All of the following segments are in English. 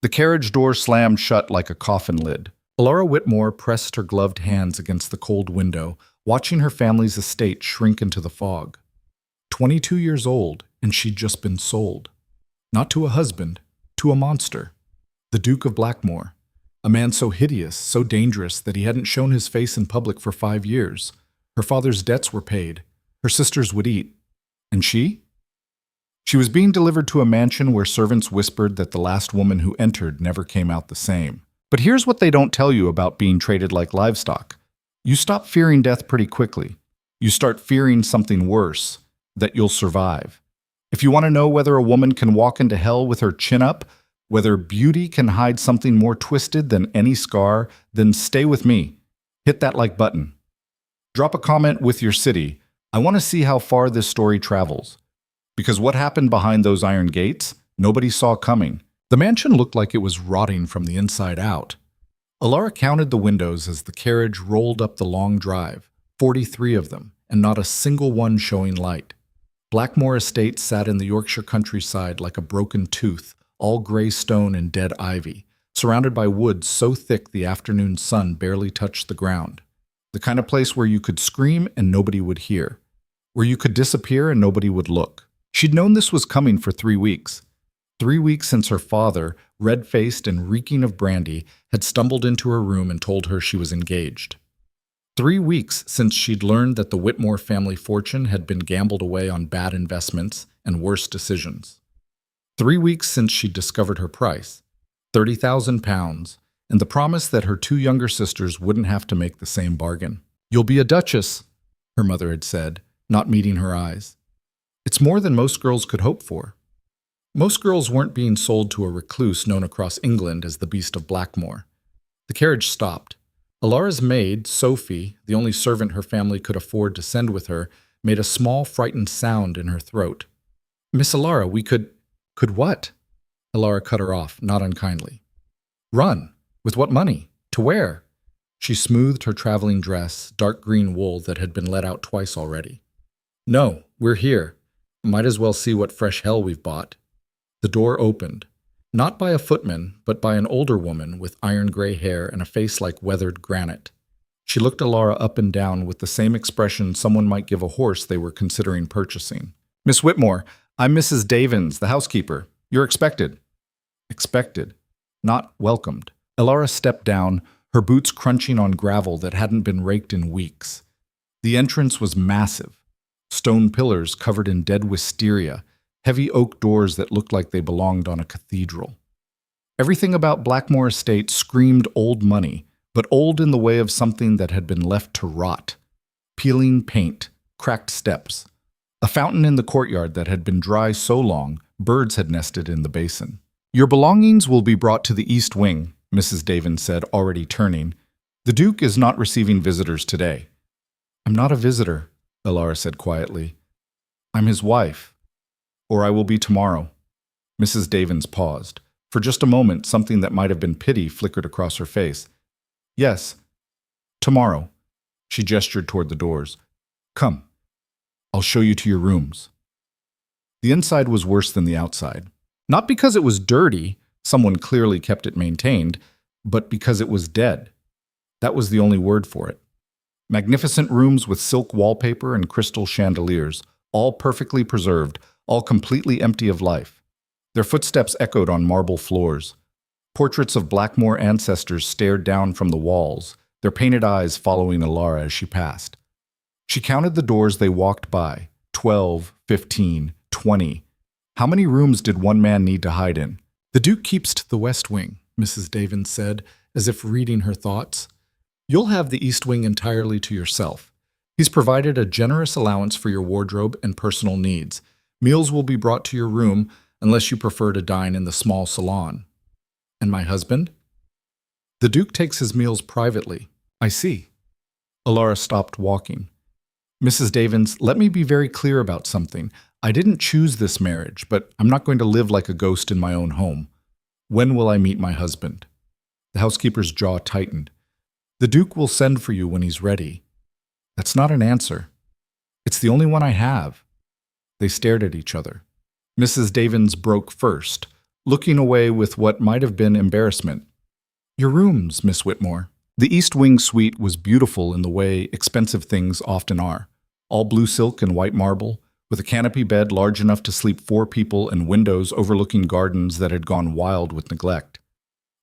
The carriage door slammed shut like a coffin lid. Elara Whitmore pressed her gloved hands against the cold window, watching her family's estate shrink into the fog. 22 years old, and she'd just been sold. Not to a husband, to a monster. The Duke of Blackmore. A man so hideous, so dangerous that he hadn't shown his face in public for 5 years. Her father's debts were paid. Her sisters would eat. And she? She was being delivered to a mansion where servants whispered that the last woman who entered never came out the same. But here's what they don't tell you about being traded like livestock. You stop fearing death pretty quickly. You start fearing something worse, that you'll survive. If you want to know whether a woman can walk into hell with her chin up, whether beauty can hide something more twisted than any scar, then stay with me. Hit that like button. Drop a comment with your city. I want to see how far this story travels. Because what happened behind those iron gates, nobody saw coming. The mansion looked like it was rotting from the inside out. Elara counted the windows as the carriage rolled up the long drive, 43 of them, and not a single one showing light. Blackmore Estate sat in the Yorkshire countryside like a broken tooth, all gray stone and dead ivy, surrounded by woods so thick the afternoon sun barely touched the ground. The kind of place where you could scream and nobody would hear, where you could disappear and nobody would look. She'd known this was coming for 3 weeks. 3 weeks since her father, red-faced and reeking of brandy, had stumbled into her room and told her she was engaged. 3 weeks since she'd learned that the Whitmore family fortune had been gambled away on bad investments and worse decisions. 3 weeks since she'd discovered her price, £30,000, and the promise that her 2 younger sisters wouldn't have to make the same bargain. "You'll be a duchess," her mother had said, not meeting her eyes. It's more than most girls could hope for. Most girls weren't being sold to a recluse known across England as the Beast of Blackmore. The carriage stopped. Elara's maid, Sophie, the only servant her family could afford to send with her, made a small, frightened sound in her throat. "Miss Elara, we could—" "Could what?" Elara cut her off, not unkindly. "Run. With what money? To where?" She smoothed her traveling dress, dark green wool that had been let out twice already. "No, we're here. Might as well see what fresh hell we've bought." The door opened, not by a footman, but by an older woman with iron-gray hair and a face like weathered granite. She looked Elara up and down with the same expression someone might give a horse they were considering purchasing. "Miss Whitmore, I'm Mrs. Davins, the housekeeper. You're expected." Expected, not welcomed. Elara stepped down, her boots crunching on gravel that hadn't been raked in weeks. The entrance was massive. Stone pillars covered in dead wisteria, heavy oak doors that looked like they belonged on a cathedral. Everything about Blackmore Estate screamed old money, but old in the way of something that had been left to rot. Peeling paint, cracked steps. A fountain in the courtyard that had been dry so long, birds had nested in the basin. "Your belongings will be brought to the East Wing," Mrs. Davins said, already turning. "The Duke is not receiving visitors today." "I'm not a visitor," Elara said quietly. "I'm his wife. Or I will be tomorrow." Mrs. Davins paused. For just a moment, something that might have been pity flickered across her face. "Yes, tomorrow." She gestured toward the doors. "Come. I'll show you to your rooms." The inside was worse than the outside. Not because it was dirty, someone clearly kept it maintained, but because it was dead. That was the only word for it. Magnificent rooms with silk wallpaper and crystal chandeliers, all perfectly preserved, all completely empty of life. Their footsteps echoed on marble floors. Portraits of Blackmore ancestors stared down from the walls, their painted eyes following Elara as she passed. She counted the doors they walked by, 12, 15, 20. How many rooms did one man need to hide in? "The Duke keeps to the West Wing," Mrs. Davins said, as if reading her thoughts. "You'll have the East Wing entirely to yourself. He's provided a generous allowance for your wardrobe and personal needs. Meals will be brought to your room, unless you prefer to dine in the small salon." "And my husband?" "The Duke takes his meals privately." "I see." Elara stopped walking. "Mrs. Davins, let me be very clear about something. I didn't choose this marriage, but I'm not going to live like a ghost in my own home. When will I meet my husband?" The housekeeper's jaw tightened. "The Duke will send for you when he's ready." "That's not an answer." "It's the only one I have." They stared at each other. Mrs. Davins broke first. looking away with what might have been embarrassment. "Your rooms, Miss Whitmore." The East Wing suite was beautiful in the way expensive things often are. All blue silk and white marble, with a canopy bed large enough to sleep 4 people and windows overlooking gardens that had gone wild with neglect.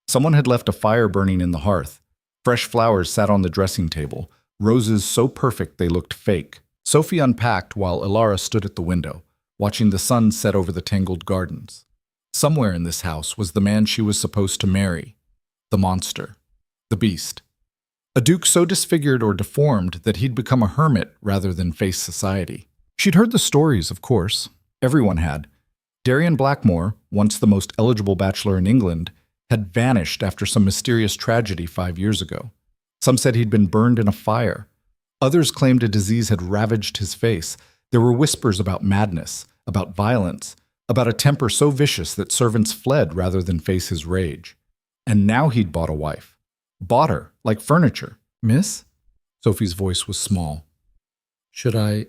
Someone had left a fire burning in the hearth. Fresh flowers sat on the dressing table, roses so perfect they looked fake. Sophie unpacked while Elara stood at the window, watching the sun set over the tangled gardens. Somewhere in this house was the man she was supposed to marry. The monster. The beast. A duke so disfigured or deformed that he'd become a hermit rather than face society. She'd heard the stories, of course. Everyone had. Darian Blackmore, once the most eligible bachelor in England, had vanished after some mysterious tragedy 5 years ago. Some said he'd been burned in a fire. Others claimed a disease had ravaged his face. There were whispers about madness, about violence, about a temper so vicious that servants fled rather than face his rage. And now he'd bought a wife. Bought her, like furniture. "Miss?" Sophie's voice was small. Should I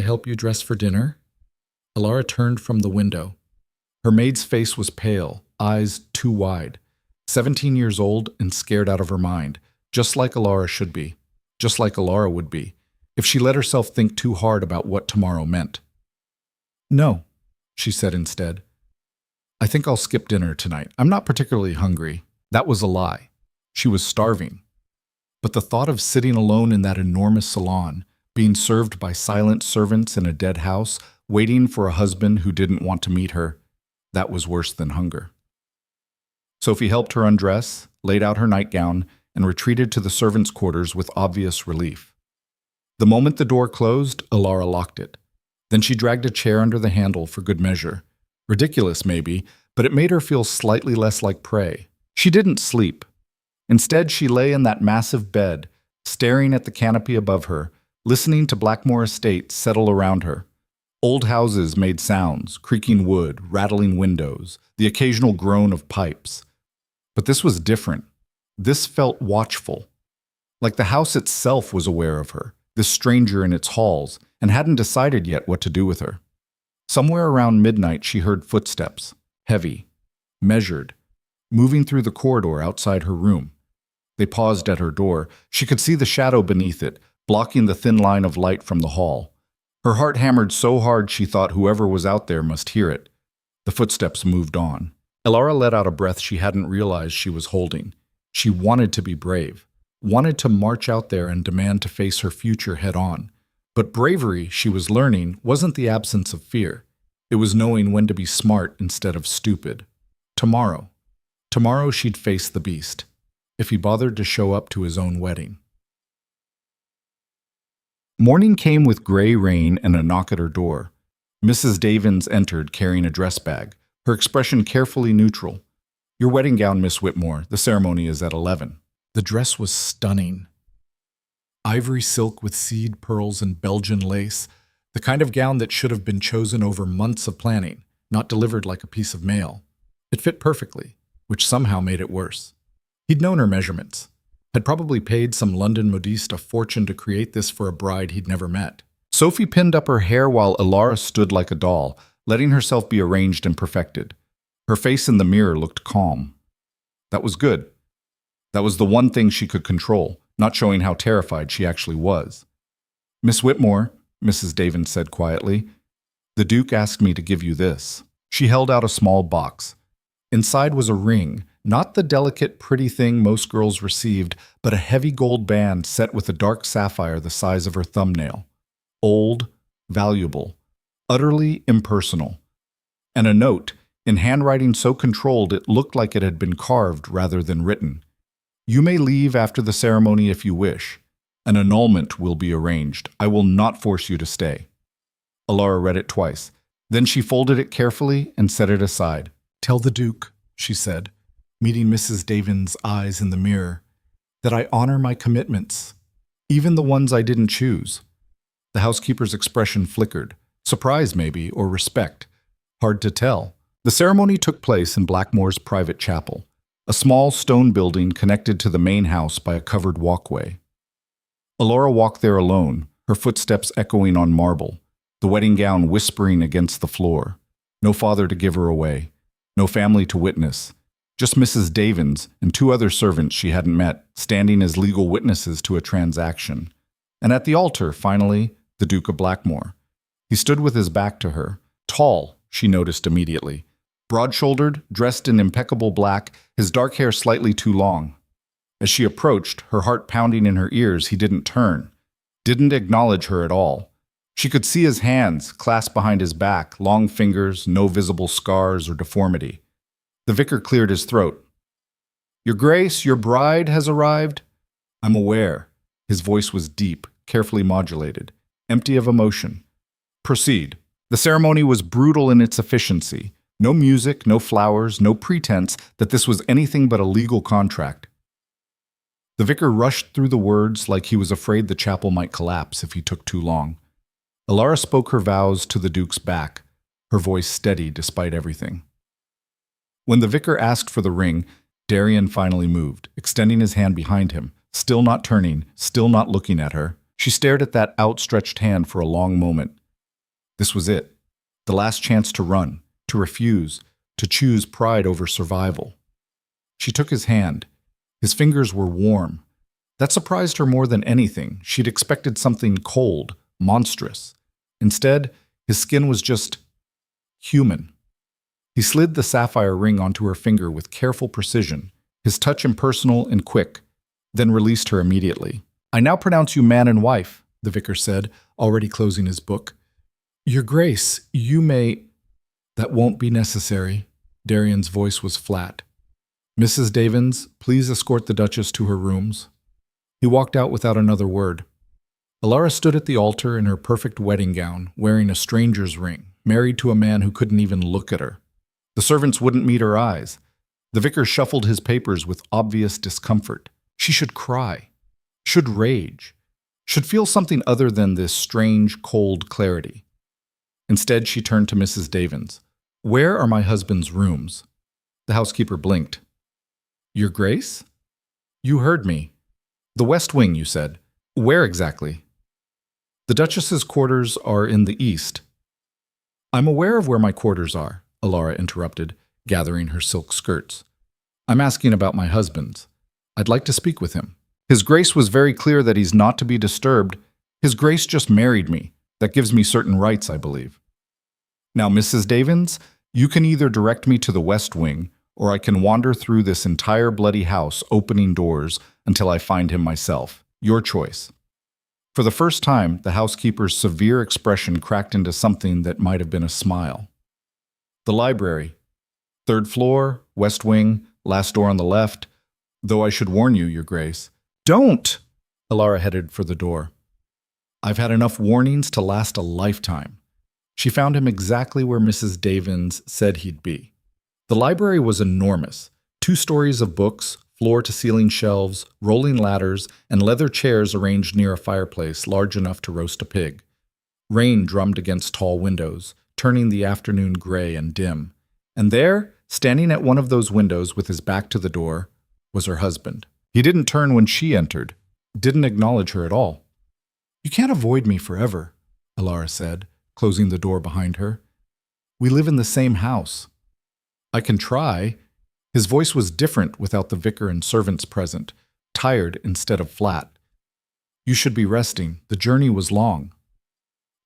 help you dress for dinner?" Elara turned from the window. Her maid's face was pale, eyes too wide. 17 years old and scared out of her mind, just like Elara should be, just like Elara would be, if she let herself think too hard about what tomorrow meant. "No," she said instead. "I think I'll skip dinner tonight. I'm not particularly hungry." That was a lie. She was starving. But the thought of sitting alone in that enormous salon, being served by silent servants in a dead house, waiting for a husband who didn't want to meet her, that was worse than hunger. Sophie helped her undress, laid out her nightgown, and retreated to the servants' quarters with obvious relief. The moment the door closed, Elara locked it. Then she dragged a chair under the handle for good measure. Ridiculous, maybe, but it made her feel slightly less like prey. She didn't sleep. Instead, she lay in that massive bed, staring at the canopy above her, listening to Blackmore Estate settle around her. Old houses made sounds, creaking wood, rattling windows, the occasional groan of pipes. But this was different. This felt watchful. Like the house itself was aware of her, this stranger in its halls, and hadn't decided yet what to do with her. Somewhere around midnight, she heard footsteps, heavy, measured, moving through the corridor outside her room. They paused at her door. She could see the shadow beneath it, blocking the thin line of light from the hall. Her heart hammered so hard she thought whoever was out there must hear it. The footsteps moved on. Elara let out a breath she hadn't realized she was holding. She wanted to be brave, wanted to march out there and demand to face her future head-on. But bravery, she was learning, wasn't the absence of fear. It was knowing when to be smart instead of stupid. Tomorrow she'd face the beast, if he bothered to show up to his own wedding. Morning came with gray rain and a knock at her door. Mrs. Davins entered carrying a dress bag, her expression carefully neutral. "Your wedding gown, Miss Whitmore. The ceremony is at 11. The dress was stunning. Ivory silk with seed pearls and Belgian lace, the kind of gown that should have been chosen over months of planning, not delivered like a piece of mail. It fit perfectly, which somehow made it worse. He'd known her measurements, had probably paid some London modiste a fortune to create this for a bride he'd never met. Sophie pinned up her hair while Elara stood like a doll, letting herself be arranged and perfected. Her face in the mirror looked calm. That was good. That was the one thing she could control, not showing how terrified she actually was. "Miss Whitmore," Mrs. Davins said quietly, "the Duke asked me to give you this." She held out a small box. Inside was a ring, not the delicate, pretty thing most girls received, but a heavy gold band set with a dark sapphire the size of her thumbnail. Old, valuable, utterly impersonal. And a note, in handwriting so controlled it looked like it had been carved rather than written. "You may leave after the ceremony if you wish. An annulment will be arranged. I will not force you to stay." Elara read it twice. Then she folded it carefully and set it aside. "Tell the Duke," she said, meeting Mrs. Davins' eyes in the mirror, "that I honor my commitments, even the ones I didn't choose." The housekeeper's expression flickered. Surprise, maybe, or respect. Hard to tell. The ceremony took place in Blackmore's private chapel, a small stone building connected to the main house by a covered walkway. Elara walked there alone, her footsteps echoing on marble, the wedding gown whispering against the floor. No father to give her away. No family to witness. Just Mrs. Davins and two other servants she hadn't met, standing as legal witnesses to a transaction. And at the altar, finally, the Duke of Blackmore. He stood with his back to her. Tall, she noticed immediately. Broad-shouldered, dressed in impeccable black, his dark hair slightly too long. As she approached, her heart pounding in her ears, he didn't turn. Didn't acknowledge her at all. She could see his hands clasped behind his back, long fingers, no visible scars or deformity. The vicar cleared his throat. "Your Grace, your bride has arrived." "I'm aware." His voice was deep, carefully modulated, empty of emotion. "Proceed." The ceremony was brutal in its efficiency. No music, no flowers, no pretense that this was anything but a legal contract. The vicar rushed through the words like he was afraid the chapel might collapse if he took too long. Elara spoke her vows to the Duke's back, her voice steady despite everything. When the vicar asked for the ring, Darian finally moved, extending his hand behind him, still not turning, still not looking at her. She stared at that outstretched hand for a long moment. This was it. The last chance to run, to refuse, to choose pride over survival. She took his hand. His fingers were warm. That surprised her more than anything. She'd expected something cold, monstrous. Instead, his skin was just human. He slid the sapphire ring onto her finger with careful precision, his touch impersonal and quick, then released her immediately. "I now pronounce you man and wife," the vicar said, already closing his book. "Your Grace, you may—" "That won't be necessary." Darian's voice was flat. "Mrs. Davins, please escort the Duchess to her rooms." He walked out without another word. Elara stood at the altar in her perfect wedding gown, wearing a stranger's ring, married to a man who couldn't even look at her. The servants wouldn't meet her eyes. The vicar shuffled his papers with obvious discomfort. She should cry, should rage, should feel something other than this strange, cold clarity. Instead, she turned to Mrs. Davins. "Where are my husband's rooms?" The housekeeper blinked. "Your Grace?" "You heard me. The West Wing, you said. Where exactly?" "The Duchess's quarters are in the east." "I'm aware of where my quarters are," Elara interrupted, gathering her silk skirts. "I'm asking about my husband's. I'd like to speak with him. His Grace was very clear that he's not to be disturbed. His Grace just married me. That gives me certain rights, I believe. Now, Mrs. Davins, you can either direct me to the West Wing, or I can wander through this entire bloody house, opening doors, until I find him myself. Your choice." For the first time, the housekeeper's severe expression cracked into something that might have been a smile. "The library. 3rd floor, West Wing, last door on the left. Though I should warn you, Your Grace." "Don't!" Elara headed for the door. "I've had enough warnings to last a lifetime." She found him exactly where Mrs. Davins said he'd be. The library was enormous. 2 stories of books, floor-to-ceiling shelves, rolling ladders, and leather chairs arranged near a fireplace large enough to roast a pig. Rain drummed against tall windows, turning the afternoon gray and dim. And there, standing at one of those windows with his back to the door, was her husband. He didn't turn when she entered, didn't acknowledge her at all. "You can't avoid me forever," Elara said, closing the door behind her. "We live in the same house." "I can try." His voice was different without the vicar and servants present, tired instead of flat. "You should be resting. The journey was long."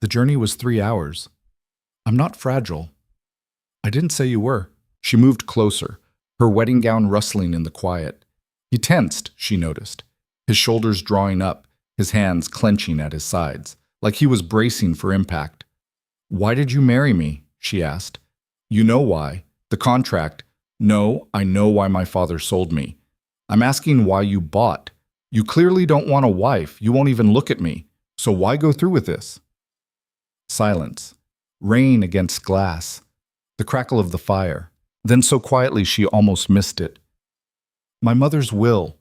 "The journey was 3 hours. I'm not fragile." "I didn't say you were." She moved closer, her wedding gown rustling in the quiet. He tensed, she noticed, his shoulders drawing up, his hands clenching at his sides, like he was bracing for impact. "Why did you marry me?" she asked. "You know why. The contract. No, I know why my father sold me. I'm asking why you bought. You clearly don't want a wife. You won't even look at me. So why go through with this?" Silence. Rain against glass. The crackle of the fire. Then so quietly she almost missed it. "My mother's will.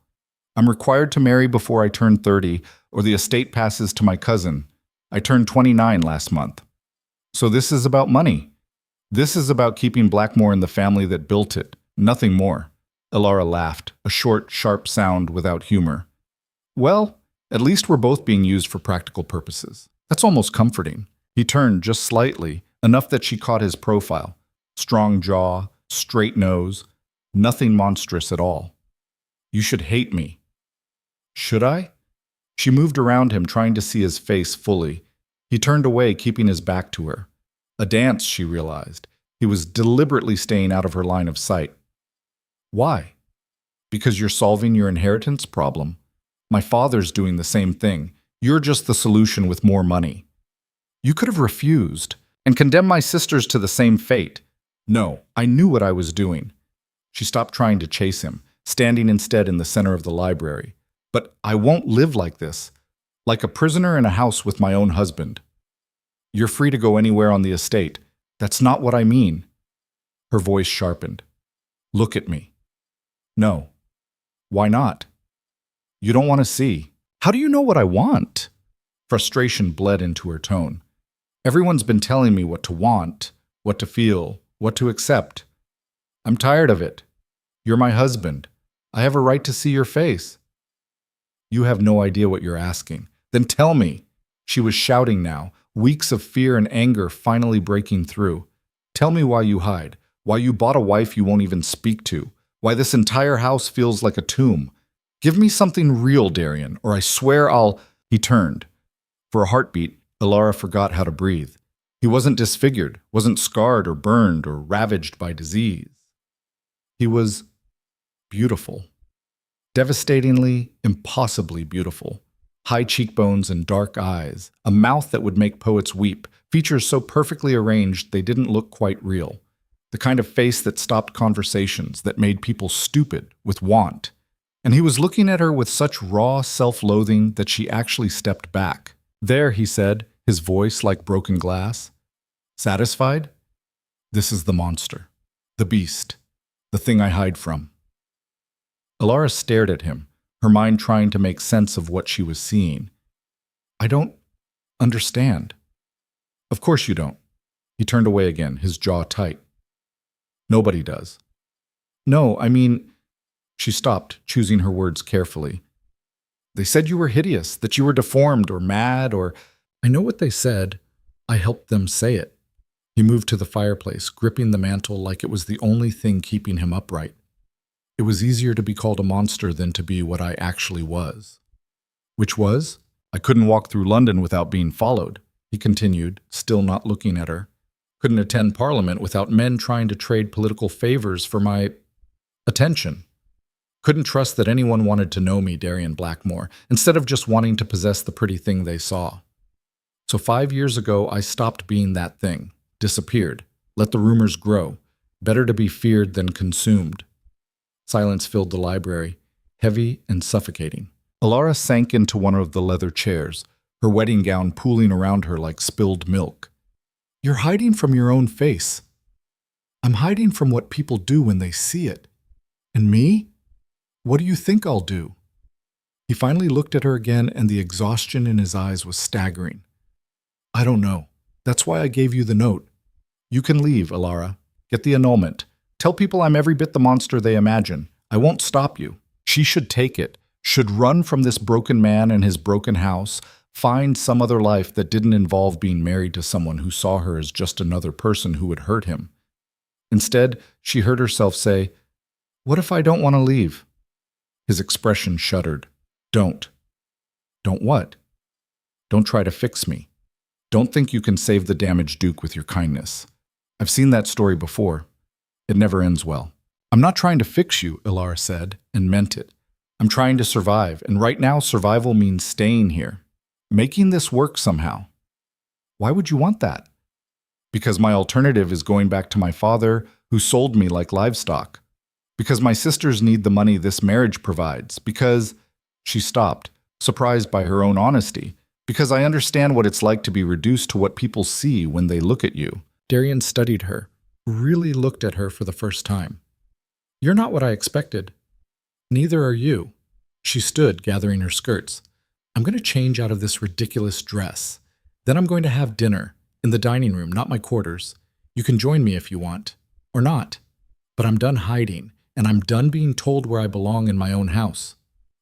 I'm required to marry before I turn 30, or the estate passes to my cousin. I turned 29 last month. So this is about money. This is about keeping Blackmore in the family that built it. Nothing more." Elara laughed, a short, sharp sound without humor. "Well, at least we're both being used for practical purposes. That's almost comforting." He turned just slightly, enough that she caught his profile. Strong jaw, straight nose, nothing monstrous at all. You should hate me. Should I? She moved around him, trying to see his face fully. He turned away, keeping his back to her. A dance, she realized. He was deliberately staying out of her line of sight. Why? Because you're solving your inheritance problem. My father's doing the same thing. You're just the solution with more money. You could have refused and condemned my sisters to the same fate. No, I knew what I was doing. She stopped trying to chase him, standing instead in the center of the library. But I won't live like this, like a prisoner in a house with my own husband. You're free to go anywhere on the estate. That's not what I mean. Her voice sharpened. Look at me. No. Why not? You don't want to see. How do you know what I want? Frustration bled into her tone. Everyone's been telling me what to want, what to feel, what to accept. I'm tired of it. You're my husband. I have a right to see your face. You have no idea what you're asking. Then tell me. She was shouting now, weeks of fear and anger finally breaking through. Tell me why you hide, why you bought a wife you won't even speak to, why this entire house feels like a tomb. Give me something real, Darian, or I swear I'll... He turned. For a heartbeat, Elara forgot how to breathe. He wasn't disfigured, wasn't scarred or burned or ravaged by disease. He was beautiful. Devastatingly, impossibly beautiful. High cheekbones and dark eyes, a mouth that would make poets weep, features so perfectly arranged they didn't look quite real. The kind of face that stopped conversations, that made people stupid with want. And he was looking at her with such raw self-loathing that she actually stepped back. There, he said, his voice like broken glass. Satisfied? This is the monster, the beast, the thing I hide from. Elara stared at him, her mind trying to make sense of what she was seeing. I don't understand. Of course you don't. He turned away again, his jaw tight. Nobody does. No, I mean... She stopped, choosing her words carefully. They said you were hideous, that you were deformed or mad or... I know what they said. I helped them say it. He moved to the fireplace, gripping the mantle like it was the only thing keeping him upright. It was easier to be called a monster than to be what I actually was. Which was? I couldn't walk through London without being followed, he continued, still not looking at her. Couldn't attend Parliament without men trying to trade political favors for my attention. Couldn't trust that anyone wanted to know me, Darian Blackmore, instead of just wanting to possess the pretty thing they saw. So 5 years ago, I stopped being that thing, disappeared, let the rumors grow. Better to be feared than consumed. Silence filled the library, heavy and suffocating. Elara sank into one of the leather chairs, her wedding gown pooling around her like spilled milk. You're hiding from your own face. I'm hiding from what people do when they see it. And me? What do you think I'll do? He finally looked at her again, and the exhaustion in his eyes was staggering. I don't know. That's why I gave you the note. You can leave, Elara. Get the annulment. Tell people I'm every bit the monster they imagine. I won't stop you. She should take it, should run from this broken man and his broken house, find some other life that didn't involve being married to someone who saw her as just another person who would hurt him. Instead, she heard herself say, "What if I don't want to leave?" His expression shuddered. Don't. Don't what? Don't try to fix me. Don't think you can save the damaged Duke with your kindness. I've seen that story before. It never ends well. I'm not trying to fix you, Elara said, and meant it. I'm trying to survive, and right now survival means staying here. Making this work somehow. Why would you want that? Because my alternative is going back to my father, who sold me like livestock. Because my sisters need the money this marriage provides. Because... She stopped, surprised by her own honesty. Because I understand what it's like to be reduced to what people see when they look at you. Darian studied her, really looked at her for the first time. You're not what I expected. Neither are you. She stood, gathering her skirts. I'm going to change out of this ridiculous dress. Then I'm going to have dinner, in the dining room, not my quarters. You can join me if you want. Or not. But I'm done hiding, and I'm done being told where I belong in my own house.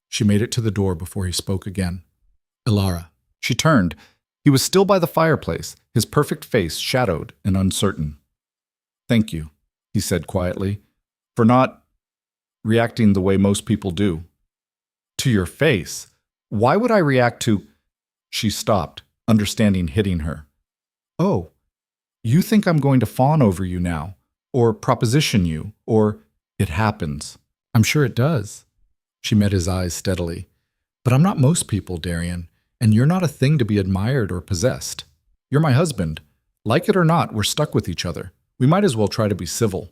She made it to the door before he spoke again. Elara. She turned. He was still by the fireplace, his perfect face shadowed and uncertain. Thank you. he said quietly, "for not reacting the way most people do." "To your face? Why would I react to—" She stopped, understanding hitting her. "Oh, you think I'm going to fawn over you now, or proposition you, or—" "It happens. I'm sure it does." She met his eyes steadily. "But I'm not most people, Darian, and you're not a thing to be admired or possessed. You're my husband. Like it or not, we're stuck with each other. We might as well try to be civil."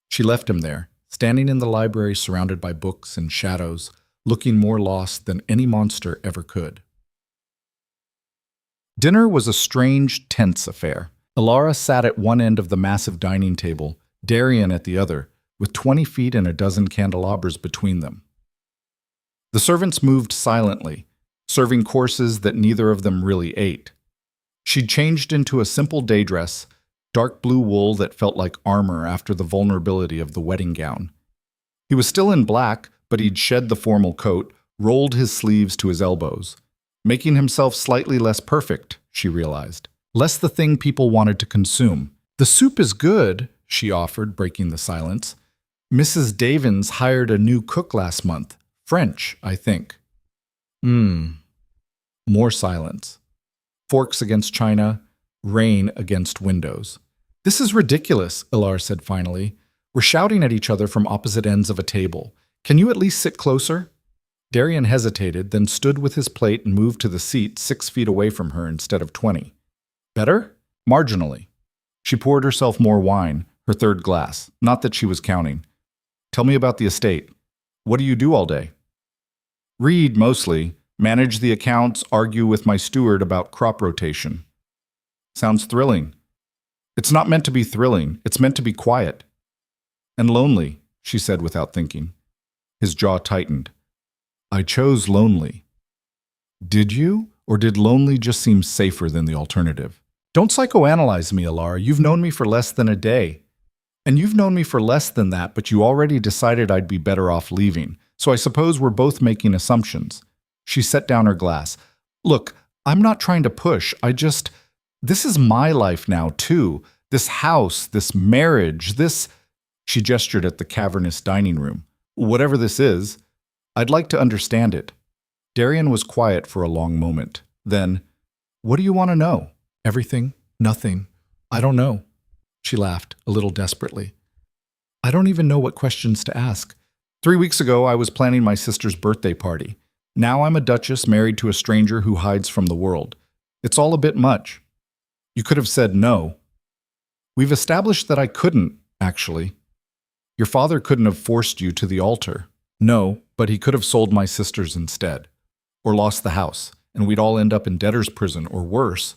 She left him there, standing in the library surrounded by books and shadows, looking more lost than any monster ever could. Dinner was a strange, tense affair. Elara sat at one end of the massive dining table, Darian at the other, with 20 feet and a dozen candelabras between them. The servants moved silently, serving courses that neither of them really ate. She'd changed into a simple day dress, dark blue wool that felt like armor after the vulnerability of the wedding gown. He was still in black, but he'd shed the formal coat, rolled his sleeves to his elbows, making himself slightly less perfect, she realized. Less the thing people wanted to consume. "The soup is good," she offered, breaking the silence. "Mrs. Davins hired a new cook last month. French, I think." More silence. Forks against china, rain against windows. "This is ridiculous," Elara said finally. "We're shouting at each other from opposite ends of a table. Can you at least sit closer?" Darian hesitated, then stood with his plate and moved to the seat 6 feet away from her instead of 20. "Better?" "Marginally." She poured herself more wine, her third glass, not that she was counting. "Tell me about the estate. What do you do all day?" "Read, mostly. Manage the accounts, argue with my steward about crop rotation." "Sounds thrilling." "It's not meant to be thrilling. It's meant to be quiet." "And lonely," she said without thinking. His jaw tightened. "I chose lonely." "Did you? Or did lonely just seem safer than the alternative?" "Don't psychoanalyze me, Elara. You've known me for less than a day. And you've known me for less than that, but you already decided I'd be better off leaving. So I suppose we're both making assumptions." She set down her glass. "Look, I'm not trying to push. This is my life now, too. This house, this marriage, this—" She gestured at the cavernous dining room. "Whatever this is, I'd like to understand it." Darian was quiet for a long moment. Then, "What do you want to know?" "Everything. Nothing. I don't know." She laughed, a little desperately. "I don't even know what questions to ask. 3 weeks ago, I was planning my sister's birthday party. Now I'm a duchess married to a stranger who hides from the world. It's all a bit much." "You could have said no." "We've established that I couldn't, actually. Your father couldn't have forced you to the altar." "No, but he could have sold my sisters instead. Or lost the house, and we'd all end up in debtor's prison or worse.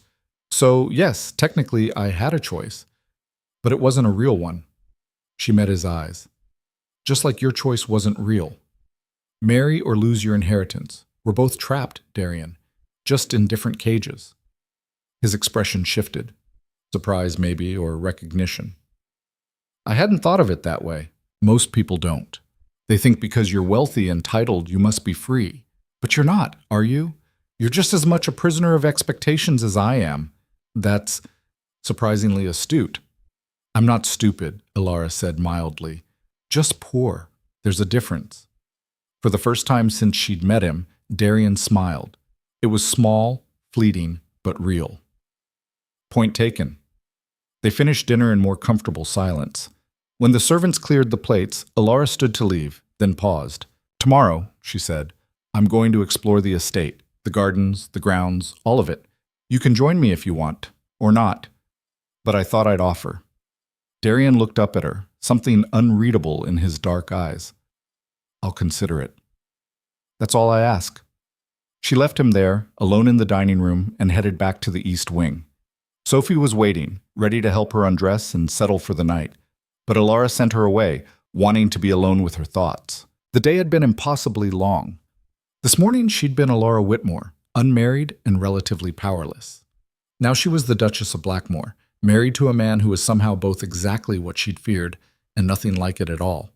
So, yes, technically I had a choice. But it wasn't a real one." She met his eyes. "Just like your choice wasn't real. Marry or lose your inheritance. We're both trapped, Darian, just in different cages." His expression shifted. Surprise, maybe, or recognition. "I hadn't thought of it that way. Most people don't. They think because you're wealthy and titled, you must be free. But you're not, are you? You're just as much a prisoner of expectations as I am." "That's surprisingly astute." "I'm not stupid," Elara said mildly. "Just poor. There's a difference." For the first time since she'd met him, Darian smiled. It was small, fleeting, but real. Point taken. They finished dinner in more comfortable silence. When the servants cleared the plates, Elara stood to leave, then paused. "Tomorrow," she said, "I'm going to explore the estate, the gardens, the grounds, all of it. You can join me if you want, or not. But I thought I'd offer." Darian looked up at her, something unreadable in his dark eyes. "I'll consider it." "That's all I ask." She left him there, alone in the dining room, and headed back to the East Wing. Sophie was waiting, ready to help her undress and settle for the night. But Elara sent her away, wanting to be alone with her thoughts. The day had been impossibly long. This morning she'd been Elara Whitmore, unmarried and relatively powerless. Now she was the Duchess of Blackmore, married to a man who was somehow both exactly what she'd feared and nothing like it at all.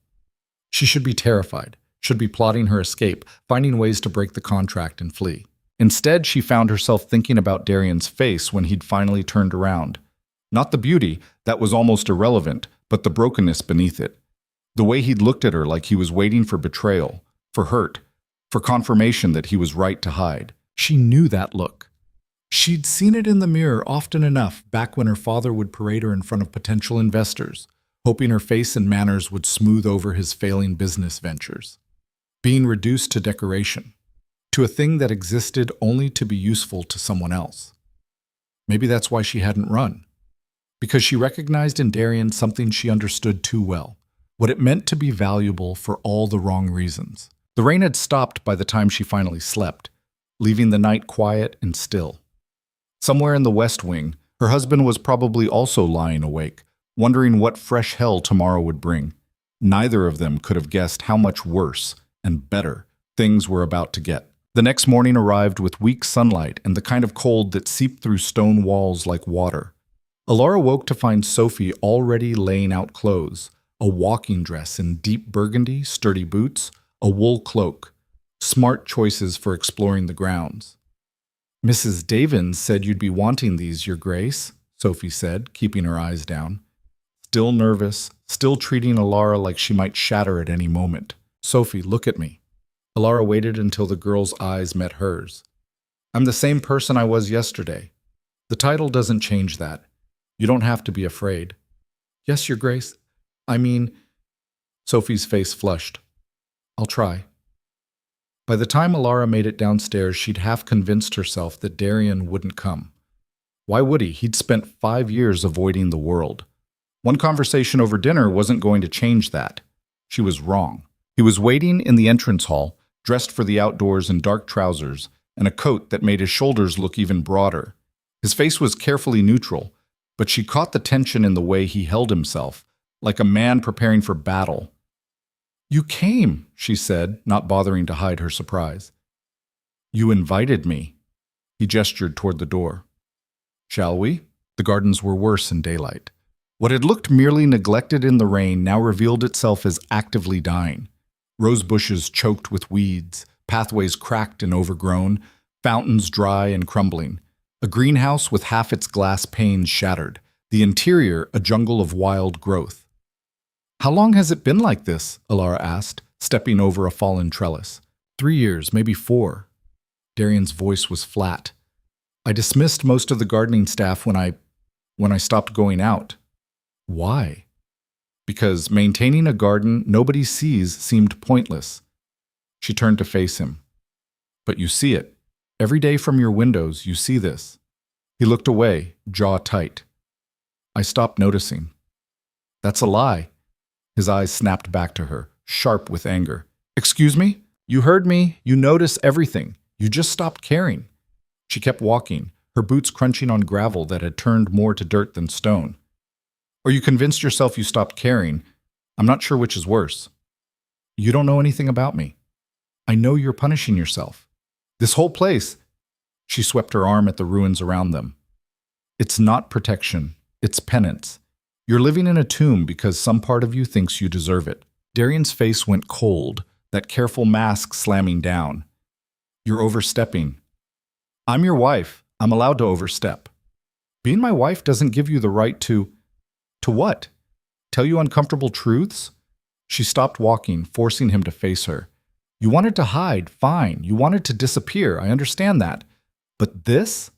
She should be terrified, should be plotting her escape, finding ways to break the contract and flee. Instead, she found herself thinking about Darian's face when he'd finally turned around. Not the beauty, that was almost irrelevant, but the brokenness beneath it. The way he'd looked at her like he was waiting for betrayal, for hurt, for confirmation that he was right to hide. She knew that look. She'd seen it in the mirror often enough back when her father would parade her in front of potential investors, hoping her face and manners would smooth over his failing business ventures. Being reduced to decoration, to a thing that existed only to be useful to someone else. Maybe that's why she hadn't run. Because she recognized in Darian something she understood too well, what it meant to be valuable for all the wrong reasons. The rain had stopped by the time she finally slept, leaving the night quiet and still. Somewhere in the West Wing, her husband was probably also lying awake, wondering what fresh hell tomorrow would bring. Neither of them could have guessed how much worse and better things were about to get. The next morning arrived with weak sunlight and the kind of cold that seeped through stone walls like water. Elara woke to find Sophie already laying out clothes, a walking dress in deep burgundy, sturdy boots, a wool cloak. Smart choices for exploring the grounds. "Mrs. Davins said you'd be wanting these, Your Grace," Sophie said, keeping her eyes down. Still nervous, still treating Elara like she might shatter at any moment. "Sophie, look at me." Elara waited until the girl's eyes met hers. "I'm the same person I was yesterday. The title doesn't change that. You don't have to be afraid." "Yes, Your Grace. I mean..." Sophie's face flushed. "I'll try." By the time Elara made it downstairs, she'd half convinced herself that Darian wouldn't come. Why would he? He'd spent 5 years avoiding the world. One conversation over dinner wasn't going to change that. She was wrong. He was waiting in the entrance hall, dressed for the outdoors in dark trousers and a coat that made his shoulders look even broader. His face was carefully neutral, but she caught the tension in the way he held himself, like a man preparing for battle. "You came," she said, not bothering to hide her surprise. "You invited me." He gestured toward the door. "Shall we?" The gardens were worse in daylight. What had looked merely neglected in the rain now revealed itself as actively dying. Rose bushes choked with weeds, pathways cracked and overgrown, fountains dry and crumbling. A greenhouse with half its glass panes shattered, the interior a jungle of wild growth. "How long has it been like this?" Elara asked, stepping over a fallen trellis. 3 years, maybe 4. Darian's voice was flat. "I dismissed most of the gardening staff when I stopped going out." "Why?" "Because maintaining a garden nobody sees seemed pointless." She turned to face him. "But you see it. Every day from your windows you see this." He looked away, jaw tight. "I stopped noticing." "That's a lie." His eyes snapped back to her, sharp with anger. "Excuse me? You heard me. You notice everything. You just stopped caring." She kept walking, her boots crunching on gravel that had turned more to dirt than stone. "Or you convinced yourself you stopped caring. I'm not sure which is worse." "You don't know anything about me. I know you're punishing yourself. This whole place..." She swept her arm at the ruins around them. "It's not protection. It's penance. You're living in a tomb because some part of you thinks you deserve it." Darian's face went cold, that careful mask slamming down. "You're overstepping." "I'm your wife. I'm allowed to overstep." "Being my wife doesn't give you the right to..." "To what? Tell you uncomfortable truths?" She stopped walking, forcing him to face her. "You wanted to hide, fine. You wanted to disappear, I understand that. But this?"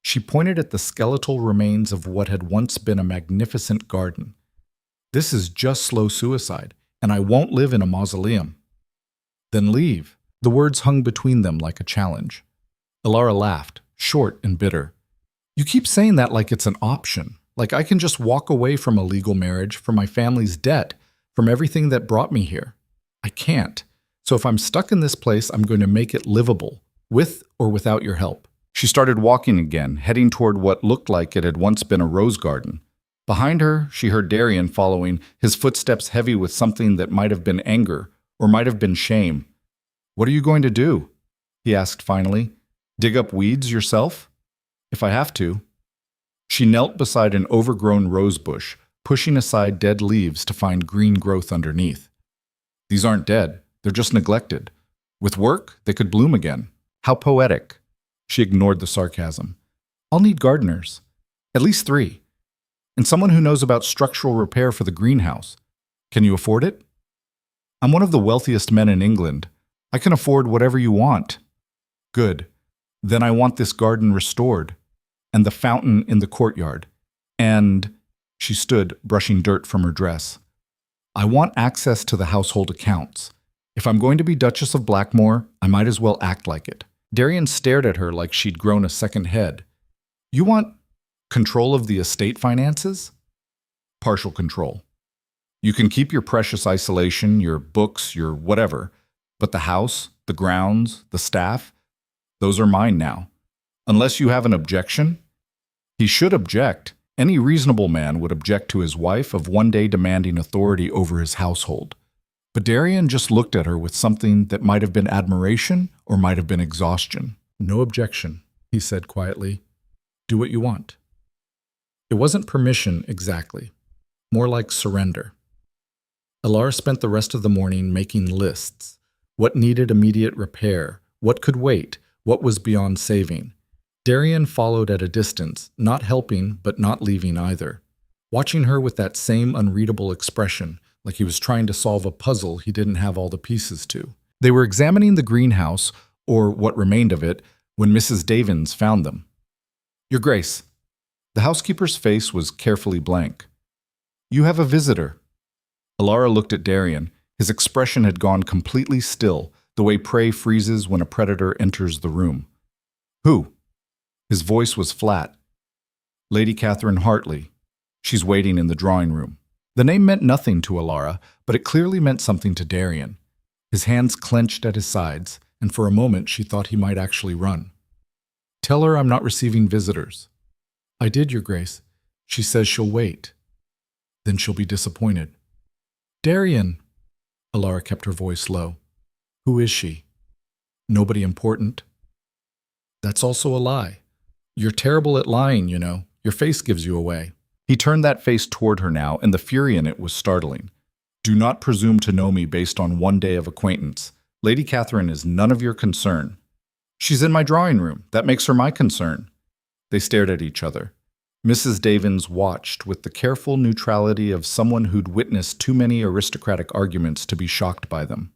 She pointed at the skeletal remains of what had once been a magnificent garden. "This is just slow suicide, and I won't live in a mausoleum." "Then leave." The words hung between them like a challenge. Elara laughed, short and bitter. "You keep saying that like it's an option, like I can just walk away from a legal marriage, from my family's debt, from everything that brought me here. I can't. So if I'm stuck in this place, I'm going to make it livable, with or without your help." She started walking again, heading toward what looked like it had once been a rose garden. Behind her, she heard Darian following, his footsteps heavy with something that might have been anger, or might have been shame. "What are you going to do?" he asked finally. "Dig up weeds yourself?" "If I have to." She knelt beside an overgrown rose bush, pushing aside dead leaves to find green growth underneath. "These aren't dead, they're just neglected. With work, they could bloom again." "How poetic." She ignored the sarcasm. "I'll need gardeners. At least 3. and someone who knows about structural repair for the greenhouse. Can you afford it? I'm one of the wealthiest men in England. I can afford whatever you want. Good. Then I want this garden restored, and the fountain in the courtyard. And she stood, brushing dirt from her dress. I want access to the household accounts. If I'm going to be Duchess of Blackmore, I might as well act like it. Darian stared at her like she'd grown a second head. You want control of the estate finances? Partial control. You can keep your precious isolation, your books, your whatever, but the house, the grounds, the staff, those are mine now. Unless you have an objection? He should object. Any reasonable man would object to his wife of one day demanding authority over his household. But Darian just looked at her with something that might have been admiration or might have been exhaustion. No objection, he said quietly. Do what you want. It wasn't permission exactly, more like surrender. Elara spent the rest of the morning making lists. What needed immediate repair, what could wait, what was beyond saving. Darian followed at a distance, not helping but not leaving either, watching her with that same unreadable expression, like he was trying to solve a puzzle he didn't have all the pieces to. They were examining the greenhouse, or what remained of it, when Mrs. Davins found them. Your Grace. The housekeeper's face was carefully blank. You have a visitor. Elara looked at Darian. His expression had gone completely still, the way prey freezes when a predator enters the room. Who? His voice was flat. Lady Catherine Hartley. She's waiting in the drawing room. The name meant nothing to Elara, but it clearly meant something to Darian. His hands clenched at his sides, and for a moment she thought he might actually run. Tell her I'm not receiving visitors. I did, Your Grace. She says she'll wait. Then she'll be disappointed. Darian! Elara kept her voice low. Who is she? Nobody important. That's also a lie. You're terrible at lying, you know. Your face gives you away. He turned that face toward her now, and the fury in it was startling. Do not presume to know me based on one day of acquaintance. Lady Catherine is none of your concern. She's in my drawing room. That makes her my concern. They stared at each other. Mrs. Davins watched with the careful neutrality of someone who'd witnessed too many aristocratic arguments to be shocked by them.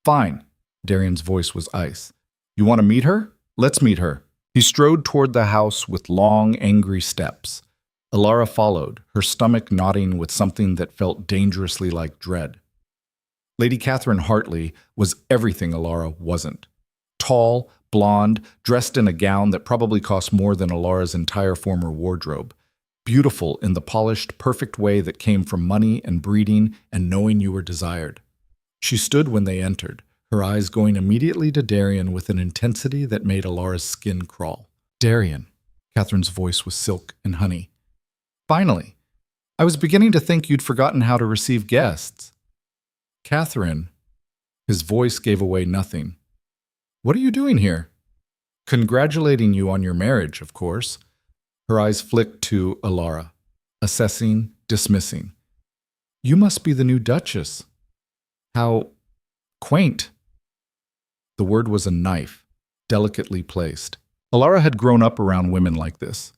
Fine. Darian's voice was ice. You want to meet her? Let's meet her. He strode toward the house with long, angry steps. Elara followed, her stomach knotting with something that felt dangerously like dread. Lady Catherine Hartley was everything Elara wasn't. Tall, blonde, dressed in a gown that probably cost more than Elara's entire former wardrobe. Beautiful in the polished, perfect way that came from money and breeding and knowing you were desired. She stood when they entered, her eyes going immediately to Darian with an intensity that made Elara's skin crawl. Darian. Catherine's voice was silk and honey. Finally. I was beginning to think you'd forgotten how to receive guests. Catherine. His voice gave away nothing. What are you doing here? Congratulating you on your marriage, of course. Her eyes flicked to Elara, assessing, dismissing. You must be the new Duchess. How quaint. The word was a knife, delicately placed. Elara had grown up around women like this.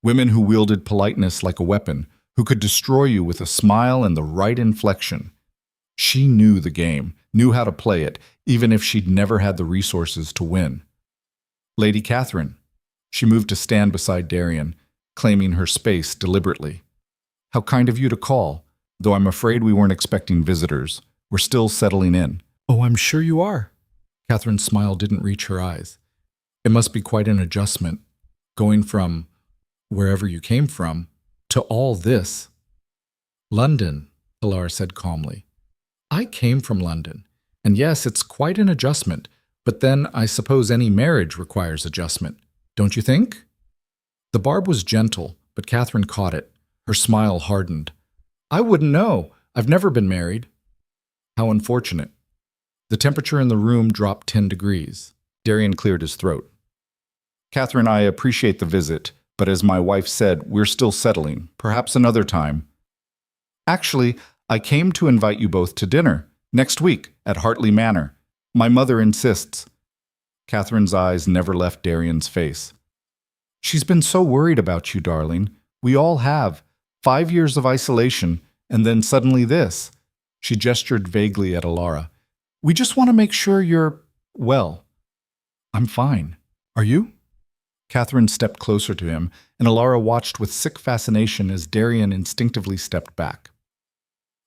Women who wielded politeness like a weapon, who could destroy you with a smile and the right inflection. She knew the game, knew how to play it, even if she'd never had the resources to win. Lady Catherine. She moved to stand beside Darian, claiming her space deliberately. How kind of you to call, though I'm afraid we weren't expecting visitors. We're still settling in. Oh, I'm sure you are. Catherine's smile didn't reach her eyes. It must be quite an adjustment, going from wherever you came from to all this. London, Elara said calmly. I came from London, and yes, it's quite an adjustment, but then I suppose any marriage requires adjustment, don't you think? The barb was gentle, but Catherine caught it. Her smile hardened. I wouldn't know. I've never been married. How unfortunate. The temperature in the room dropped 10 degrees. Darian cleared his throat. Catherine, I appreciate the visit, but as my wife said, we're still settling. Perhaps another time. Actually, I came to invite you both to dinner, next week, at Hartley Manor. My mother insists. Catherine's eyes never left Darian's face. She's been so worried about you, darling. We all have. 5 years of isolation, and then suddenly this. She gestured vaguely at Elara. We just want to make sure you're, well. I'm fine. Are you? Catherine stepped closer to him, and Elara watched with sick fascination as Darian instinctively stepped back.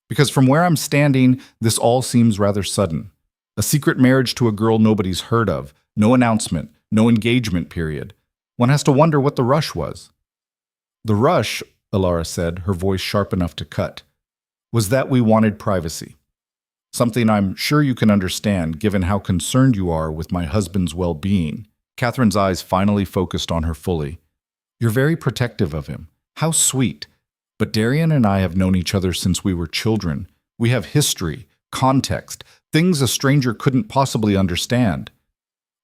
Because from where I'm standing, this all seems rather sudden. A secret marriage to a girl nobody's heard of, no announcement, no engagement period. One has to wonder what the rush was. The rush, Elara said, her voice sharp enough to cut, was that we wanted privacy. Something I'm sure you can understand given how concerned you are with my husband's well-being. Catherine's eyes finally focused on her fully. You're very protective of him. How sweet. But Darian and I have known each other since we were children. We have history, context, things a stranger couldn't possibly understand.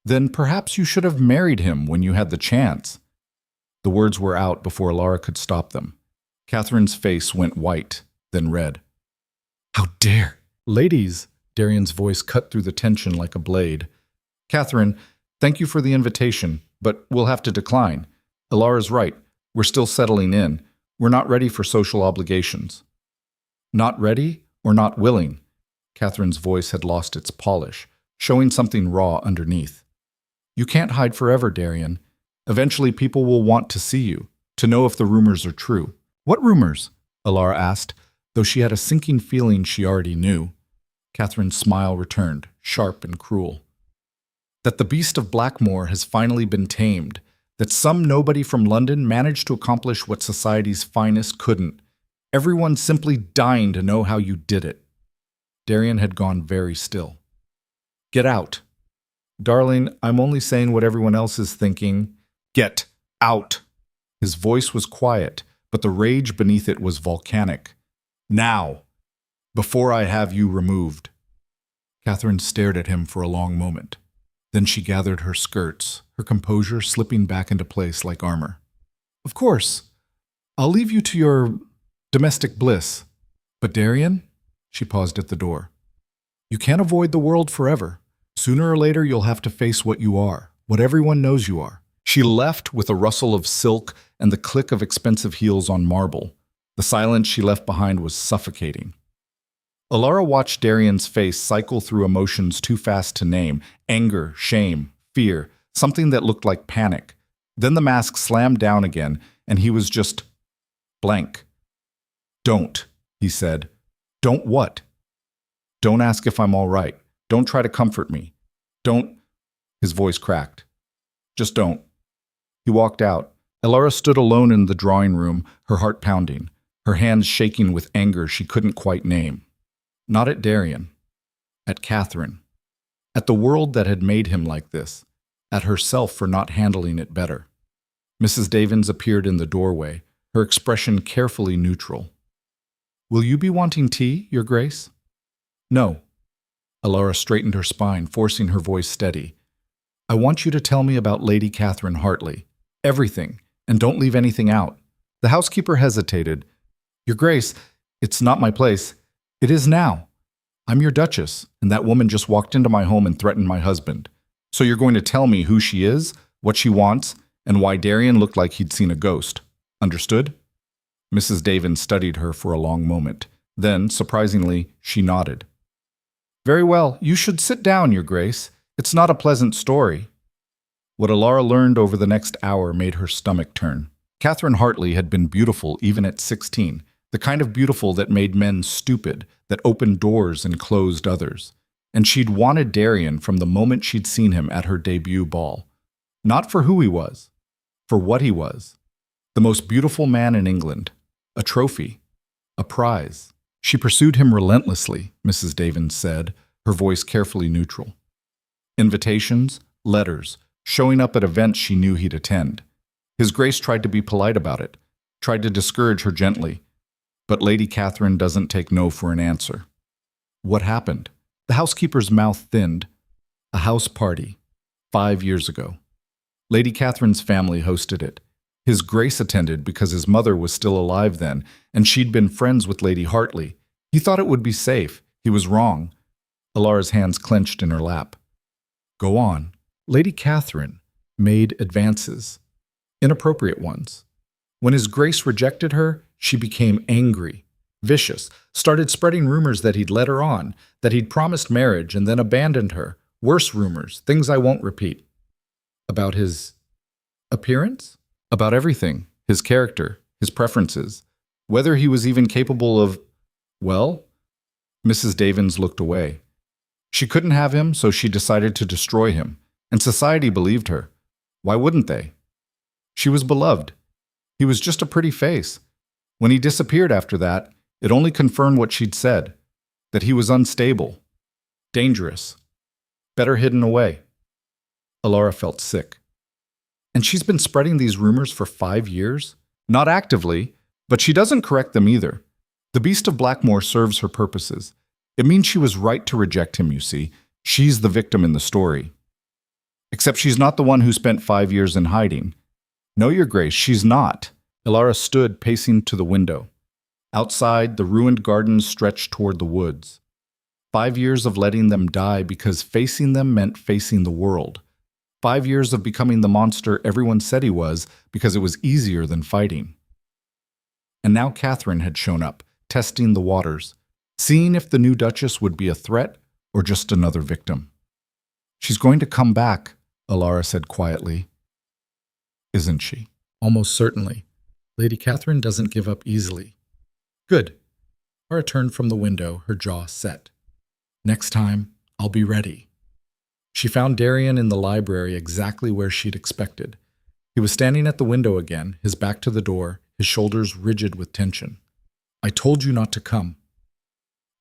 Then perhaps you should have married him when you had the chance. The words were out before Elara could stop them. Catherine's face went white, then red. How dare! Ladies, Darian's voice cut through the tension like a blade. Catherine, thank you for the invitation, but we'll have to decline. Elara's right. We're still settling in. We're not ready for social obligations. Not ready or not willing? Catherine's voice had lost its polish, showing something raw underneath. You can't hide forever, Darian. Eventually people will want to see you, to know if the rumors are true. What rumors? Elara asked, though she had a sinking feeling she already knew. Catherine's smile returned, sharp and cruel. That the beast of Blackmore has finally been tamed, that some nobody from London managed to accomplish what society's finest couldn't. Everyone simply dying to know how you did it. Darian had gone very still. Get out. Darling, I'm only saying what everyone else is thinking. Get out. His voice was quiet, but the rage beneath it was volcanic. Now, before I have you removed. Catherine stared at him for a long moment. Then she gathered her skirts, her composure slipping back into place like armor. Of course. I'll leave you to your domestic bliss. But Darian? She paused at the door. You can't avoid the world forever. Sooner or later you'll have to face what you are, what everyone knows you are. She left with a rustle of silk and the click of expensive heels on marble. The silence she left behind was suffocating. Elara watched Darian's face cycle through emotions too fast to name: anger, shame, fear, something that looked like panic. Then the mask slammed down again, and he was just blank. Don't, he said. Don't what? Don't ask if I'm all right. Don't try to comfort me. Don't. His voice cracked. Just don't. He walked out. Elara stood alone in the drawing room, her heart pounding, her hands shaking with anger she couldn't quite name. Not at Darian. At Catherine. At the world that had made him like this. At herself for not handling it better. Mrs. Davins appeared in the doorway, her expression carefully neutral. Will you be wanting tea, Your Grace? No. Elara straightened her spine, forcing her voice steady. I want you to tell me about Lady Catherine Hartley. Everything, and don't leave anything out. The housekeeper hesitated. Your Grace, it's not my place. It is now. I'm your Duchess, and that woman just walked into my home and threatened my husband. So you're going to tell me who she is, what she wants, and why Darian looked like he'd seen a ghost. Understood? Mrs. Davins studied her for a long moment. Then, surprisingly, she nodded. Very well, you should sit down, Your Grace. It's not a pleasant story. What Elara learned over the next hour made her stomach turn. Catherine Hartley had been beautiful even at 16, the kind of beautiful that made men stupid, that opened doors and closed others. And she'd wanted Darian from the moment she'd seen him at her debut ball. Not for who he was, for what he was. The most beautiful man in England. A trophy. A prize. She pursued him relentlessly, Mrs. Davins said, her voice carefully neutral. Invitations, letters, showing up at events she knew he'd attend. His Grace tried to be polite about it, tried to discourage her gently. But Lady Catherine doesn't take no for an answer. What happened? The housekeeper's mouth thinned. A house party. 5 years ago. Lady Catherine's family hosted it. His Grace attended because his mother was still alive then, and she'd been friends with Lady Hartley. He thought it would be safe. He was wrong. Elara's hands clenched in her lap. Go on. Lady Catherine made advances. Inappropriate ones. When his Grace rejected her, she became angry, vicious, started spreading rumors that he'd led her on, that he'd promised marriage and then abandoned her. Worse rumors, things I won't repeat. About his appearance? About everything. His character, his preferences. Whether he was even capable of, well, Mrs. Davins looked away. She couldn't have him, so she decided to destroy him. And society believed her. Why wouldn't they? She was beloved. He was just a pretty face. When he disappeared after that, it only confirmed what she'd said, that he was unstable, dangerous, better hidden away. Elara felt sick. And she's been spreading these rumors for 5 years? Not actively, but she doesn't correct them either. The Beast of Blackmore serves her purposes. It means she was right to reject him, you see. She's the victim in the story. Except she's not the one who spent 5 years in hiding. No, Your Grace, she's not. Elara stood pacing to the window. Outside, the ruined gardens stretched toward the woods. 5 years of letting them die because facing them meant facing the world. 5 years of becoming the monster everyone said he was because it was easier than fighting. And now Catherine had shown up, testing the waters, seeing if the new Duchess would be a threat or just another victim. She's going to come back, Elara said quietly. Isn't she? Almost certainly. Lady Catherine doesn't give up easily. Good. Elara turned from the window, her jaw set. Next time, I'll be ready. She found Darian in the library exactly where she'd expected. He was standing at the window again, his back to the door, his shoulders rigid with tension. I told you not to come.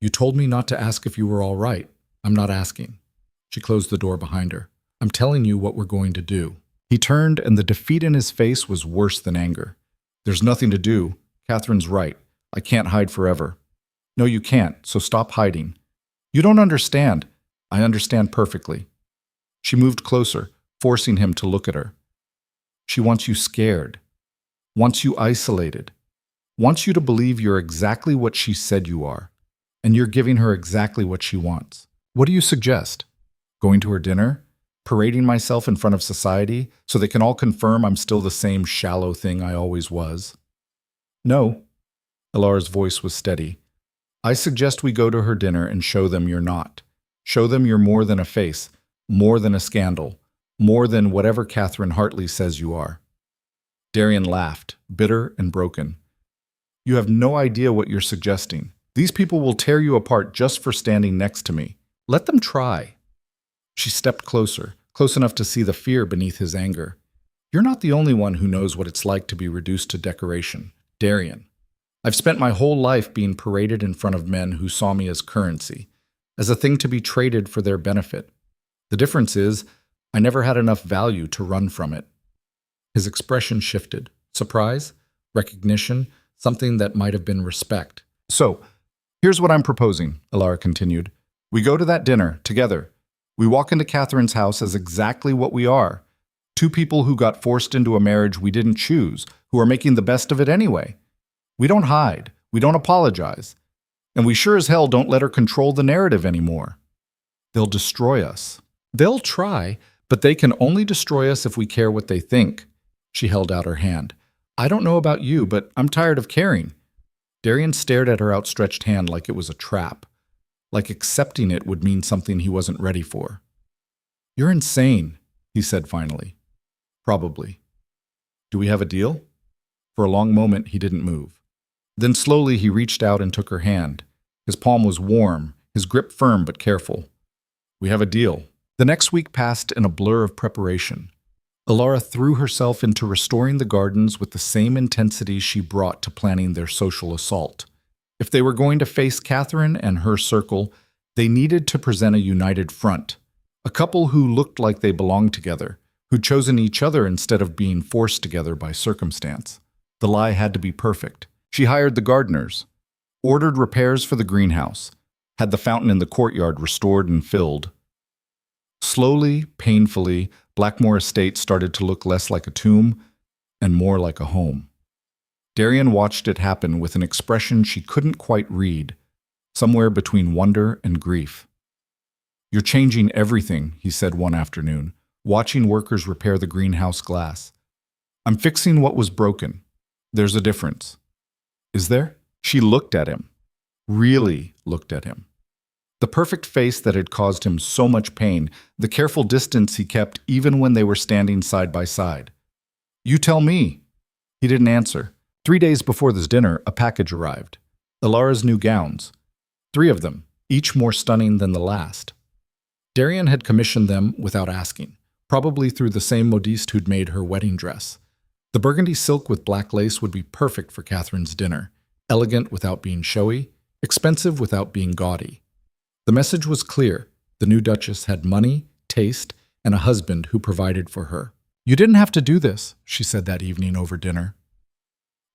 You told me not to ask if you were all right. I'm not asking. She closed the door behind her. I'm telling you what we're going to do. He turned, and the defeat in his face was worse than anger. There's nothing to do. Catherine's right. I can't hide forever. No, you can't, so stop hiding. You don't understand. I understand perfectly. She moved closer, forcing him to look at her. She wants you scared, wants you isolated, wants you to believe you're exactly what she said you are, and you're giving her exactly what she wants. What do you suggest? Going to her dinner? Parading myself in front of society so they can all confirm I'm still the same shallow thing I always was? No. Elara's voice was steady. I suggest we go to her dinner and show them you're not. Show them you're more than a face, more than a scandal, more than whatever Catherine Hartley says you are. Darian laughed, bitter and broken. You have no idea what you're suggesting. These people will tear you apart just for standing next to me. Let them try. She stepped closer, close enough to see the fear beneath his anger. You're not the only one who knows what it's like to be reduced to decoration. Darian. I've spent my whole life being paraded in front of men who saw me as currency, as a thing to be traded for their benefit. The difference is, I never had enough value to run from it. His expression shifted. Surprise? Recognition? Something that might have been respect. So, here's what I'm proposing, Elara continued. We go to that dinner, together. We walk into Catherine's house as exactly what we are. Two people who got forced into a marriage we didn't choose, who are making the best of it anyway. We don't hide. We don't apologize. And we sure as hell don't let her control the narrative anymore. They'll destroy us. They'll try, but they can only destroy us if we care what they think. She held out her hand. I don't know about you, but I'm tired of caring. Darian stared at her outstretched hand like it was a trap. Like accepting it would mean something he wasn't ready for. You're insane, he said finally. Probably. Do we have a deal? For a long moment, he didn't move. Then slowly he reached out and took her hand. His palm was warm, his grip firm but careful. We have a deal. The next week passed in a blur of preparation. Elara threw herself into restoring the gardens with the same intensity she brought to planning their social assault. If they were going to face Catherine and her circle, they needed to present a united front. A couple who looked like they belonged together, who'd chosen each other instead of being forced together by circumstance. The lie had to be perfect. She hired the gardeners, ordered repairs for the greenhouse, had the fountain in the courtyard restored and filled. Slowly, painfully, Blackmore Estate started to look less like a tomb and more like a home. Darian watched it happen with an expression she couldn't quite read, somewhere between wonder and grief. You're changing everything, he said one afternoon, watching workers repair the greenhouse glass. I'm fixing what was broken. There's a difference. Is there? She looked at him. Really looked at him. The perfect face that had caused him so much pain, the careful distance he kept even when they were standing side by side. You tell me. He didn't answer. 3 days before this dinner, a package arrived. Elara's new gowns. 3 of them, each more stunning than the last. Darian had commissioned them without asking, probably through the same modiste who'd made her wedding dress. The burgundy silk with black lace would be perfect for Catherine's dinner, elegant without being showy, expensive without being gaudy. The message was clear. The new Duchess had money, taste, and a husband who provided for her. You didn't have to do this, she said that evening over dinner.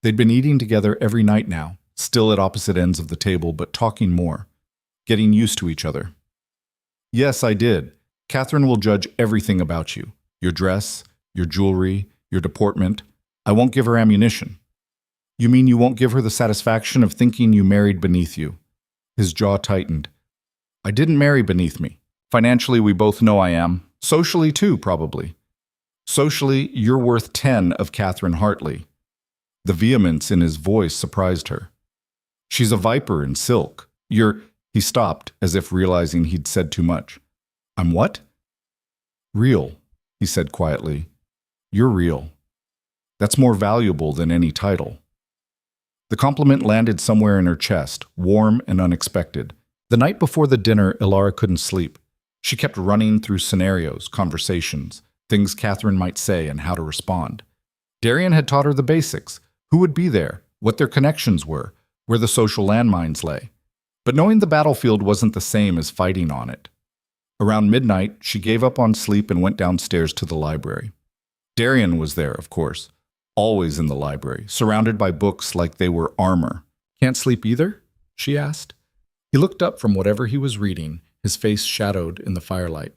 They'd been eating together every night now, still at opposite ends of the table, but talking more, getting used to each other. Yes, I did. Catherine will judge everything about you. Your dress, your jewelry, your deportment. I won't give her ammunition. You mean you won't give her the satisfaction of thinking you married beneath you? His jaw tightened. I didn't marry beneath me. Financially, we both know I am. Socially, too, probably. Socially, you're worth 10 of Catherine Hartley. The vehemence in his voice surprised her. She's a viper in silk. He stopped, as if realizing he'd said too much. I'm what? Real, he said quietly. You're real. That's more valuable than any title. The compliment landed somewhere in her chest, warm and unexpected. The night before the dinner, Elara couldn't sleep. She kept running through scenarios, conversations, things Catherine might say and how to respond. Darian had taught her the basics, who would be there, what their connections were, where the social landmines lay. But knowing the battlefield wasn't the same as fighting on it. Around midnight, she gave up on sleep and went downstairs to the library. Darian was there, of course, always in the library, surrounded by books like they were armor. Can't sleep either? She asked. He looked up from whatever he was reading, his face shadowed in the firelight.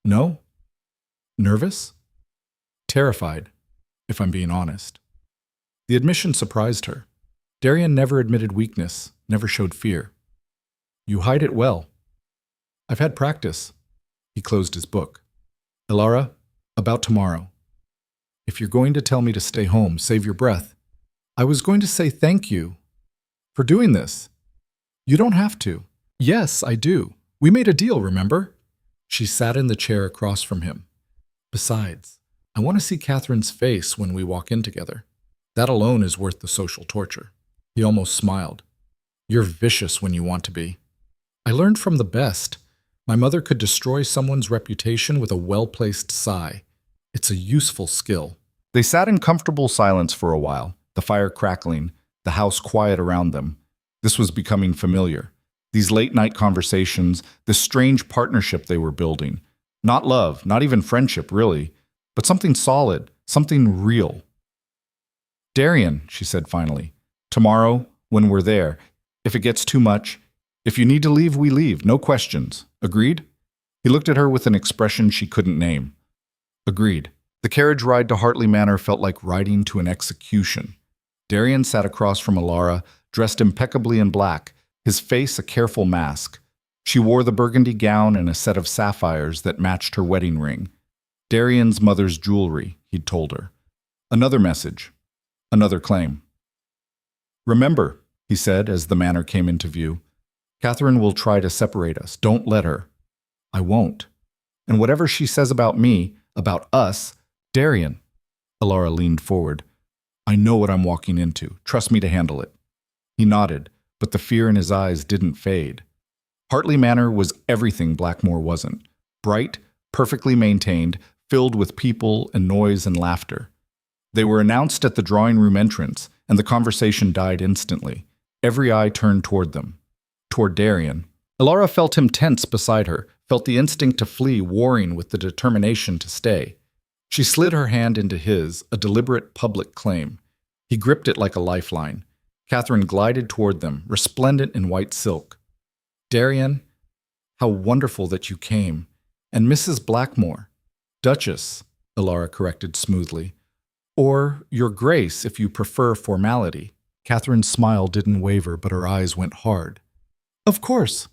No? Nervous? Terrified, if I'm being honest. The admission surprised her. Darian never admitted weakness, never showed fear. You hide it well. I've had practice. He closed his book. Elara, about tomorrow. If you're going to tell me to stay home, save your breath. I was going to say thank you for doing this. You don't have to. Yes, I do. We made a deal, remember? She sat in the chair across from him. Besides, I want to see Catherine's face when we walk in together. That alone is worth the social torture. He almost smiled. You're vicious when you want to be. I learned from the best. My mother could destroy someone's reputation with a well-placed sigh. It's a useful skill. They sat in comfortable silence for a while, the fire crackling, the house quiet around them. This was becoming familiar. These late-night conversations, this strange partnership they were building. Not love, not even friendship, really, but something solid, something real. Darian, she said finally, tomorrow, when we're there, if it gets too much, if you need to leave, we leave, no questions. Agreed? He looked at her with an expression she couldn't name. Agreed. The carriage ride to Hartley Manor felt like riding to an execution. Darian sat across from Elara, dressed impeccably in black, his face a careful mask. She wore the burgundy gown and a set of sapphires that matched her wedding ring. Darian's mother's jewelry, he'd told her. Another message. Another claim. Remember, he said as the manor came into view, Catherine will try to separate us. Don't let her. I won't. And whatever she says about me, about us, Darian. Elara leaned forward. I know what I'm walking into. Trust me to handle it. He nodded, but the fear in his eyes didn't fade. Hartley Manor was everything Blackmore wasn't. Bright, perfectly maintained, filled with people and noise and laughter. They were announced at the drawing room entrance, and the conversation died instantly. Every eye turned toward them. Toward Darian. Elara felt him tense beside her, felt the instinct to flee warring with the determination to stay. She slid her hand into his, a deliberate public claim. He gripped it like a lifeline. Catherine glided toward them, resplendent in white silk. Darian, how wonderful that you came. And Mrs. Blackmore. Duchess, Elara corrected smoothly. Or Your Grace, if you prefer formality. Catherine's smile didn't waver, but her eyes went hard. Of course.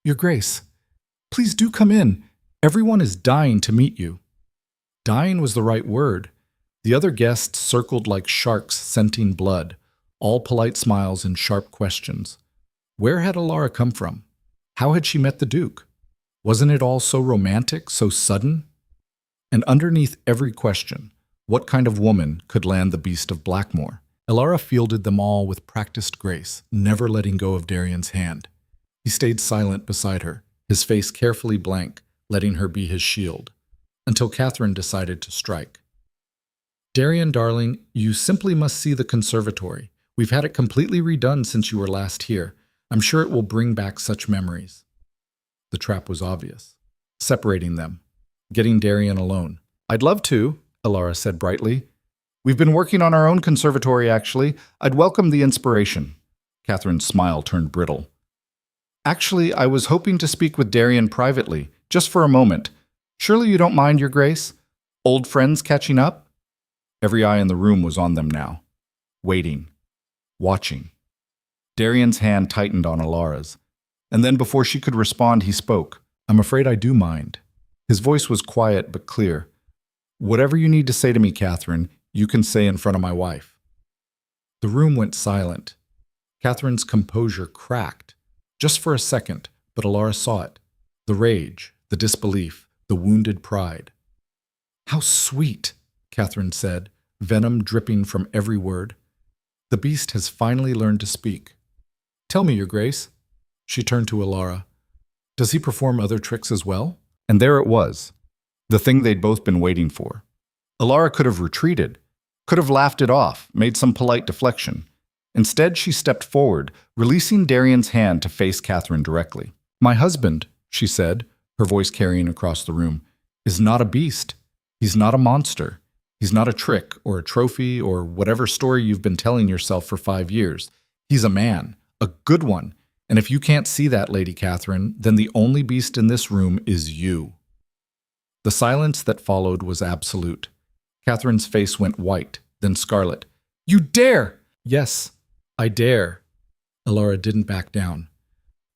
Your Grace. Please do come in. Everyone is dying to meet you. Dying was the right word. The other guests circled like sharks scenting blood. all polite smiles and sharp questions. Where had Elara come from? How had she met the Duke? Wasn't it all so romantic, so sudden? And underneath every question, what kind of woman could land the beast of Blackmore? Elara fielded them all with practiced grace, never letting go of Darian's hand. He stayed silent beside her, his face carefully blank, letting her be his shield, until Catherine decided to strike. Darian, darling, you simply must see the conservatory. We've had it completely redone since you were last here. I'm sure it will bring back such memories. The trap was obvious, separating them, getting Darian alone. I'd love to, Elara said brightly. We've been working on our own conservatory, actually. I'd welcome the inspiration. Catherine's smile turned brittle. Actually, I was hoping to speak with Darian privately, just for a moment. Surely you don't mind, Your Grace? Old friends catching up? Every eye in the room was on them now, waiting, watching. Darian's hand tightened on Elara's, and then before she could respond, he spoke. I'm afraid I do mind. His voice was quiet but clear. Whatever you need to say to me, Catherine, you can say in front of my wife. The room went silent. Catherine's composure cracked, just for a second, but Elara saw it. The rage, the disbelief, the wounded pride. How sweet, Catherine said, venom dripping from every word. The beast has finally learned to speak. Tell me, Your Grace. She turned to Elara. Does he perform other tricks as well? And there it was, the thing they'd both been waiting for. Elara could have retreated, could have laughed it off, made some polite deflection. Instead, she stepped forward, releasing Darian's hand to face Catherine directly. My husband, she said, her voice carrying across the room, is not a beast. He's not a monster. He's not a trick or a trophy or whatever story you've been telling yourself for 5 years. He's a man, a good one. And if you can't see that, Lady Catherine, then the only beast in this room is you. The silence that followed was absolute. Catherine's face went white, then scarlet. You dare! Yes, I dare. Elara didn't back down.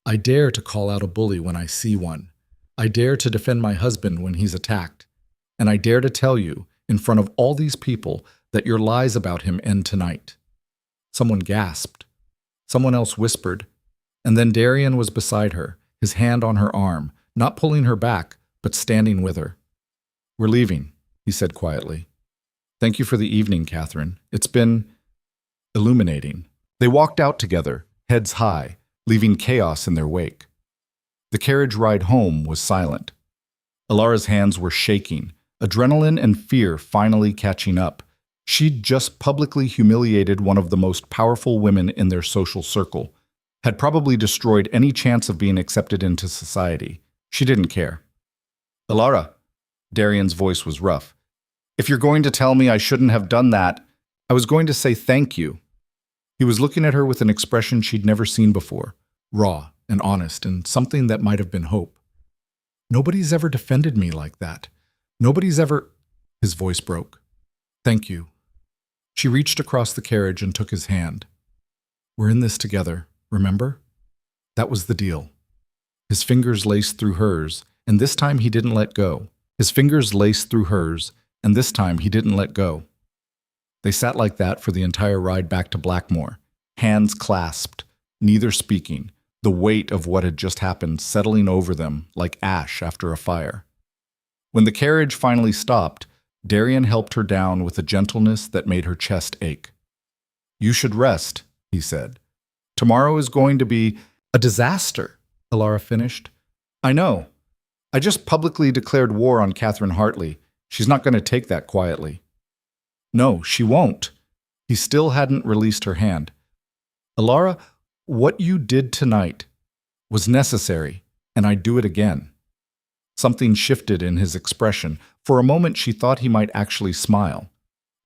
I dare to call out a bully when I see one. I dare to defend my husband when he's attacked. And I dare to tell you, in front of all these people, that your lies about him end tonight. Someone gasped. Someone else whispered. And then Darian was beside her, his hand on her arm, not pulling her back, but standing with her. We're leaving, he said quietly. Thank you for the evening, Catherine. It's been illuminating. They walked out together, heads high, leaving chaos in their wake. The carriage ride home was silent. Elara's hands were shaking, adrenaline and fear finally catching up. She'd just publicly humiliated one of the most powerful women in their social circle, had probably destroyed any chance of being accepted into society. She didn't care. Elara, Darian's voice was rough. If you're going to tell me I shouldn't have done that, I was going to say thank you. He was looking at her with an expression she'd never seen before, raw and honest, and something that might have been hope. Nobody's ever defended me like that. Nobody's ever... His voice broke. Thank you. She reached across the carriage and took his hand. We're in this together, remember? That was the deal. His fingers laced through hers, and this time he didn't let go. His fingers laced through hers, and this time he didn't let go. They sat like that for the entire ride back to Blackmore, hands clasped, neither speaking, the weight of what had just happened settling over them like ash after a fire. When the carriage finally stopped, Darian helped her down with a gentleness that made her chest ache. You should rest, he said. Tomorrow is going to be a disaster, Elara finished. I know. I just publicly declared war on Catherine Hartley. She's not going to take that quietly. No, she won't. He still hadn't released her hand. Elara, what you did tonight was necessary, and I'd do it again. Something shifted in his expression. For a moment, she thought he might actually smile.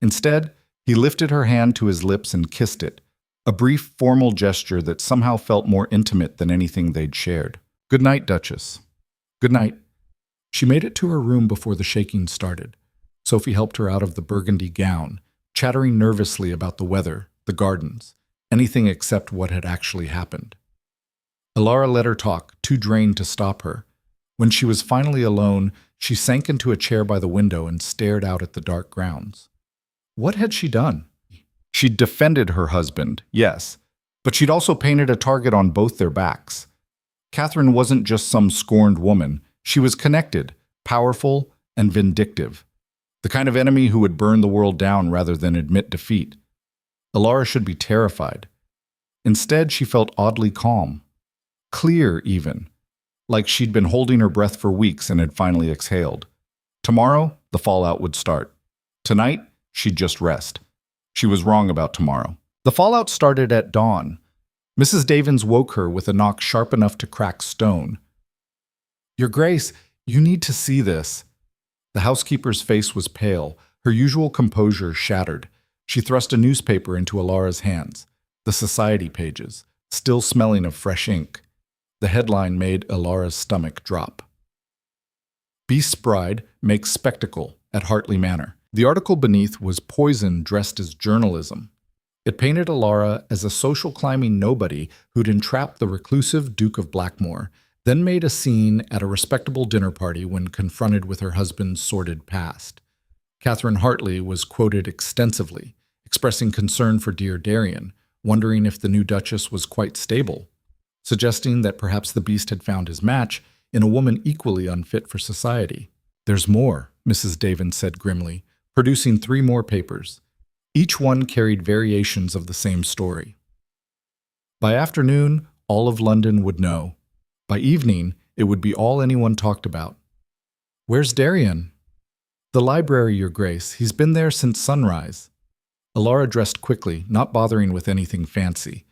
Instead, he lifted her hand to his lips and kissed it, a brief, formal gesture that somehow felt more intimate than anything they'd shared. Good night, Duchess. Good night. She made it to her room before the shaking started. Sophie helped her out of the burgundy gown, chattering nervously about the weather, the gardens, anything except what had actually happened. Elara let her talk, too drained to stop her. When she was finally alone, she sank into a chair by the window and stared out at the dark grounds. What had she done? She'd defended her husband, yes, but she'd also painted a target on both their backs. Catherine wasn't just some scorned woman. She was connected, powerful, and vindictive. The kind of enemy who would burn the world down rather than admit defeat. Elara should be terrified. Instead, she felt oddly calm. Clear, even. Like she'd been holding her breath for weeks and had finally exhaled. Tomorrow, the fallout would start. Tonight, she'd just rest. She was wrong about tomorrow. The fallout started at dawn. Mrs. Davins woke her with a knock sharp enough to crack stone. "Your Grace, you need to see this." The housekeeper's face was pale, her usual composure shattered. She thrust a newspaper into Elara's hands. The society pages, still smelling of fresh ink. The headline made Elara's stomach drop. "Beast's Bride Makes Spectacle at Hartley Manor." The article beneath was poison dressed as journalism. It painted Elara as a social climbing nobody who'd entrapped the reclusive Duke of Blackmore, then made a scene at a respectable dinner party when confronted with her husband's sordid past. Catherine Hartley was quoted extensively, expressing concern for dear Darian, wondering if the new Duchess was quite stable, suggesting that perhaps the beast had found his match in a woman equally unfit for society. "There's more," Mrs. Davins said grimly, producing 3 more papers. Each one carried variations of the same story. By afternoon, all of London would know. By evening, it would be all anyone talked about. "Where's Darian?" "The library, Your Grace. He's been there since sunrise." Elara dressed quickly, not bothering with anything fancy.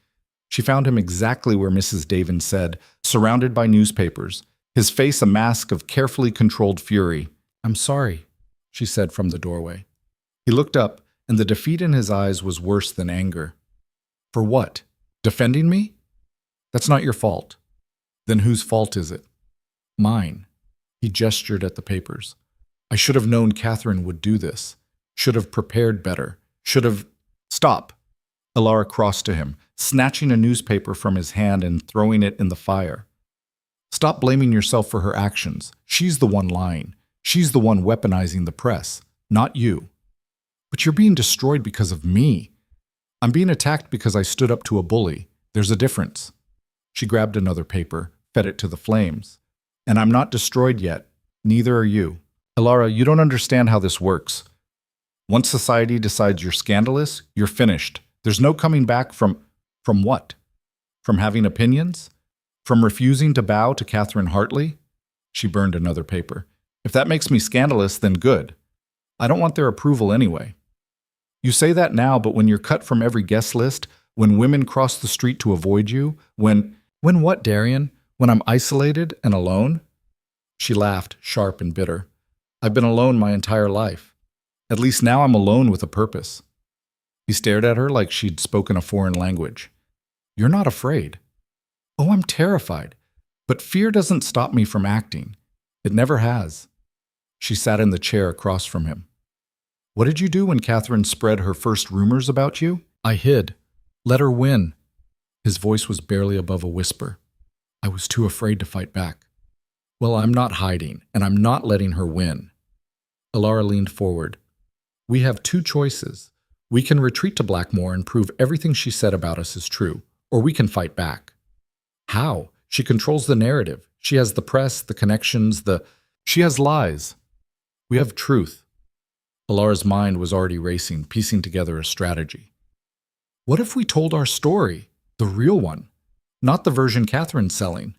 She found him exactly where Mrs. Davins said, surrounded by newspapers, his face a mask of carefully controlled fury. "I'm sorry," she said from the doorway. He looked up, and the defeat in his eyes was worse than anger. "For what? Defending me? That's not your fault." "Then whose fault is it?" "Mine." He gestured at the papers. "I should have known Catherine would do this. Should have prepared better. Should have—" "Stop!" Elara crossed to him, snatching a newspaper from his hand and throwing it in the fire. "Stop blaming yourself for her actions. She's the one lying. She's the one weaponizing the press, not you." "But you're being destroyed because of me." "I'm being attacked because I stood up to a bully. There's a difference." She grabbed another paper, fed it to the flames. "And I'm not destroyed yet. Neither are you. Elara, you don't understand how this works. Once society decides you're scandalous, you're finished. There's no coming back from what? From having opinions? From refusing to bow to Catherine Hartley?" She burned another paper. "If that makes me scandalous, then good. I don't want their approval anyway. You say that now, but when you're cut from every guest list, when women cross the street to avoid you, when what, Darian? When I'm isolated and alone?" She laughed, sharp and bitter. "I've been alone my entire life. At least now I'm alone with a purpose." He stared at her like she'd spoken a foreign language. "You're not afraid." "Oh, I'm terrified. But fear doesn't stop me from acting. It never has." She sat in the chair across from him. "What did you do when Catherine spread her first rumors about you?" "I hid. Let her win." His voice was barely above a whisper. "I was too afraid to fight back." "Well, I'm not hiding, and I'm not letting her win." Elara leaned forward. "We have 2 choices. We can retreat to Blackmore and prove everything she said about us is true, or we can fight back." "How? She controls the narrative. She has the press, the connections, She has lies. We have truth." Elara's mind was already racing, piecing together a strategy. "What if we told our story? The real one. Not the version Catherine's selling."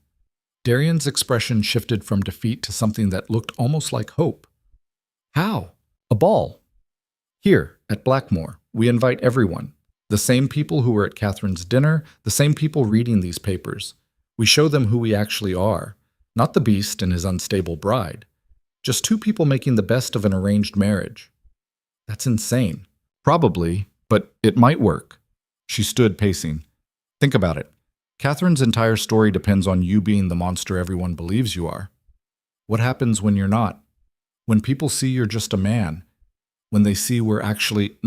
Darian's expression shifted from defeat to something that looked almost like hope. "How?" "A ball. Here, at Blackmore, we invite everyone. The same people who were at Catherine's dinner, the same people reading these papers. We show them who we actually are, not the beast and his unstable bride. Just 2 people making the best of an arranged marriage." "That's insane." "Probably, but it might work." She stood pacing. "Think about it. Catherine's entire story depends on you being the monster everyone believes you are. What happens when you're not? When people see you're just a man? When they see we're actually—"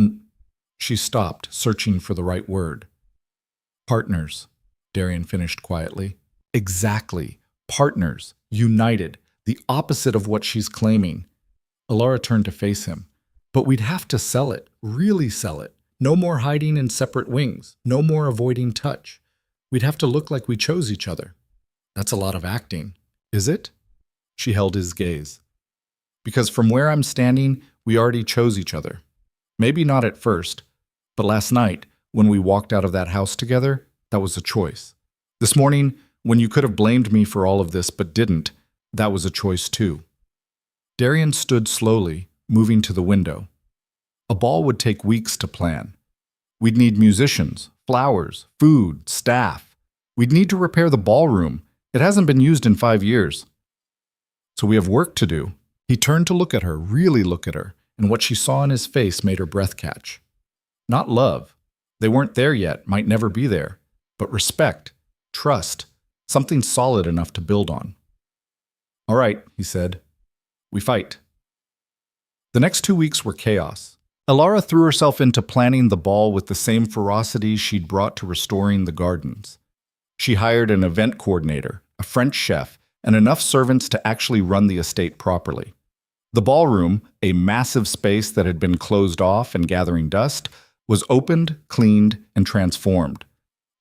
She stopped, searching for the right word. "Partners," Darian finished quietly. "Exactly. Partners. United. The opposite of what she's claiming." Elara turned to face him. "But we'd have to sell it. Really sell it. No more hiding in separate wings. No more avoiding touch. We'd have to look like we chose each other. That's a lot of acting. Is it? She held his gaze. Because from where I'm standing, we already chose each other. Maybe not at first, but last night, when we walked out of that house together, that was a choice. This morning, when you could have blamed me for all of this but didn't, that was a choice too. Darian stood slowly, moving to the window. A ball would take weeks to plan. We'd need musicians, flowers, food, staff. We'd need to repair the ballroom. It hasn't been used in 5 years. So we have work to do. He turned to look at her, really look at her, and what she saw in his face made her breath catch. Not love. They weren't there yet, might never be there. But respect, trust, something solid enough to build on. All right, he said. We fight. The next 2 weeks were chaos. Elara threw herself into planning the ball with the same ferocity she'd brought to restoring the gardens. She hired an event coordinator, a French chef, and enough servants to actually run the estate properly. The ballroom, a massive space that had been closed off and gathering dust, was opened, cleaned, and transformed.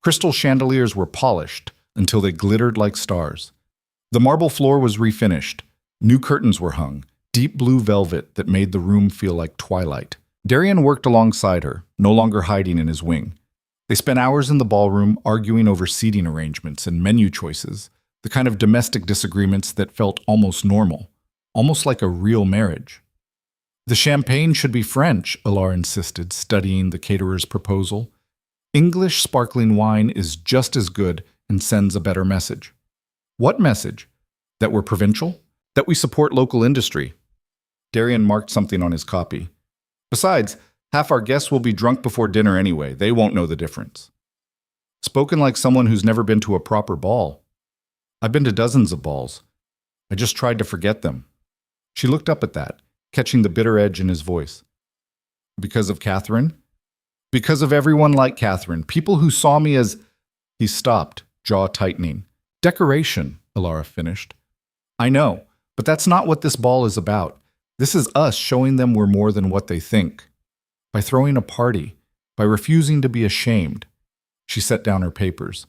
Crystal chandeliers were polished until they glittered like stars. The marble floor was refinished. New curtains were hung, deep blue velvet that made the room feel like twilight. Darian worked alongside her, no longer hiding in his wing. They spent hours in the ballroom arguing over seating arrangements and menu choices, the kind of domestic disagreements that felt almost normal, almost like a real marriage. The champagne should be French, Elara insisted, studying the caterer's proposal. English sparkling wine is just as good and sends a better message. What message? That we're provincial? That we support local industry? Darian marked something on his copy. Besides, half our guests will be drunk before dinner anyway. They won't know the difference. Spoken like someone who's never been to a proper ball. I've been to dozens of balls. I just tried to forget them. She looked up at that, catching the bitter edge in his voice. Because of Catherine? Because of everyone like Catherine, people who saw me as... He stopped, jaw tightening. Decoration, Elara finished. I know, but that's not what this ball is about. This is us showing them we're more than what they think. By throwing a party, by refusing to be ashamed. She set down her papers.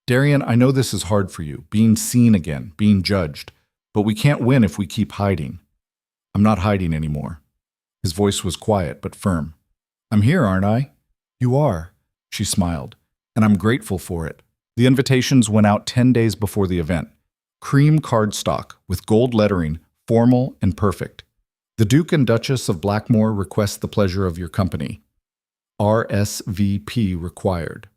Darian, I know this is hard for you, being seen again, being judged, but we can't win if we keep hiding. I'm not hiding anymore. His voice was quiet but firm. I'm here, aren't I? You are, she smiled, and I'm grateful for it. The invitations went out 10 days before the event. Cream cardstock with gold lettering, formal and perfect. The Duke and Duchess of Blackmore request the pleasure of your company. RSVP required.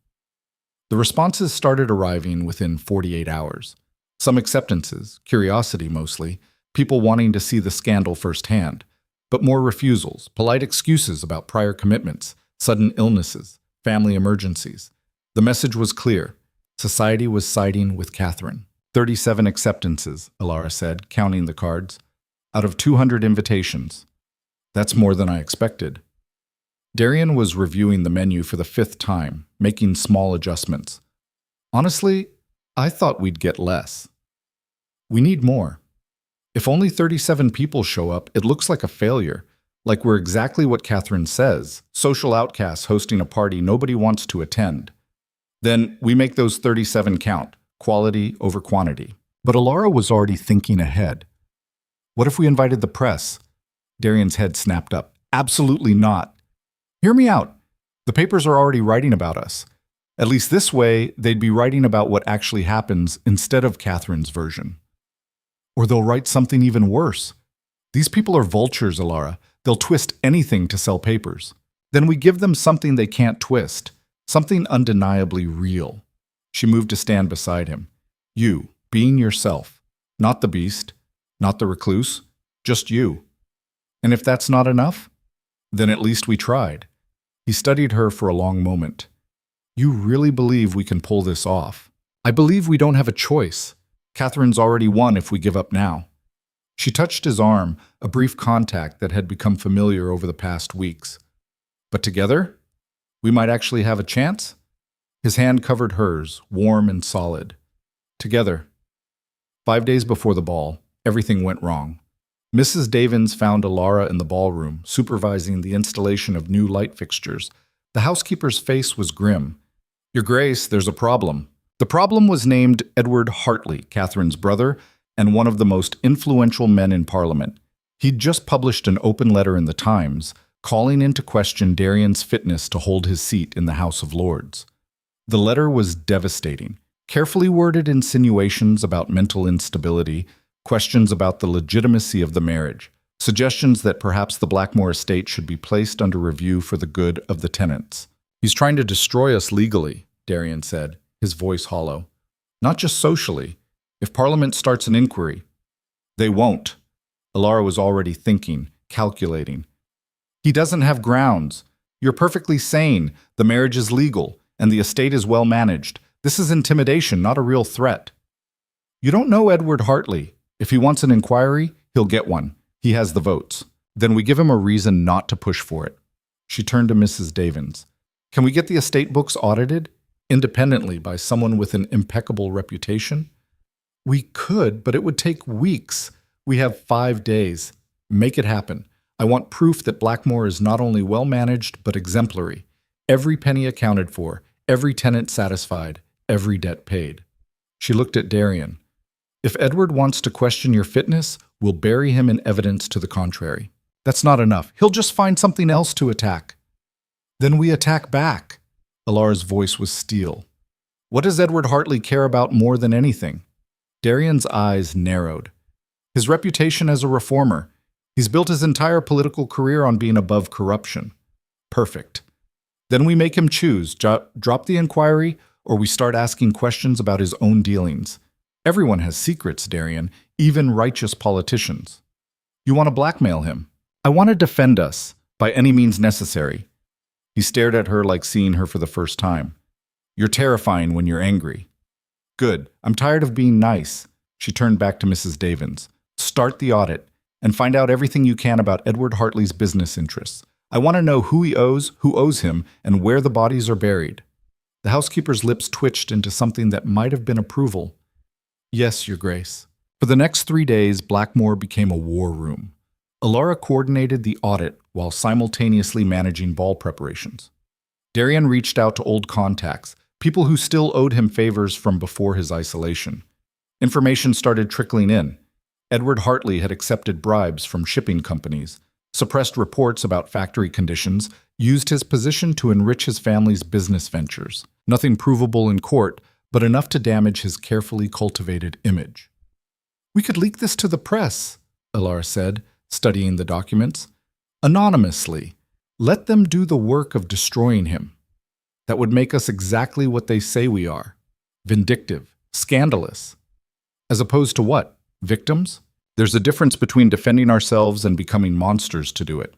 The responses started arriving within 48 hours. Some acceptances, curiosity mostly, people wanting to see the scandal firsthand, but more refusals, polite excuses about prior commitments, sudden illnesses, family emergencies. The message was clear. Society was siding with Catherine. 37 acceptances, Elara said, counting the cards. Out of 200 invitations. That's more than I expected. Darian was reviewing the menu for the 5th time, making small adjustments. Honestly, I thought we'd get less. We need more. If only 37 people show up, it looks like a failure, like we're exactly what Catherine says, social outcasts hosting a party nobody wants to attend. Then we make those 37 count, quality over quantity. But Elara was already thinking ahead. What if we invited the press? Darian's head snapped up. Absolutely not. Hear me out. The papers are already writing about us. At least this way, they'd be writing about what actually happens instead of Catherine's version. Or they'll write something even worse. These people are vultures, Elara. They'll twist anything to sell papers. Then we give them something they can't twist, something undeniably real. She moved to stand beside him. You, being yourself, not the beast, not the recluse, just you. And if that's not enough, then at least we tried. He studied her for a long moment. You really believe we can pull this off? I believe we don't have a choice. Catherine's already won if we give up now. She touched his arm, a brief contact that had become familiar over the past weeks. But together, we might actually have a chance? His hand covered hers, warm and solid. Together. 5 days before the ball, everything went wrong. Mrs. Davins found Elara in the ballroom, supervising the installation of new light fixtures. The housekeeper's face was grim. Your Grace, there's a problem. The problem was named Edward Hartley, Catherine's brother, and one of the most influential men in Parliament. He'd just published an open letter in the Times, calling into question Darian's fitness to hold his seat in the House of Lords. The letter was devastating. Carefully worded insinuations about mental instability, questions about the legitimacy of the marriage, suggestions that perhaps the Blackmore estate should be placed under review for the good of the tenants. He's trying to destroy us legally, Darian said, his voice hollow. Not just socially. If Parliament starts an inquiry. They won't. Elara was already thinking, calculating. He doesn't have grounds. You're perfectly sane. The marriage is legal, and the estate is well managed. This is intimidation, not a real threat. You don't know Edward Hartley. If he wants an inquiry, he'll get one. He has the votes. Then we give him a reason not to push for it. She turned to Mrs. Davins. Can we get the estate books audited? Independently by someone with an impeccable reputation? We could, but it would take weeks. We have 5 days. Make it happen. I want proof that Blackmore is not only well managed, but exemplary. Every penny accounted for, every tenant satisfied, every debt paid. She looked at Darian. If Edward wants to question your fitness, we'll bury him in evidence to the contrary. That's not enough. He'll just find something else to attack. Then we attack back. Elara's voice was steel. What does Edward Hartley care about more than anything? Darian's eyes narrowed. His reputation as a reformer. He's built his entire political career on being above corruption. Perfect. Then we make him choose, drop the inquiry, or we start asking questions about his own dealings. Everyone has secrets, Darian, even righteous politicians. You want to blackmail him? I want to defend us, by any means necessary. He stared at her like seeing her for the first time. You're terrifying when you're angry. Good. I'm tired of being nice. She turned back to Mrs. Davins. Start the audit, and find out everything you can about Edward Hartley's business interests. I want to know who he owes, who owes him, and where the bodies are buried. The housekeeper's lips twitched into something that might have been approval. Yes, Your Grace. For the next 3 days, Blackmore became a war room. Elara coordinated the audit while simultaneously managing ball preparations. Darian reached out to old contacts, people who still owed him favors from before his isolation. Information started trickling in. Edward Hartley had accepted bribes from shipping companies, suppressed reports about factory conditions, used his position to enrich his family's business ventures. Nothing provable in court, but enough to damage his carefully cultivated image. We could leak this to the press, Elara said, studying the documents. Anonymously. Let them do the work of destroying him. That would make us exactly what they say we are. Vindictive. Scandalous. As opposed to what? Victims? There's a difference between defending ourselves and becoming monsters to do it.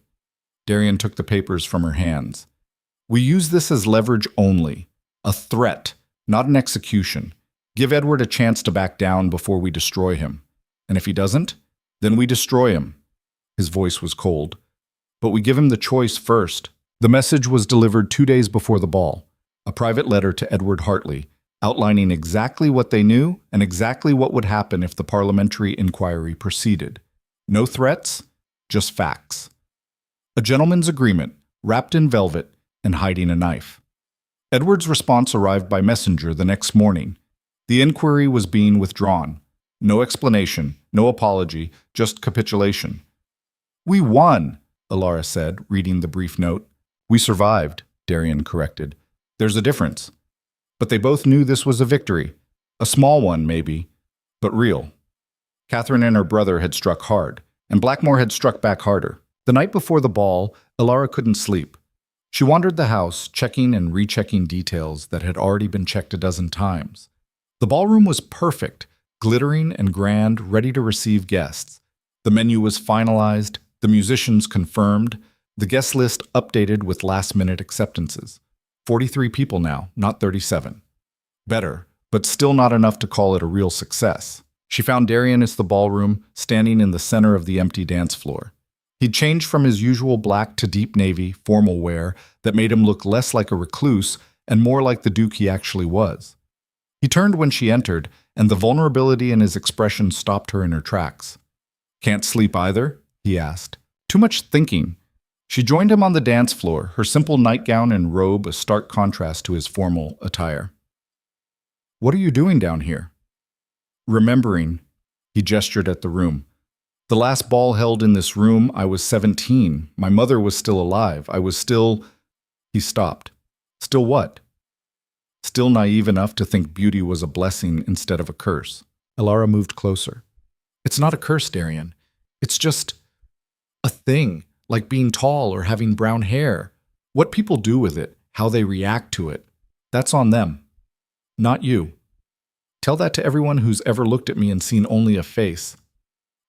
Darian took the papers from her hands. We use this as leverage only. A threat, not an execution. Give Edward a chance to back down before we destroy him. And if he doesn't, then we destroy him. His voice was cold. But we give him the choice first. The message was delivered 2 days before the ball. A private letter to Edward Hartley, outlining exactly what they knew and exactly what would happen if the parliamentary inquiry proceeded. No threats, just facts. A gentleman's agreement, wrapped in velvet and hiding a knife. Edward's response arrived by messenger the next morning. The inquiry was being withdrawn. No explanation, no apology, just capitulation. We won, Elara said, reading the brief note. We survived, Darian corrected. There's a difference. But they both knew this was a victory. A small one, maybe, but real. Catherine and her brother had struck hard, and Blackmore had struck back harder. The night before the ball, Elara couldn't sleep. She wandered the house, checking and rechecking details that had already been checked a dozen times. The ballroom was perfect, glittering and grand, ready to receive guests. The menu was finalized, the musicians confirmed, the guest list updated with last-minute acceptances. 43 people now, not 37. Better, but still not enough to call it a real success. She found Darian in the ballroom, standing in the center of the empty dance floor. He'd changed from his usual black to deep navy, formal wear that made him look less like a recluse and more like the Duke he actually was. He turned when she entered, and the vulnerability in his expression stopped her in her tracks. Can't sleep either? He asked. Too much thinking. She joined him on the dance floor, her simple nightgown and robe a stark contrast to his formal attire. "What are you doing down here?" "Remembering," he gestured at the room. "The last ball held in this room, I was 17. My mother was still alive. I was still—" He stopped. "Still what?" "Still naive enough to think beauty was a blessing instead of a curse." Elara moved closer. "It's not a curse, Darian. It's just a thing, like being tall or having brown hair. What people do with it, how they react to it, that's on them. Not you. Tell that to everyone who's ever looked at me and seen only a face.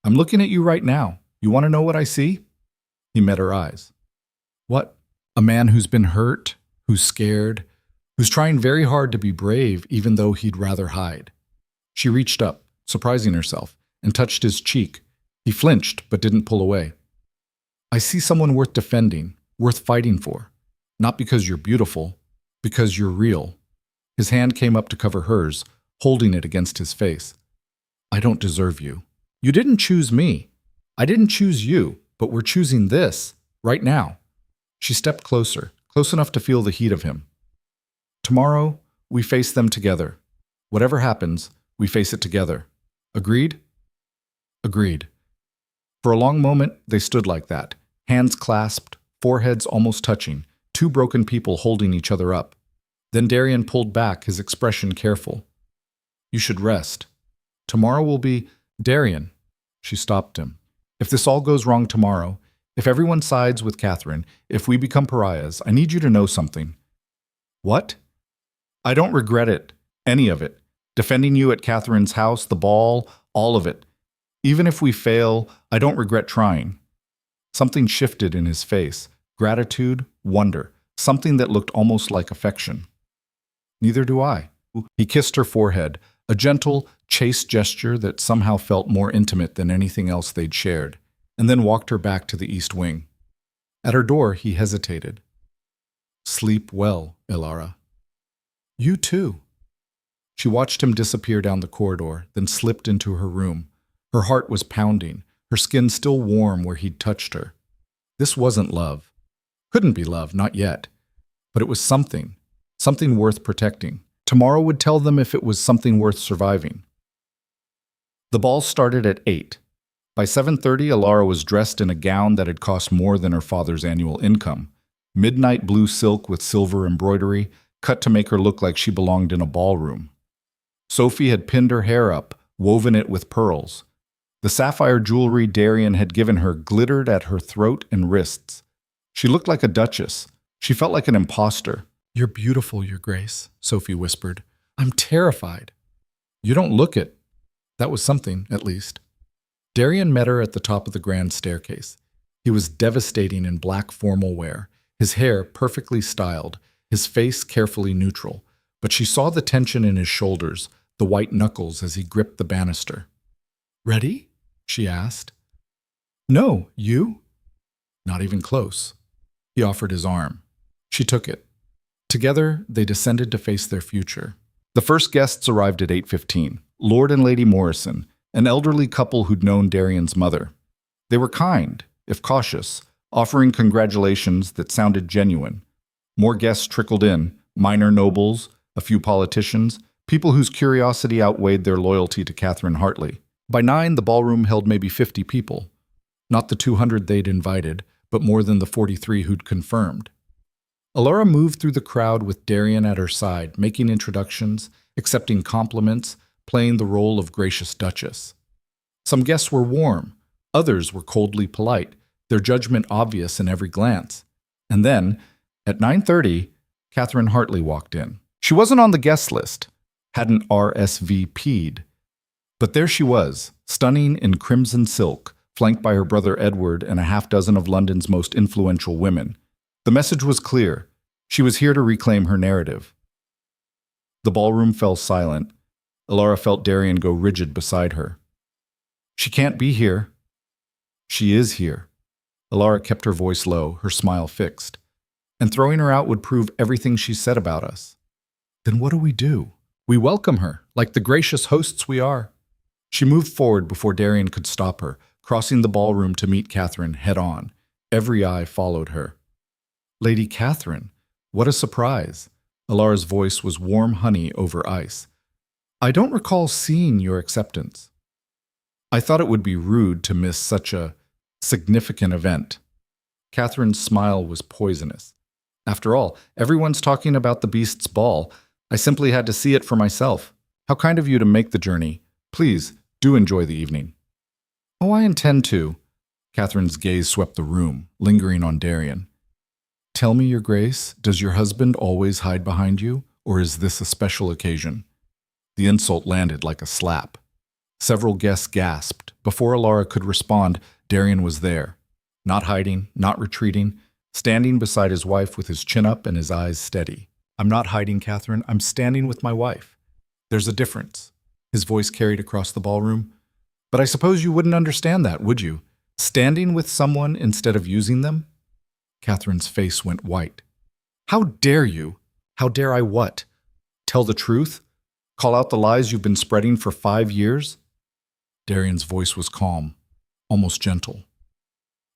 I'm looking at you right now. You want to know what I see?" He met her eyes. "What?" "A man who's been hurt, who's scared, who's trying very hard to be brave even though he'd rather hide." She reached up, surprising herself, and touched his cheek. He flinched but didn't pull away. "I see someone worth defending, worth fighting for. Not because you're beautiful, because you're real." His hand came up to cover hers, holding it against his face. "I don't deserve you. You didn't choose me. I didn't choose you, but we're choosing this, right now." She stepped closer, close enough to feel the heat of him. "Tomorrow, we face them together. Whatever happens, we face it together. Agreed?" "Agreed." For a long moment, they stood like that, hands clasped, foreheads almost touching, two broken people holding each other up. Then Darian pulled back, his expression careful. "You should rest. Tomorrow will be—" "Darian," she stopped him. "If this all goes wrong tomorrow, if everyone sides with Catherine, if we become pariahs, I need you to know something." "What?" "I don't regret it, any of it. Defending you at Catherine's house, the ball, all of it. Even if we fail, I don't regret trying." Something shifted in his face, gratitude, wonder, something that looked almost like affection. "Neither do I." He kissed her forehead, a gentle, chaste gesture that somehow felt more intimate than anything else they'd shared, and then walked her back to the east wing. At her door, he hesitated. "Sleep well, Elara." "You too." She watched him disappear down the corridor, then slipped into her room. Her heart was pounding, her skin still warm where he'd touched her. This wasn't love. Couldn't be love, not yet. But it was something worth protecting. Tomorrow would tell them if it was something worth surviving. The ball started at 8. By 7:30, Elara was dressed in a gown that had cost more than her father's annual income. Midnight blue silk with silver embroidery, cut to make her look like she belonged in a ballroom. Sophie had pinned her hair up, woven it with pearls. The sapphire jewelry Darian had given her glittered at her throat and wrists. She looked like a duchess. She felt like an imposter. "You're beautiful, Your Grace," Sophie whispered. "I'm terrified." "You don't look it." That was something, at least. Darian met her at the top of the grand staircase. He was devastating in black formal wear, his hair perfectly styled, his face carefully neutral, but she saw the tension in his shoulders, the white knuckles as he gripped the banister. "Ready?" she asked. "No, you?" "Not even close." He offered his arm. She took it. Together, they descended to face their future. The first guests arrived at 8:15, Lord and Lady Morrison, an elderly couple who'd known Darian's mother. They were kind, if cautious, offering congratulations that sounded genuine. More guests trickled in, minor nobles, a few politicians, people whose curiosity outweighed their loyalty to Catherine Hartley. By 9, the ballroom held maybe 50 people. Not the 200 they'd invited, but more than the 43 who'd confirmed. Elara moved through the crowd with Darian at her side, making introductions, accepting compliments, playing the role of gracious duchess. Some guests were warm, others were coldly polite, their judgment obvious in every glance. And then, at 9:30, Catherine Hartley walked in. She wasn't on the guest list, hadn't RSVP'd. But there she was, stunning in crimson silk, flanked by her brother Edward and a half-dozen of London's most influential women. The message was clear. She was here to reclaim her narrative. The ballroom fell silent. Elara felt Darian go rigid beside her. "She can't be here." "She is here." Elara kept her voice low, her smile fixed. "And throwing her out would prove everything she said about us." "Then what do? We welcome her, like the gracious hosts we are." She moved forward before Darian could stop her, crossing the ballroom to meet Catherine head-on. Every eye followed her. Lady Catherine, what a surprise. Elara's voice was warm honey over ice. I don't recall seeing your acceptance. I thought it would be rude to miss such a significant event. Catherine's smile was poisonous. After all, everyone's talking about the beast's ball. I simply had to see it for myself. How kind of you to make the journey. Please, do enjoy the evening. Oh, I intend to. Catherine's gaze swept the room, lingering on Darian. Tell me, Your Grace, does your husband always hide behind you, or is this a special occasion? The insult landed like a slap. Several guests gasped. Before Elara could respond, Darian was there. Not hiding, not retreating, standing beside his wife with his chin up and his eyes steady. I'm not hiding, Catherine. I'm standing with my wife. There's a difference. His voice carried across the ballroom. But I suppose you wouldn't understand that, would you? Standing with someone instead of using them? Catherine's face went white. How dare you? How dare I what? Tell the truth? Call out the lies you've been spreading for 5 years? Darian's voice was calm, almost gentle.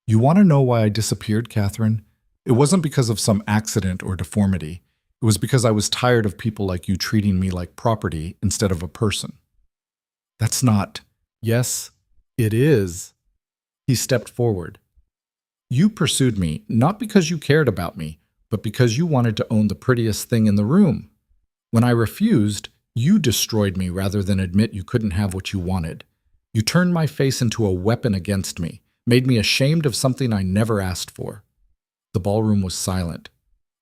You want to know why I disappeared, Catherine? It wasn't because of some accident or deformity. It was because I was tired of people like you treating me like property instead of a person. That's not. Yes, it is. He stepped forward. You pursued me, not because you cared about me, but because you wanted to own the prettiest thing in the room. When I refused, you destroyed me rather than admit you couldn't have what you wanted. You turned my face into a weapon against me, made me ashamed of something I never asked for. The ballroom was silent,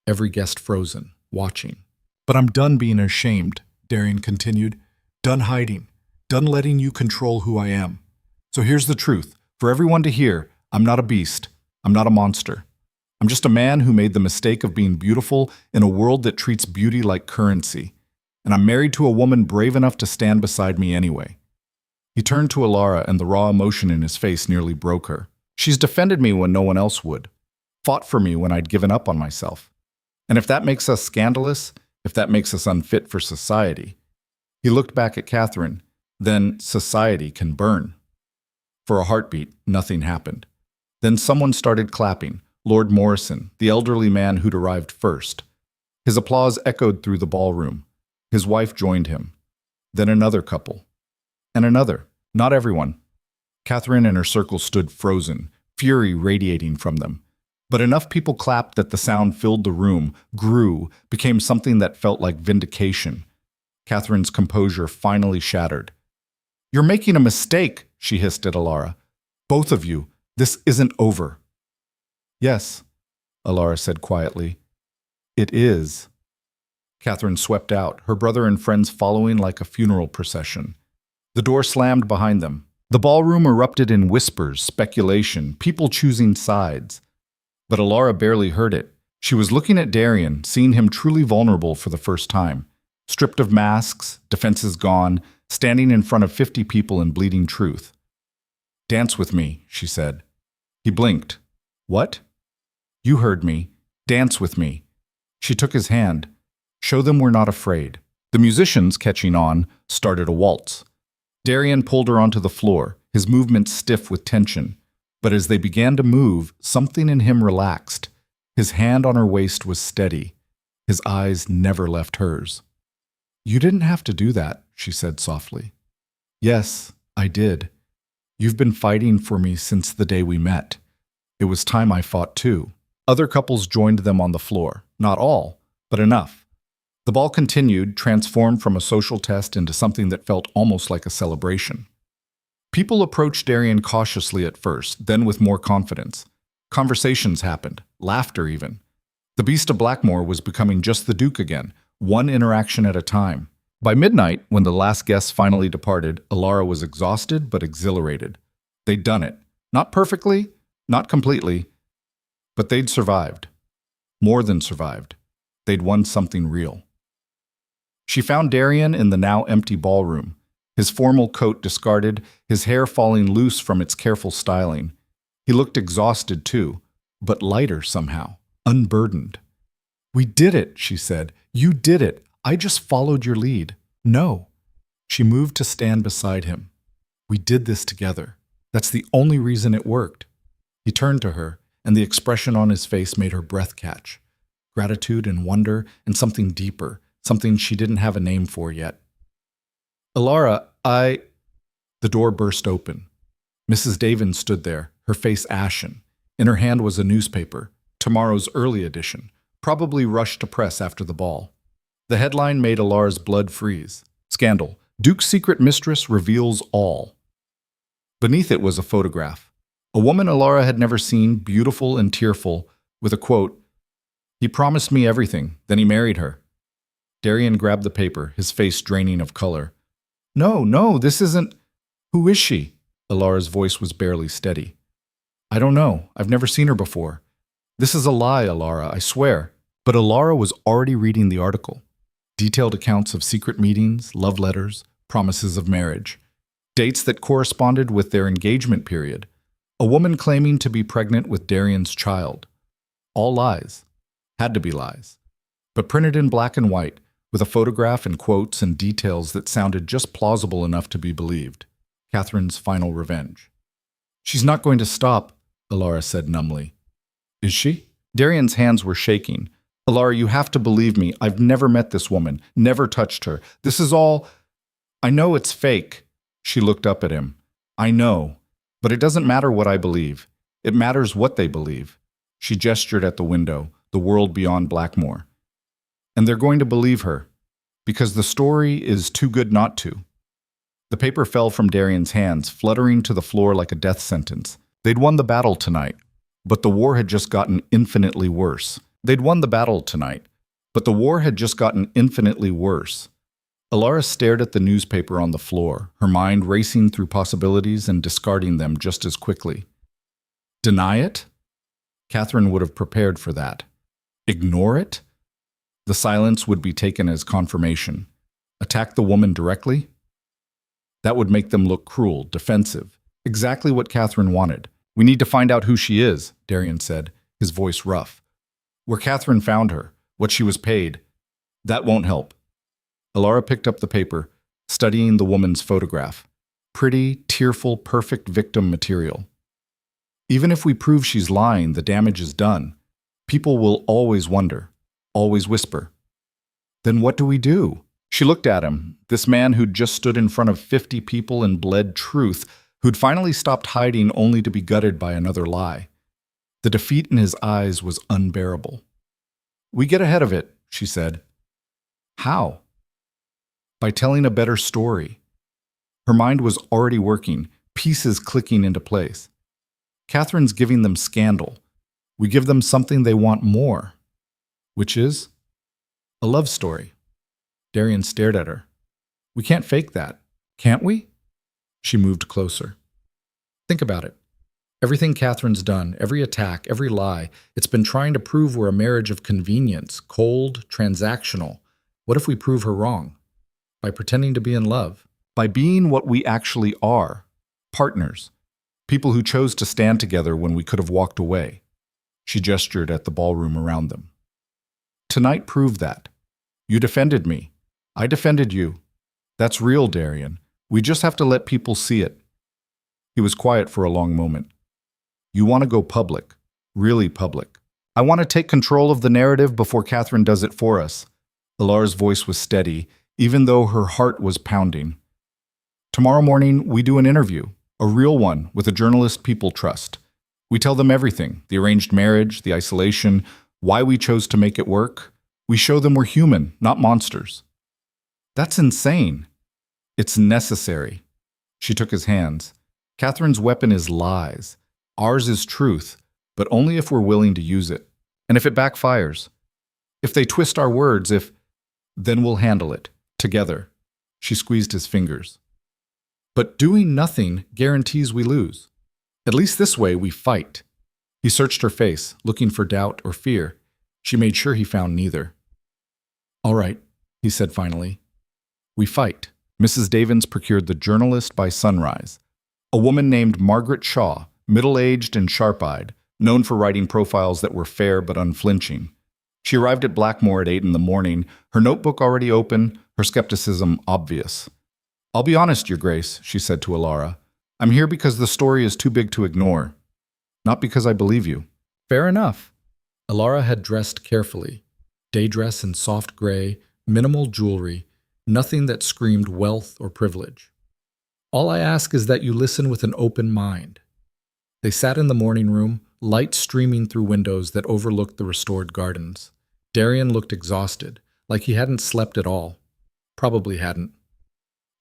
every guest frozen, watching. But I'm done being ashamed, Darian continued. Done hiding. Done letting you control who I am. So here's the truth. For everyone to hear, I'm not a beast. I'm not a monster. I'm just a man who made the mistake of being beautiful in a world that treats beauty like currency. And I'm married to a woman brave enough to stand beside me anyway. He turned to Elara, and the raw emotion in his face nearly broke her. She's defended me when no one else would. Fought for me when I'd given up on myself. And if that makes us scandalous, if that makes us unfit for society. He looked back at Catherine. Then society can burn. For a heartbeat, nothing happened. Then someone started clapping. Lord Morrison, the elderly man who'd arrived first. His applause echoed through the ballroom. His wife joined him. Then another couple. And another. Not everyone. Catherine and her circle stood frozen, fury radiating from them. But enough people clapped that the sound filled the room, grew, became something that felt like vindication. Catherine's composure finally shattered. You're making a mistake, she hissed at Elara. Both of you, this isn't over. Yes, Elara said quietly. It is. Catherine swept out, her brother and friends following like a funeral procession. The door slammed behind them. The ballroom erupted in whispers, speculation, people choosing sides. But Elara barely heard it. She was looking at Darian, seeing him truly vulnerable for the first time. Stripped of masks, defenses gone, standing in front of 50 people in bleeding truth. Dance with me, she said. He blinked. What? You heard me. Dance with me. She took his hand. Show them we're not afraid. The musicians, catching on, started a waltz. Darian pulled her onto the floor, his movements stiff with tension. But as they began to move, something in him relaxed. His hand on her waist was steady. His eyes never left hers. You didn't have to do that, she said softly. Yes, I did. You've been fighting for me since the day we met. It was time I fought too. Other couples joined them on the floor. Not all, but enough. The ball continued, transformed from a social test into something that felt almost like a celebration. People approached Darian cautiously at first, then with more confidence. Conversations happened, laughter even. The Beast of Blackmore was becoming just the Duke again, one interaction at a time. By midnight, when the last guests finally departed, Elara was exhausted but exhilarated. They'd done it. Not perfectly, not completely, but they'd survived. More than survived. They'd won something real. She found Darian in the now empty ballroom, his formal coat discarded, his hair falling loose from its careful styling. He looked exhausted too, but lighter somehow, unburdened. We did it, she said. You did it. I just followed your lead. No. She moved to stand beside him. We did this together. That's the only reason it worked. He turned to her. and the expression on his face made her breath catch. Gratitude and wonder and something deeper, something she didn't have a name for yet. Elara, The door burst open. Mrs. Davin stood there, her face ashen. In her hand was a newspaper, tomorrow's early edition, probably rushed to press after the ball. The headline made Elara's blood freeze. Scandal. Duke's secret mistress reveals all. Beneath it was a photograph. A woman Elara had never seen, beautiful and tearful, with a quote, "He promised me everything, then he married her." Darian grabbed the paper, his face draining of color. No, this isn't... Who is she?" Elara's voice was barely steady. "I don't know. I've never seen her before. This is a lie, Elara, I swear." But Elara was already reading the article. Detailed accounts of secret meetings, love letters, promises of marriage. Dates that corresponded with their engagement period. A woman claiming to be pregnant with Darian's child. All lies. Had to be lies. But printed in black and white, with a photograph and quotes and details that sounded just plausible enough to be believed. Catherine's final revenge. "She's not going to stop," Elara said numbly. "Is she?" Darian's hands were shaking. "Elara, you have to believe me. I've never met this woman, never touched her. This is all... I know it's fake." She looked up at him. "I know, but it doesn't matter what I believe. It matters what they believe." She gestured at the window, the world beyond Blackmore. "And they're going to believe her, because the story is too good not to." The paper fell from Darian's hands, fluttering to the floor like a death sentence. They'd won the battle tonight, but the war had just gotten infinitely worse. Elara stared at the newspaper on the floor, her mind racing through possibilities and discarding them just as quickly. Deny it? Catherine would have prepared for that. Ignore it? The silence would be taken as confirmation. Attack the woman directly? That would make them look cruel, defensive. Exactly what Catherine wanted. "We need to find out who she is," Darian said, his voice rough. "Where Catherine found her, what she was paid. That won't help." Elara picked up the paper, studying the woman's photograph. Pretty, tearful, perfect victim material. "Even if we prove she's lying, the damage is done. People will always wonder, always whisper. Then what do we do?" She looked at him, this man who'd just stood in front of 50 people and bled truth, who'd finally stopped hiding only to be gutted by another lie. The defeat in his eyes was unbearable. "We get ahead of it," she said. "How?" "By telling a better story." Her mind was already working, pieces clicking into place. "Catherine's giving them scandal. We give them something they want more." "Which is?" "A love story." Darian stared at her. "We can't fake that, can't we?" She moved closer. "Think about it. Everything Catherine's done, every attack, every lie, it's been trying to prove we're a marriage of convenience, cold, transactional. What if we prove her wrong? By pretending to be in love. By being what we actually are. Partners. People who chose to stand together when we could have walked away." She gestured at the ballroom around them. "Tonight proved that. You defended me. I defended you. That's real, Darian. We just have to let people see it." He was quiet for a long moment. "You want to go public. Really public. I want to take control of the narrative before Catherine does it for us." Elara's voice was steady, even though her heart was pounding. "Tomorrow morning, we do an interview. A real one, with a journalist people trust. We tell them everything, the arranged marriage, the isolation, why we chose to make it work. We show them we're human, not monsters." "That's insane." "It's necessary." She took his hands. "Catherine's weapon is lies. Ours is truth, but only if we're willing to use it. And if it backfires. If they twist our words, then we'll handle it. Together." She squeezed his fingers. "But doing nothing guarantees we lose. At least this way we fight." He searched her face, looking for doubt or fear. She made sure he found neither. "All right," he said finally. "We fight." Mrs. Davins procured the journalist by sunrise. A woman named Margaret Shaw, middle-aged and sharp-eyed, known for writing profiles that were fair but unflinching. She arrived at Blackmore at 8 in the morning, her notebook already open, her skepticism obvious. "I'll be honest, Your Grace," she said to Elara. "I'm here because the story is too big to ignore. Not because I believe you. Fair enough. Elara had dressed carefully. Day dress in soft gray, minimal jewelry, nothing that screamed wealth or privilege. All I ask is that you listen with an open mind. They sat in the morning room, light streaming through windows that overlooked the restored gardens. Darian looked exhausted, like he hadn't slept at all. Probably hadn't.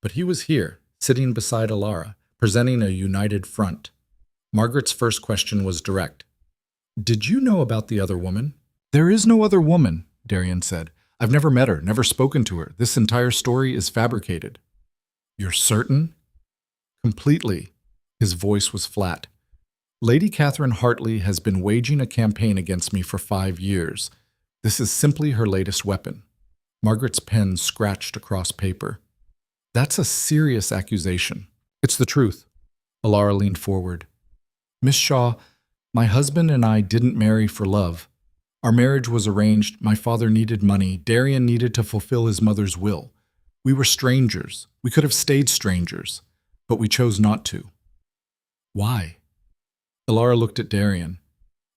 But he was here, sitting beside Elara, presenting a united front. Margaret's first question was direct. Did you know about the other woman? There is no other woman, Darian said. I've never met her, never spoken to her. This entire story is fabricated. You're certain? Completely. His voice was flat. Lady Catherine Hartley has been waging a campaign against me for 5 years. This is simply her latest weapon. Margaret's pen scratched across paper. That's a serious accusation. It's the truth. Elara leaned forward. Miss Shaw, my husband and I didn't marry for love. Our marriage was arranged. My father needed money. Darian needed to fulfill his mother's will. We were strangers. We could have stayed strangers, but we chose not to. Why? Elara looked at Darian.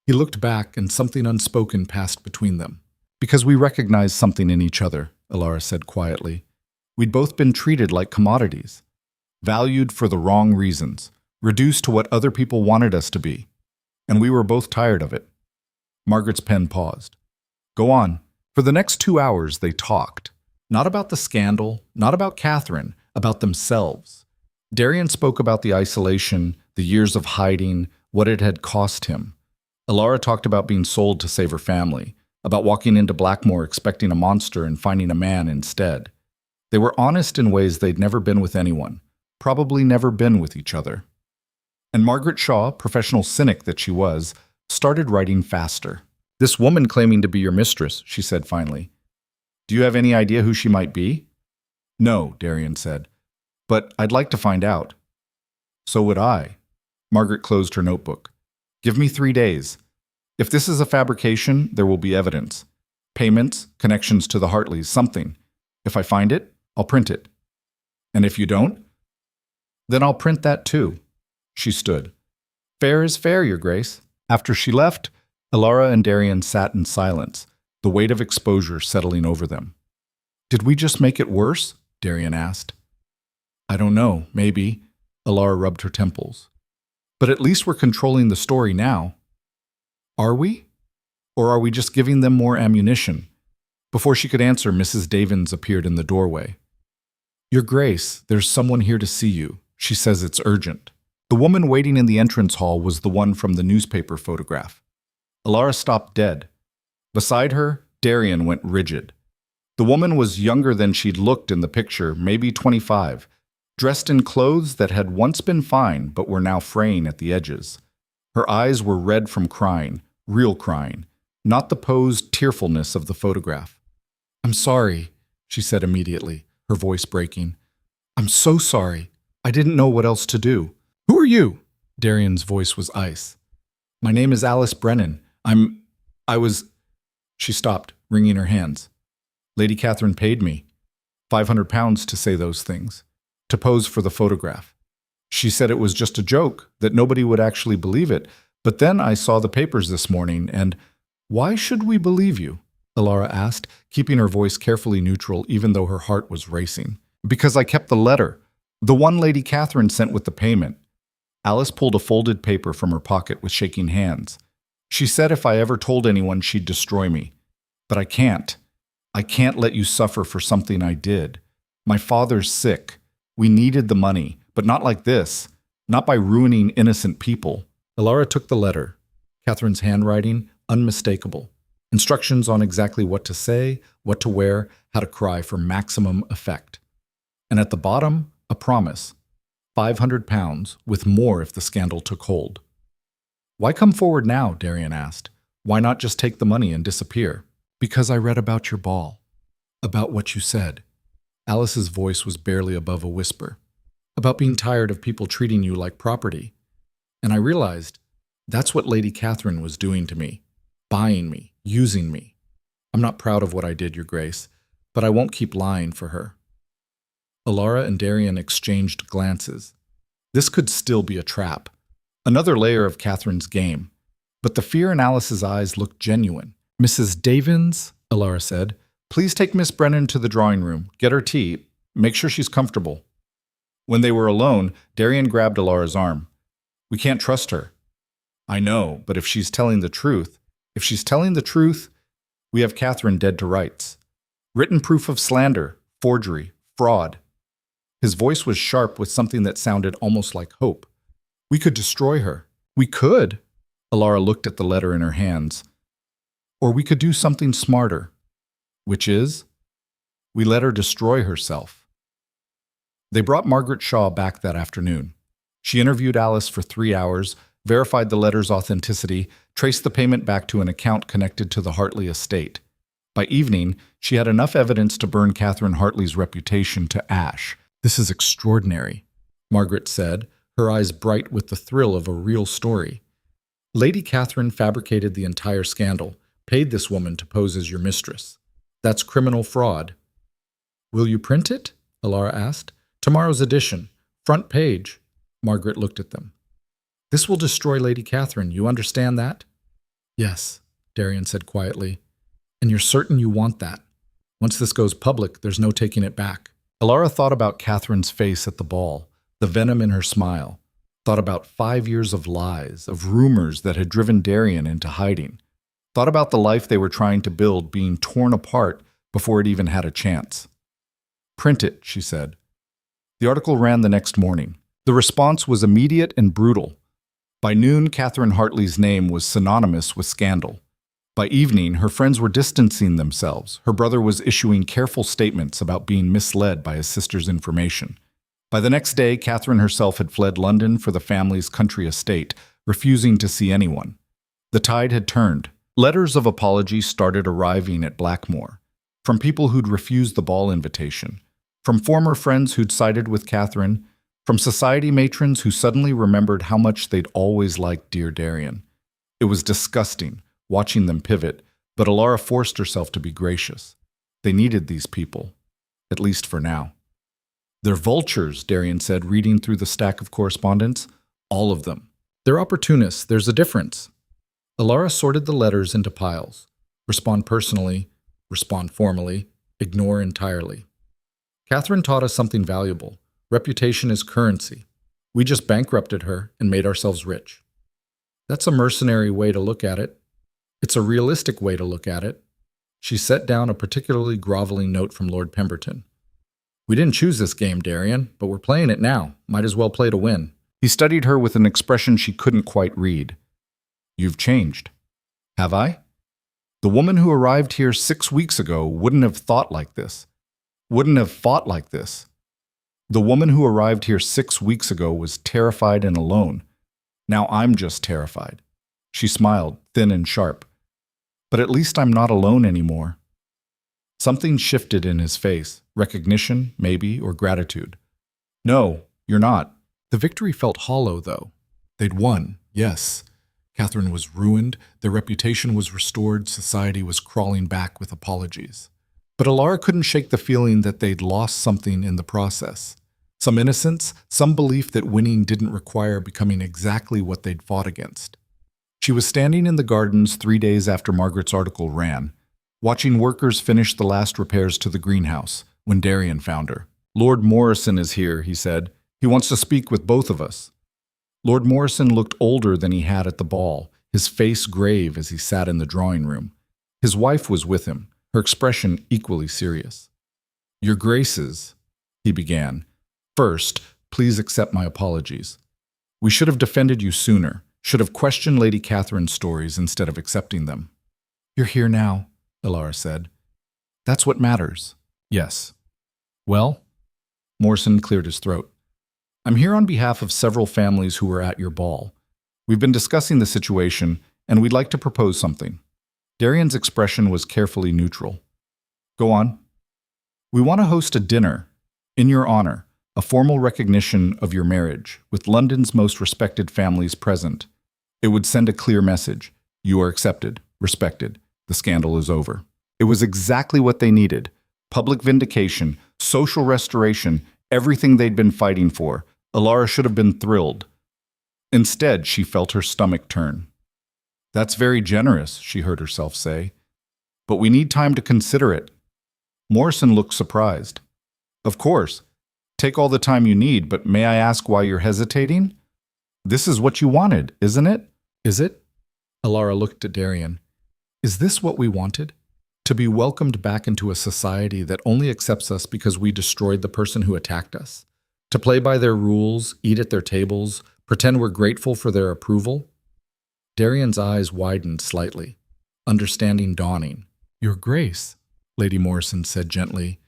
He looked back, and something unspoken passed between them. Because we recognized something in each other, Elara said quietly. We'd both been treated like commodities, valued for the wrong reasons, reduced to what other people wanted us to be. And we were both tired of it. Margaret's pen paused. Go on. For the next 2 hours, they talked. Not about the scandal, not about Catherine, about themselves. Darian spoke about the isolation, the years of hiding, what it had cost him. Elara talked about being sold to save her family, about walking into Blackmore expecting a monster and finding a man instead. They were honest in ways they'd never been with anyone, probably never been with each other. And Margaret Shaw, professional cynic that she was, started writing faster. This woman claiming to be your mistress, she said finally. Do you have any idea who she might be? No, Darian said, but I'd like to find out. So would I. Margaret closed her notebook. Give me 3 days. If this is a fabrication, there will be evidence. Payments, connections to the Hartleys, something. If I find it, I'll print it. And if you don't, then I'll print that too. She stood. Fair is fair, Your Grace. After she left, Elara and Darian sat in silence, the weight of exposure settling over them. Did we just make it worse? Darian asked. I don't know, maybe. Elara rubbed her temples. But at least we're controlling the story now. Are we? Or are we just giving them more ammunition? Before she could answer, Mrs. Davins appeared in the doorway. Your Grace, there's someone here to see you. She says it's urgent. The woman waiting in the entrance hall was the one from the newspaper photograph. Elara stopped dead. Beside her, Darian went rigid. The woman was younger than she'd looked in the picture, maybe 25, dressed in clothes that had once been fine but were now fraying at the edges. Her eyes were red from crying, real crying, not the posed tearfulness of the photograph. I'm sorry, she said immediately, her voice breaking. I'm so sorry. I didn't know what else to do. Who are you? Darian's voice was ice. My name is Alice Brennan. She stopped, wringing her hands. Lady Catherine paid me £500 to say those things, to pose for the photograph. She said it was just a joke, that nobody would actually believe it. But then I saw the papers this morning, and why should we believe you? Elara asked, keeping her voice carefully neutral even though her heart was racing. Because I kept the letter, the one Lady Catherine sent with the payment. Alice pulled a folded paper from her pocket with shaking hands. She said if I ever told anyone, she'd destroy me. But I can't. I can't let you suffer for something I did. My father's sick. We needed the money, but not like this. Not by ruining innocent people. Elara took the letter. Catherine's handwriting, unmistakable. Instructions on exactly what to say, what to wear, how to cry for maximum effect. And at the bottom, a promise. £500, with more if the scandal took hold. Why come forward now? Darian asked. Why not just take the money and disappear? Because I read about your ball. About what you said. Alice's voice was barely above a whisper. About being tired of people treating you like property. And I realized that's what Lady Catherine was doing to me. Buying me, using me. I'm not proud of what I did, Your Grace, but I won't keep lying for her. Elara and Darian exchanged glances. This could still be a trap. Another layer of Catherine's game. But the fear in Alice's eyes looked genuine. "Mrs. Davins," Elara said, "please take Miss Brennan to the drawing room. Get her tea. Make sure she's comfortable." When they were alone, Darian grabbed Elara's arm. "We can't trust her." "I know, but if she's telling the truth, we have Catherine dead to rights. Written proof of slander, forgery, fraud." His voice was sharp with something that sounded almost like hope. "We could destroy her." "We could?" Elara looked at the letter in her hands. "Or we could do something smarter." "Which is?" "We let her destroy herself." They brought Margaret Shaw back that afternoon. She interviewed Alice for 3 hours, verified the letter's authenticity, traced the payment back to an account connected to the Hartley estate. By evening, she had enough evidence to burn Catherine Hartley's reputation to ash. "This is extraordinary," Margaret said, her eyes bright with the thrill of a real story. "Lady Catherine fabricated the entire scandal, paid this woman to pose as your mistress. That's criminal fraud." "Will you print it?" Elara asked. "Tomorrow's edition. Front page." Margaret looked at them. "This will destroy Lady Catherine, you understand that?" "Yes," Darian said quietly. "And you're certain you want that? Once this goes public, there's no taking it back." Elara thought about Catherine's face at the ball, the venom in her smile, thought about 5 years of lies, of rumors that had driven Darian into hiding, thought about the life they were trying to build being torn apart before it even had a chance. "Print it," she said. The article ran the next morning. The response was immediate and brutal. By noon, Catherine Hartley's name was synonymous with scandal. By evening, her friends were distancing themselves. Her brother was issuing careful statements about being misled by his sister's information. By the next day, Catherine herself had fled London for the family's country estate, refusing to see anyone. The tide had turned. Letters of apology started arriving at Blackmore, from people who'd refused the ball invitation, from former friends who'd sided with Catherine, from society matrons who suddenly remembered how much they'd always liked dear Darian. It was disgusting, watching them pivot, but Elara forced herself to be gracious. They needed these people, at least for now. "They're vultures," Darian said, reading through the stack of correspondence. "All of them. They're opportunists. There's a difference." Elara sorted the letters into piles. Respond personally, respond formally, ignore entirely. "Catherine taught us something valuable. Reputation is currency. We just bankrupted her and made ourselves rich." "That's a mercenary way to look at it." "It's a realistic way to look at it." She set down a particularly groveling note from Lord Pemberton. "We didn't choose this game, Darian, but we're playing it now. Might as well play to win." He studied her with an expression she couldn't quite read. "You've changed." "Have I?" "The woman who arrived here 6 weeks ago wouldn't have thought like this. Wouldn't have fought like this. The woman who arrived here 6 weeks ago was terrified and alone. Now I'm just terrified." She smiled, thin and sharp. "But at least I'm not alone anymore." Something shifted in his face, recognition, maybe, or gratitude. "No, you're not." The victory felt hollow, though. They'd won, yes. Catherine was ruined, their reputation was restored, society was crawling back with apologies. But Elara couldn't shake the feeling that they'd lost something in the process. Some innocence, some belief that winning didn't require becoming exactly what they'd fought against. She was standing in the gardens 3 days after Margaret's article ran, watching workers finish the last repairs to the greenhouse, when Darian found her. "Lord Morrison is here," he said. "He wants to speak with both of us." Lord Morrison looked older than he had at the ball, his face grave as he sat in the drawing room. His wife was with him, her expression equally serious. "Your Graces," he began. "First, please accept my apologies. We should have defended you sooner, should have questioned Lady Catherine's stories instead of accepting them." "You're here now," Elara said. "That's what matters." "Yes." "Well?" Morrison cleared his throat. "I'm here on behalf of several families who were at your ball. We've been discussing the situation, and we'd like to propose something." Darian's expression was carefully neutral. "Go on." "We want to host a dinner, in your honor, a formal recognition of your marriage, with London's most respected families present. It would send a clear message. You are accepted, respected. The scandal is over." It was exactly what they needed. Public vindication, social restoration, everything they'd been fighting for. Elara should have been thrilled. Instead, she felt her stomach turn. That's very generous, she heard herself say. But we need time to consider it. Morrison looked surprised. Of course. Take all the time you need, but may I ask why you're hesitating? This is what you wanted, isn't it? Is it? Elara looked at Darian. Is this what we wanted? To be welcomed back into a society that only accepts us because we destroyed the person who attacked us? To play by their rules, eat at their tables, pretend we're grateful for their approval? Darian's eyes widened slightly, understanding dawning. Your Grace, Lady Morrison said gently,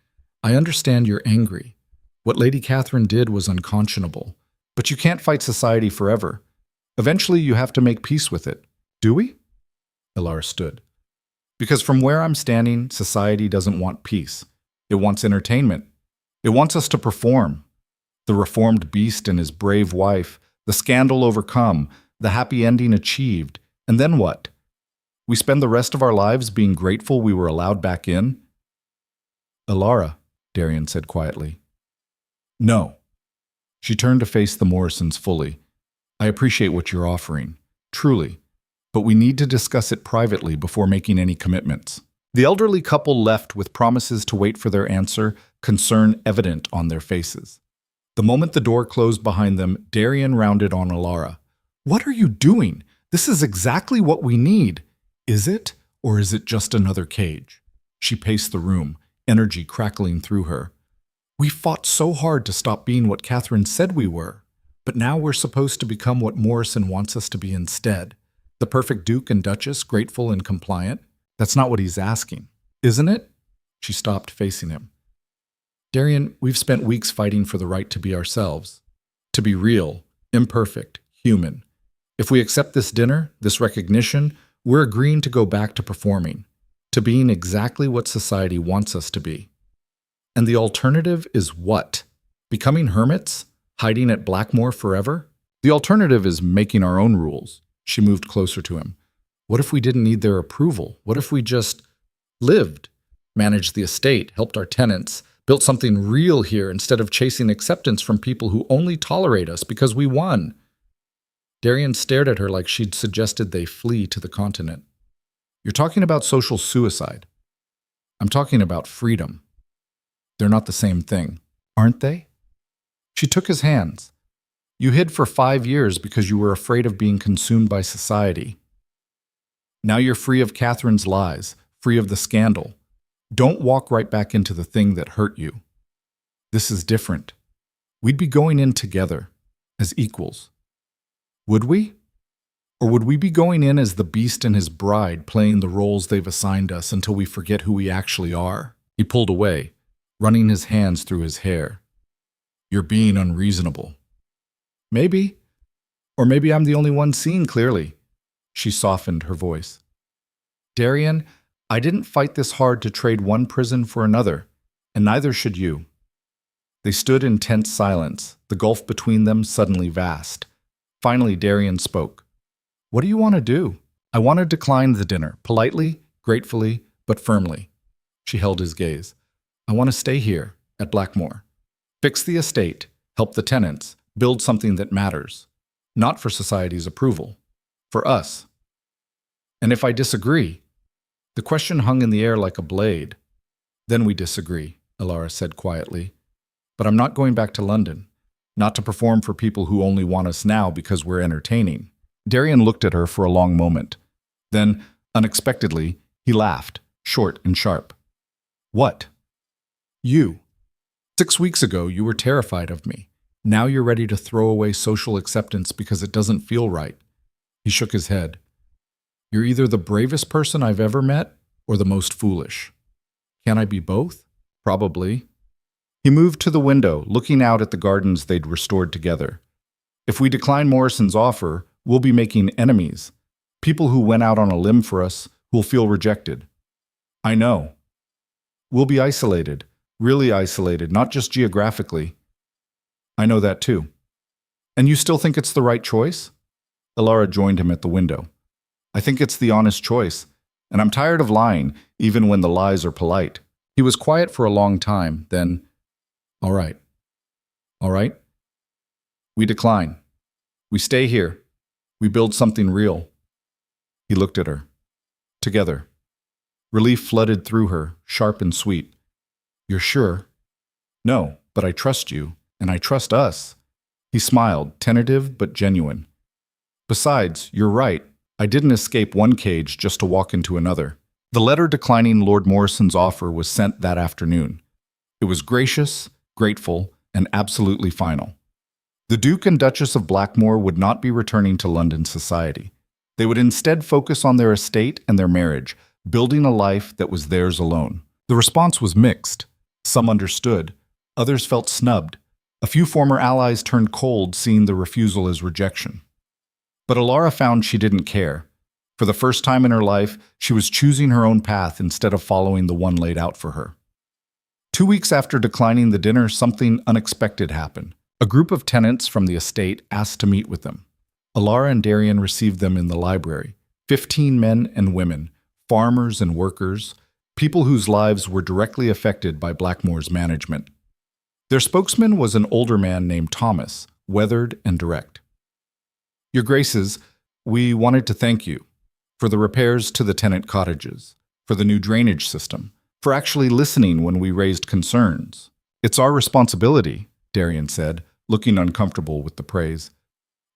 I understand you're angry. What Lady Catherine did was unconscionable, but you can't fight society forever. Eventually you have to make peace with it. Do we? Elara stood. Because from where I'm standing, society doesn't want peace. It wants entertainment. It wants us to perform. The reformed beast and his brave wife, the scandal overcome, the happy ending achieved, and then what? We spend the rest of our lives being grateful we were allowed back in? Elara, Darian said quietly. No. She turned to face the Morrisons fully. I appreciate what you're offering, truly, but we need to discuss it privately before making any commitments. The elderly couple left with promises to wait for their answer, concern evident on their faces. The moment the door closed behind them, Darian rounded on Elara. What are you doing? This is exactly what we need. Is it, or is it just another cage? She paced the room, energy crackling through her. We fought so hard to stop being what Catherine said we were, but now we're supposed to become what Morrison wants us to be instead. The perfect Duke and Duchess, grateful and compliant? That's not what he's asking, isn't it? She stopped, facing him. Darian, we've spent weeks fighting for the right to be ourselves, to be real, imperfect, human. If we accept this dinner, this recognition, we're agreeing to go back to performing, to being exactly what society wants us to be. And the alternative is what? Becoming hermits? Hiding at Blackmore forever? The alternative is making our own rules. She moved closer to him. What if we didn't need their approval? What if we just lived, managed the estate, helped our tenants, built something real here instead of chasing acceptance from people who only tolerate us because we won? Darian stared at her like she'd suggested they flee to the continent. You're talking about social suicide. I'm talking about freedom. They're not the same thing, aren't they? She took his hands. You hid for 5 years because you were afraid of being consumed by society. Now you're free of Catherine's lies, free of the scandal. Don't walk right back into the thing that hurt you. This is different. We'd be going in together, as equals. Would we? Or would we be going in as the beast and his bride, playing the roles they've assigned us until we forget who we actually are? He pulled away, running his hands through his hair. You're being unreasonable. Maybe. Or maybe I'm the only one seeing clearly. She softened her voice. Darian, I didn't fight this hard to trade one prison for another, and neither should you. They stood in tense silence, the gulf between them suddenly vast. Finally, Darian spoke. What do you want to do? I want to decline the dinner, politely, gratefully, but firmly. She held his gaze. I want to stay here, at Blackmore. Fix the estate, help the tenants, build something that matters. Not for society's approval. For us. And if I disagree? The question hung in the air like a blade. Then we disagree, Elara said quietly. But I'm not going back to London. Not to perform for people who only want us now because we're entertaining. Darian looked at her for a long moment. Then, unexpectedly, he laughed, short and sharp. What? You. 6 weeks ago, you were terrified of me. Now you're ready to throw away social acceptance because it doesn't feel right. He shook his head. You're either the bravest person I've ever met or the most foolish. Can I be both? Probably. He moved to the window, looking out at the gardens they'd restored together. If we decline Morrison's offer, we'll be making enemies. People who went out on a limb for us, who'll feel rejected. I know. We'll be isolated, really isolated, not just geographically. I know that too. And you still think it's the right choice? Elara joined him at the window. I think it's the honest choice, and I'm tired of lying, even when the lies are polite. He was quiet for a long time, then, all right. All right? We decline. We stay here. We build something real. He looked at her. Together. Relief flooded through her, sharp and sweet. You're sure? No, but I trust you, and I trust us. He smiled, tentative but genuine. Besides, you're right. I didn't escape one cage just to walk into another. The letter declining Lord Morrison's offer was sent that afternoon. It was gracious, grateful, and absolutely final. The Duke and Duchess of Blackmore would not be returning to London society. They would instead focus on their estate and their marriage, building a life that was theirs alone. The response was mixed. Some understood. Others felt snubbed. A few former allies turned cold, seeing the refusal as rejection. But Elara found she didn't care. For the first time in her life, she was choosing her own path instead of following the one laid out for her. 2 weeks after declining the dinner, something unexpected happened. A group of tenants from the estate asked to meet with them. Elara and Darian received them in the library. 15 men and women, farmers and workers, people whose lives were directly affected by Blackmore's management. Their spokesman was an older man named Thomas, weathered and direct. Your Graces, we wanted to thank you for the repairs to the tenant cottages, for the new drainage system, for actually listening when we raised concerns. It's our responsibility, Darian said, looking uncomfortable with the praise.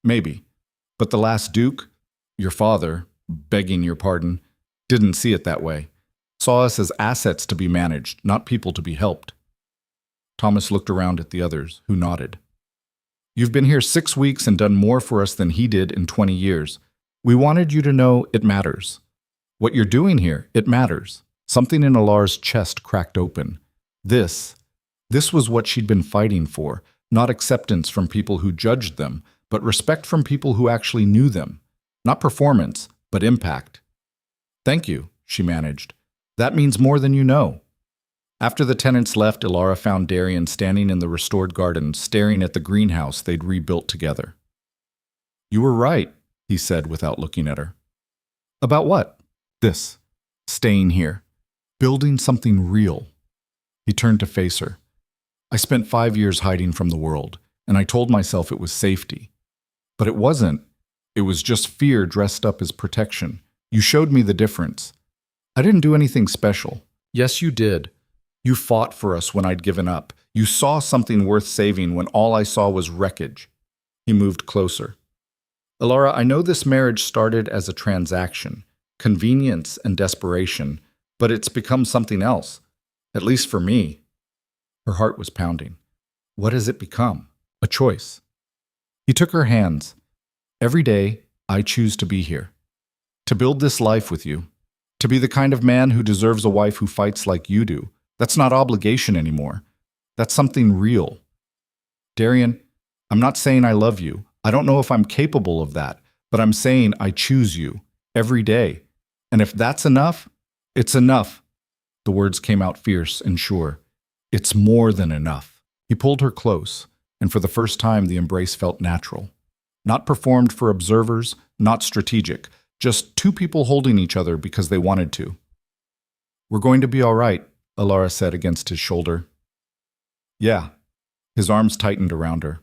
Maybe, but the last Duke, your father, begging your pardon, didn't see it that way. Saw us as assets to be managed, not people to be helped. Thomas looked around at the others, who nodded. You've been here 6 weeks and done more for us than he did in 20 years. We wanted you to know it matters. What you're doing here, it matters. Something in Elara's chest cracked open. This was what she'd been fighting for, not acceptance from people who judged them, but respect from people who actually knew them. Not performance, but impact. Thank you, she managed. That means more than you know. After the tenants left, Elara found Darian standing in the restored garden, staring at the greenhouse they'd rebuilt together. You were right, he said without looking at her. About what? This. Staying here. Building something real. He turned to face her. I spent 5 years hiding from the world, and I told myself it was safety. But it wasn't. It was just fear dressed up as protection. You showed me the difference. I didn't do anything special. Yes, you did. You fought for us when I'd given up. You saw something worth saving when all I saw was wreckage. He moved closer. Elara, I know this marriage started as a transaction, convenience and desperation, but it's become something else, at least for me. Her heart was pounding. What has it become? A choice. He took her hands. Every day, I choose to be here, to build this life with you, to be the kind of man who deserves a wife who fights like you do. That's not obligation anymore. That's something real. Darian, I'm not saying I love you. I don't know if I'm capable of that, but I'm saying I choose you every day. And if that's enough, it's enough. The words came out fierce and sure. It's more than enough. He pulled her close, and for the first time the embrace felt natural. Not performed for observers, not strategic, just two people holding each other because they wanted to. We're going to be all right, Elara said against his shoulder. Yeah. His arms tightened around her.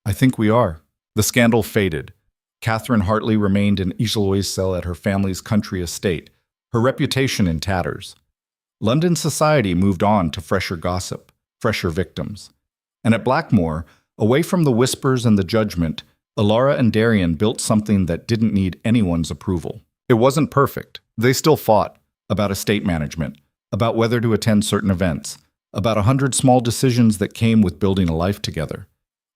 I think we are. The scandal faded. Catherine Hartley remained in Iseloy's cell at her family's country estate, her reputation in tatters. London society moved on to fresher gossip, fresher victims. And at Blackmore, away from the whispers and the judgment, Elara and Darian built something that didn't need anyone's approval. It wasn't perfect. They still fought about estate management, about whether to attend certain events, about 100 small decisions that came with building a life together.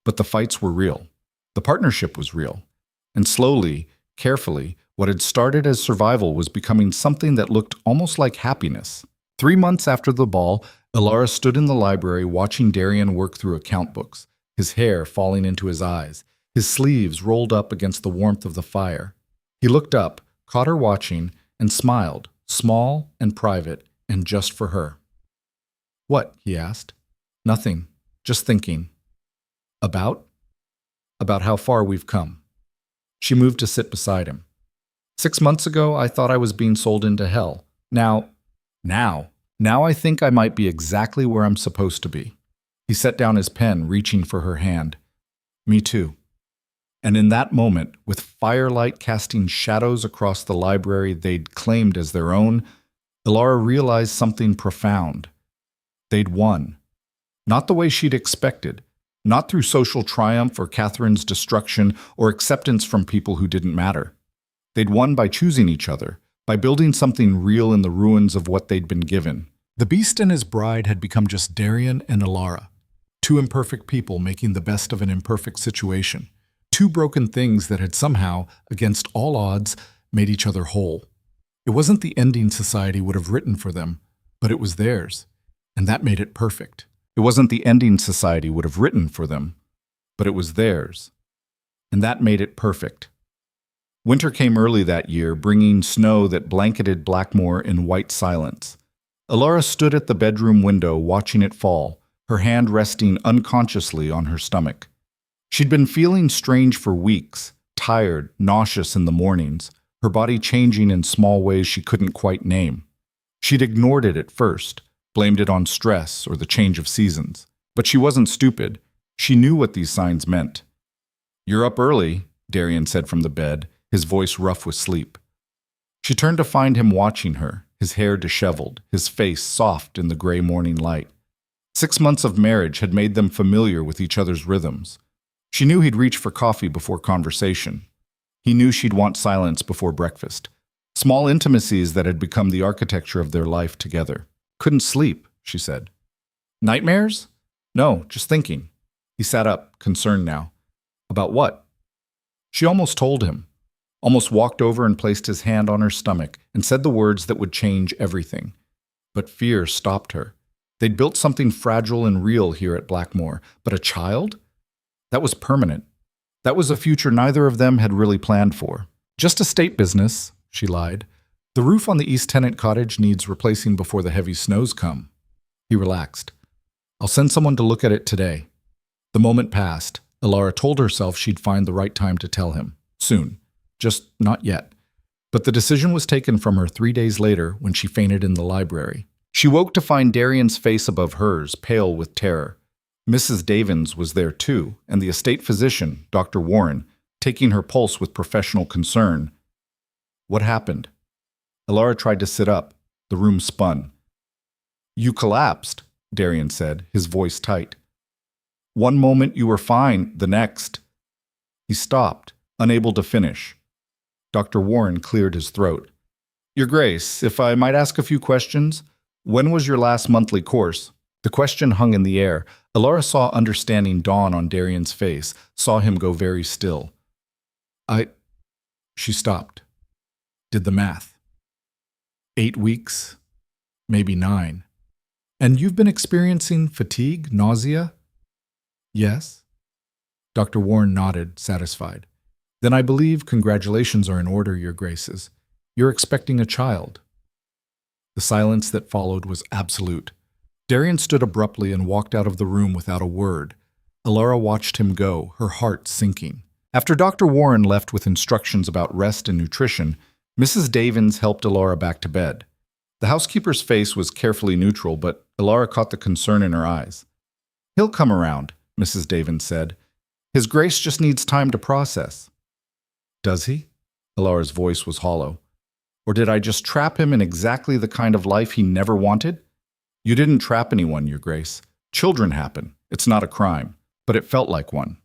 But the fights were real. The partnership was real. And slowly, carefully, what had started as survival was becoming something that looked almost like happiness. 3 months after the ball, Elara stood in the library watching Darian work through account books, his hair falling into his eyes, his sleeves rolled up against the warmth of the fire. He looked up, caught her watching, and smiled, small and private, and just for her. What? He asked. Nothing. Just thinking. About? About how far we've come. She moved to sit beside him. 6 months ago, I thought I was being sold into hell. Now I think I might be exactly where I'm supposed to be. He set down his pen, reaching for her hand. Me too. And in that moment, with firelight casting shadows across the library they'd claimed as their own, Elara realized something profound. They'd won. Not the way she'd expected. Not through social triumph or Catherine's destruction or acceptance from people who didn't matter. They'd won by choosing each other, by building something real in the ruins of what they'd been given. The beast and his bride had become just Darian and Elara, two imperfect people making the best of an imperfect situation, two broken things that had somehow, against all odds, made each other whole. It wasn't the ending society would have written for them, but it was theirs, and that made it perfect. It wasn't the ending society would have written for them, but it was theirs, and that made it perfect. Winter came early that year, bringing snow that blanketed Blackmore in white silence. Elara stood at the bedroom window watching it fall, her hand resting unconsciously on her stomach. She'd been feeling strange for weeks, tired, nauseous in the mornings, her body changing in small ways she couldn't quite name. She'd ignored it at first, blamed it on stress or the change of seasons. But she wasn't stupid. She knew what these signs meant. "You're up early," Darian said from the bed, his voice rough with sleep. She turned to find him watching her, his hair disheveled, his face soft in the gray morning light. 6 months of marriage had made them familiar with each other's rhythms. She knew he'd reach for coffee before conversation. He knew she'd want silence before breakfast. Small intimacies that had become the architecture of their life together. "Couldn't sleep," she said. "Nightmares?" "No, just thinking." He sat up, concerned now. "About what?" She almost told him. Almost walked over and placed his hand on her stomach and said the words that would change everything. But fear stopped her. They'd built something fragile and real here at Blackmore, but a child? That was permanent. That was a future neither of them had really planned for. "Just estate business," she lied. "The roof on the East Tenant cottage needs replacing before the heavy snows come." He relaxed. "I'll send someone to look at it today." The moment passed. Elara told herself she'd find the right time to tell him. Soon. Just not yet. But the decision was taken from her 3 days later when she fainted in the library. She woke to find Darian's face above hers, pale with terror. Mrs. Davins was there too, and the estate physician, Dr. Warren, taking her pulse with professional concern. What happened? Elara tried to sit up. The room spun. "You collapsed," Darian said, his voice tight. "One moment you were fine, the next." He stopped, unable to finish. Dr. Warren cleared his throat. "Your Grace, if I might ask a few questions, when was your last monthly course?" The question hung in the air. Elara saw understanding dawn on Darian's face, saw him go very still. She stopped. Did the math. 8 weeks, maybe 9. "And you've been experiencing fatigue, nausea?" "Yes." Dr. Warren nodded, satisfied. "Then I believe congratulations are in order, Your Graces. You're expecting a child." The silence that followed was absolute. Darian stood abruptly and walked out of the room without a word. Elara watched him go, her heart sinking. After Dr. Warren left with instructions about rest and nutrition, Mrs. Davins helped Elara back to bed. The housekeeper's face was carefully neutral, but Elara caught the concern in her eyes. "He'll come around," Mrs. Davins said. "His Grace just needs time to process." "Does he?" Elara's voice was hollow. "Or did I just trap him in exactly the kind of life he never wanted?" "You didn't trap anyone, Your Grace. Children happen. It's not a crime. But it felt like one."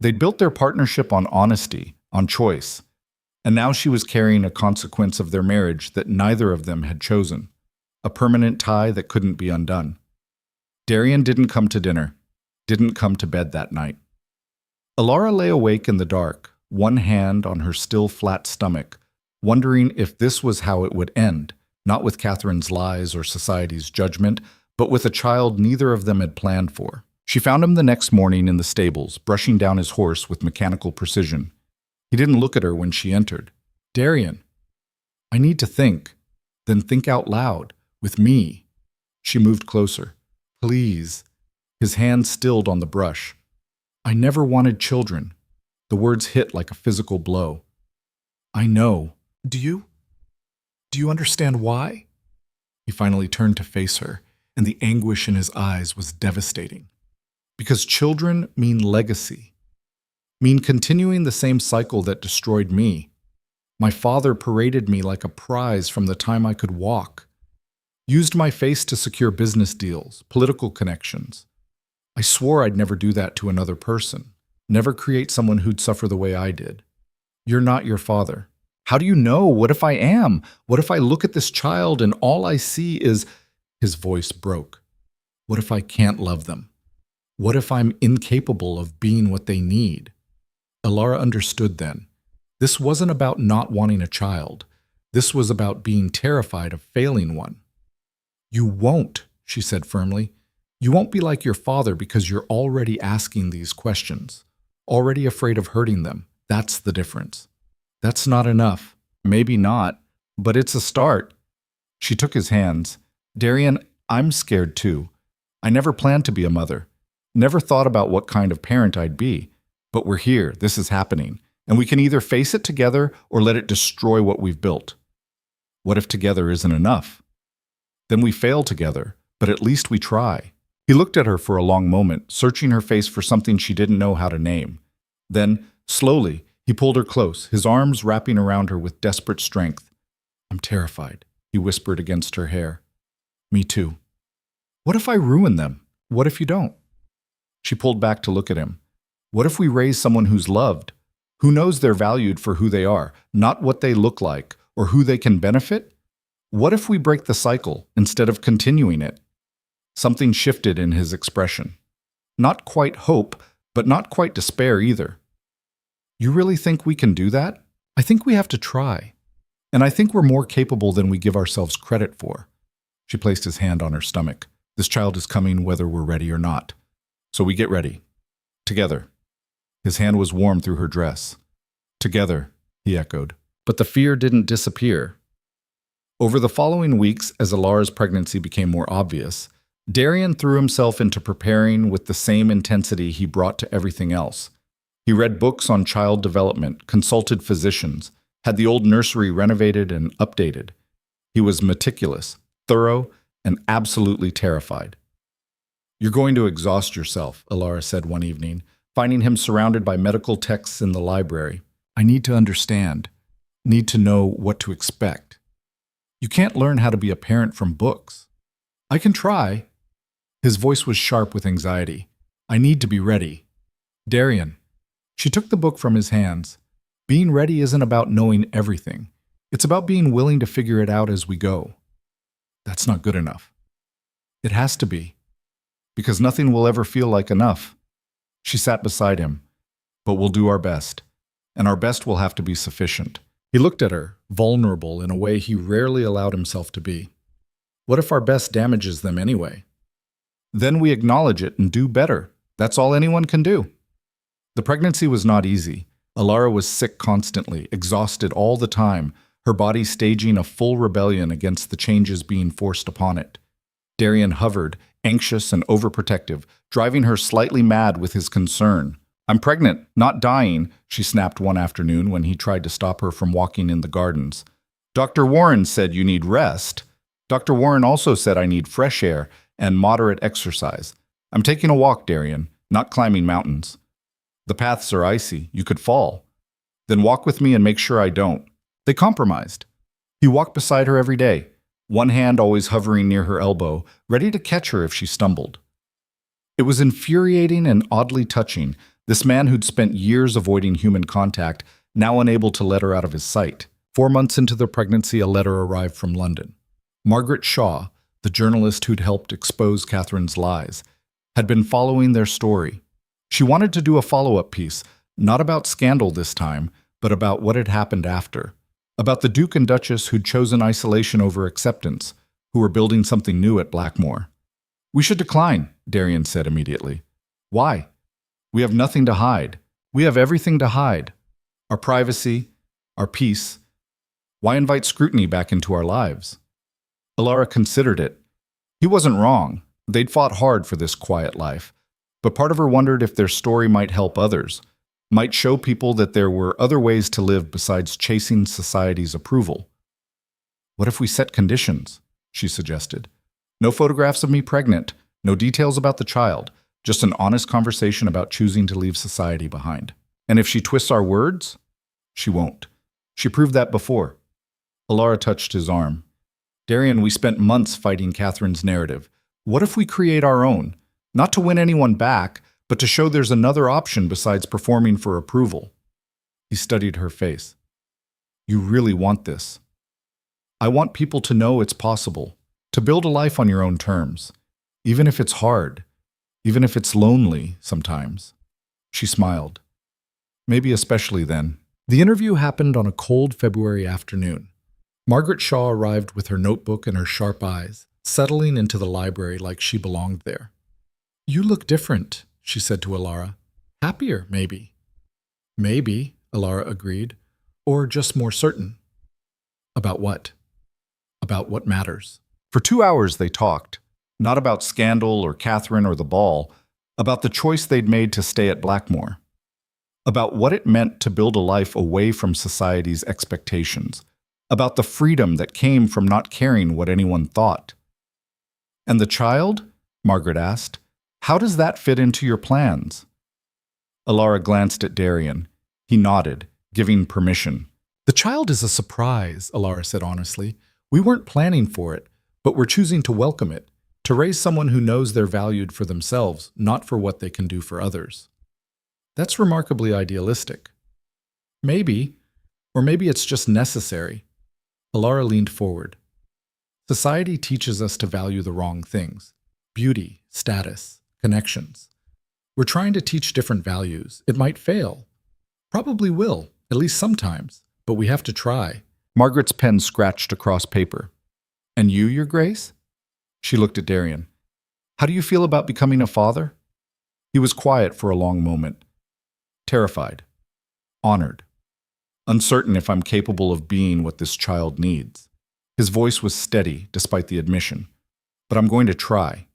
They'd built their partnership on honesty, on choice. And now she was carrying a consequence of their marriage that neither of them had chosen. A permanent tie that couldn't be undone. Darian didn't come to dinner. Didn't come to bed that night. Elara lay awake in the dark, one hand on her still flat stomach, wondering if this was how it would end, not with Catherine's lies or society's judgment, but with a child neither of them had planned for. She found him the next morning in the stables, brushing down his horse with mechanical precision. He didn't look at her when she entered. "Darian, I need to think, then think out loud, with me." She moved closer. "Please." His hand stilled on the brush. "I never wanted children." The words hit like a physical blow. "I know. Do you? Do you understand why?" He finally turned to face her, and the anguish in his eyes was devastating. "Because children mean legacy. Mean continuing the same cycle that destroyed me. My father paraded me like a prize from the time I could walk. Used my face to secure business deals, political connections. I swore I'd never do that to another person. Never create someone who'd suffer the way I did. You're not your father. How do you know? What if I am? What if I look at this child and all I see is... His voice broke. What if I can't love them? What if I'm incapable of being what they need? Elara understood then. This wasn't about not wanting a child. This was about being terrified of failing one. You won't, she said firmly. You won't be like your father because you're already asking these questions. Already afraid of hurting them. That's the difference. That's not enough. Maybe not, but it's a start. She took his hands. Darian, I'm scared too. I never planned to be a mother. Never thought about what kind of parent I'd be. But we're here. This is happening. And we can either face it together or let it destroy what we've built. What if together isn't enough? Then we fail together, but at least we try. He looked at her for a long moment, searching her face for something she didn't know how to name. Then, slowly, he pulled her close, his arms wrapping around her with desperate strength. I'm terrified, he whispered against her hair. Me too. What if I ruin them? What if you don't? She pulled back to look at him. What if we raise someone who's loved, who knows they're valued for who they are, not what they look like, or who they can benefit? What if we break the cycle instead of continuing it? Something shifted in his expression. Not quite hope, but not quite despair either. You really think we can do that? I think we have to try. And I think we're more capable than we give ourselves credit for. She placed his hand on her stomach. This child is coming whether we're ready or not. So we get ready. Together. His hand was warm through her dress. Together, he echoed. But the fear didn't disappear. Over the following weeks, as Elara's pregnancy became more obvious, Darian threw himself into preparing with the same intensity he brought to everything else. He read books on child development, consulted physicians, had the old nursery renovated and updated. He was meticulous, thorough, and absolutely terrified. You're going to exhaust yourself, Elara said one evening, finding him surrounded by medical texts in the library. I need to understand, need to know what to expect. You can't learn how to be a parent from books. I can try. His voice was sharp with anxiety. I need to be ready. Darian. She took the book from his hands. Being ready isn't about knowing everything. It's about being willing to figure it out as we go. That's not good enough. It has to be, because nothing will ever feel like enough. She sat beside him. But we'll do our best, and our best will have to be sufficient. He looked at her, vulnerable in a way he rarely allowed himself to be. What if our best damages them anyway? Then we acknowledge it and do better. That's all anyone can do. The pregnancy was not easy. Elara was sick constantly, exhausted all the time, her body staging a full rebellion against the changes being forced upon it. Darian hovered, anxious and overprotective, driving her slightly mad with his concern. I'm pregnant, not dying, she snapped one afternoon when he tried to stop her from walking in the gardens. Dr. Warren said you need rest. Dr. Warren also said I need fresh air and moderate exercise. I'm taking a walk, Darian, not climbing mountains. The paths are icy. You could fall. Then walk with me and make sure I don't. They compromised. He walked beside her every day, one hand always hovering near her elbow, ready to catch her if she stumbled. It was infuriating and oddly touching, this man who'd spent years avoiding human contact, now unable to let her out of his sight. 4 months into the pregnancy, a letter arrived from London. Margaret Shaw, the journalist who'd helped expose Catherine's lies, had been following their story. She wanted to do a follow-up piece, not about scandal this time, but about what had happened after. About the Duke and Duchess who'd chosen isolation over acceptance, who were building something new at Blackmore. We should decline, Darian said immediately. Why? We have nothing to hide. We have everything to hide. Our privacy, our peace. Why invite scrutiny back into our lives? Elara considered it. He wasn't wrong. They'd fought hard for this quiet life. But part of her wondered if their story might help others, might show people that there were other ways to live besides chasing society's approval. What if we set conditions? She suggested. No photographs of me pregnant, no details about the child, just an honest conversation about choosing to leave society behind. And if she twists our words, she won't. She proved that before. Elara touched his arm. Darian, we spent months fighting Catherine's narrative. What if we create our own? Not to win anyone back, but to show there's another option besides performing for approval. He studied her face. You really want this? I want people to know it's possible, to build a life on your own terms, even if it's hard, even if it's lonely sometimes. She smiled. Maybe especially then. The interview happened on a cold February afternoon. Margaret Shaw arrived with her notebook and her sharp eyes, settling into the library like she belonged there. You look different, she said to Elara. Happier, maybe. Maybe, Elara agreed, or just more certain. About what? About what matters. For 2 hours they talked, not about scandal or Catherine or the ball, about the choice they'd made to stay at Blackmore, about what it meant to build a life away from society's expectations, about the freedom that came from not caring what anyone thought. And the child? Margaret asked. How does that fit into your plans? Elara glanced at Darian. He nodded, giving permission. The child is a surprise, Elara said honestly. We weren't planning for it, but we're choosing to welcome it, to raise someone who knows they're valued for themselves, not for what they can do for others. That's remarkably idealistic. Maybe, or maybe it's just necessary. Elara leaned forward. Society teaches us to value the wrong things. Beauty, status, connections. We're trying to teach different values. It might fail. Probably will, at least sometimes, but we have to try. Margaret's pen scratched across paper. And you, Your Grace? She looked at Darian. How do you feel about becoming a father? He was quiet for a long moment. Terrified. Honored. Uncertain if I'm capable of being what this child needs. His voice was steady, despite the admission. But I'm going to try.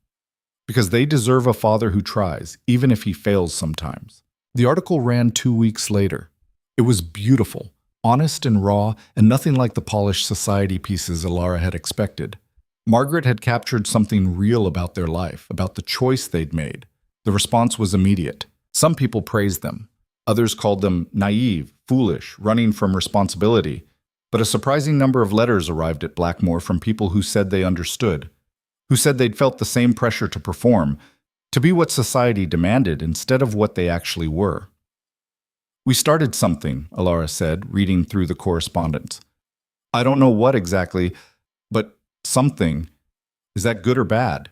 Because they deserve a father who tries, even if he fails sometimes. The article ran 2 weeks later. It was beautiful, honest and raw, and nothing like the polished society pieces Elara had expected. Margaret had captured something real about their life, about the choice they'd made. The response was immediate. Some people praised them. Others called them naive, foolish, running from responsibility. But a surprising number of letters arrived at Blackmore from people who said they understood, who said they'd felt the same pressure to perform, to be what society demanded instead of what they actually were. We started something, Elara said, reading through the correspondence. I don't know what exactly, but something. Is that good or bad?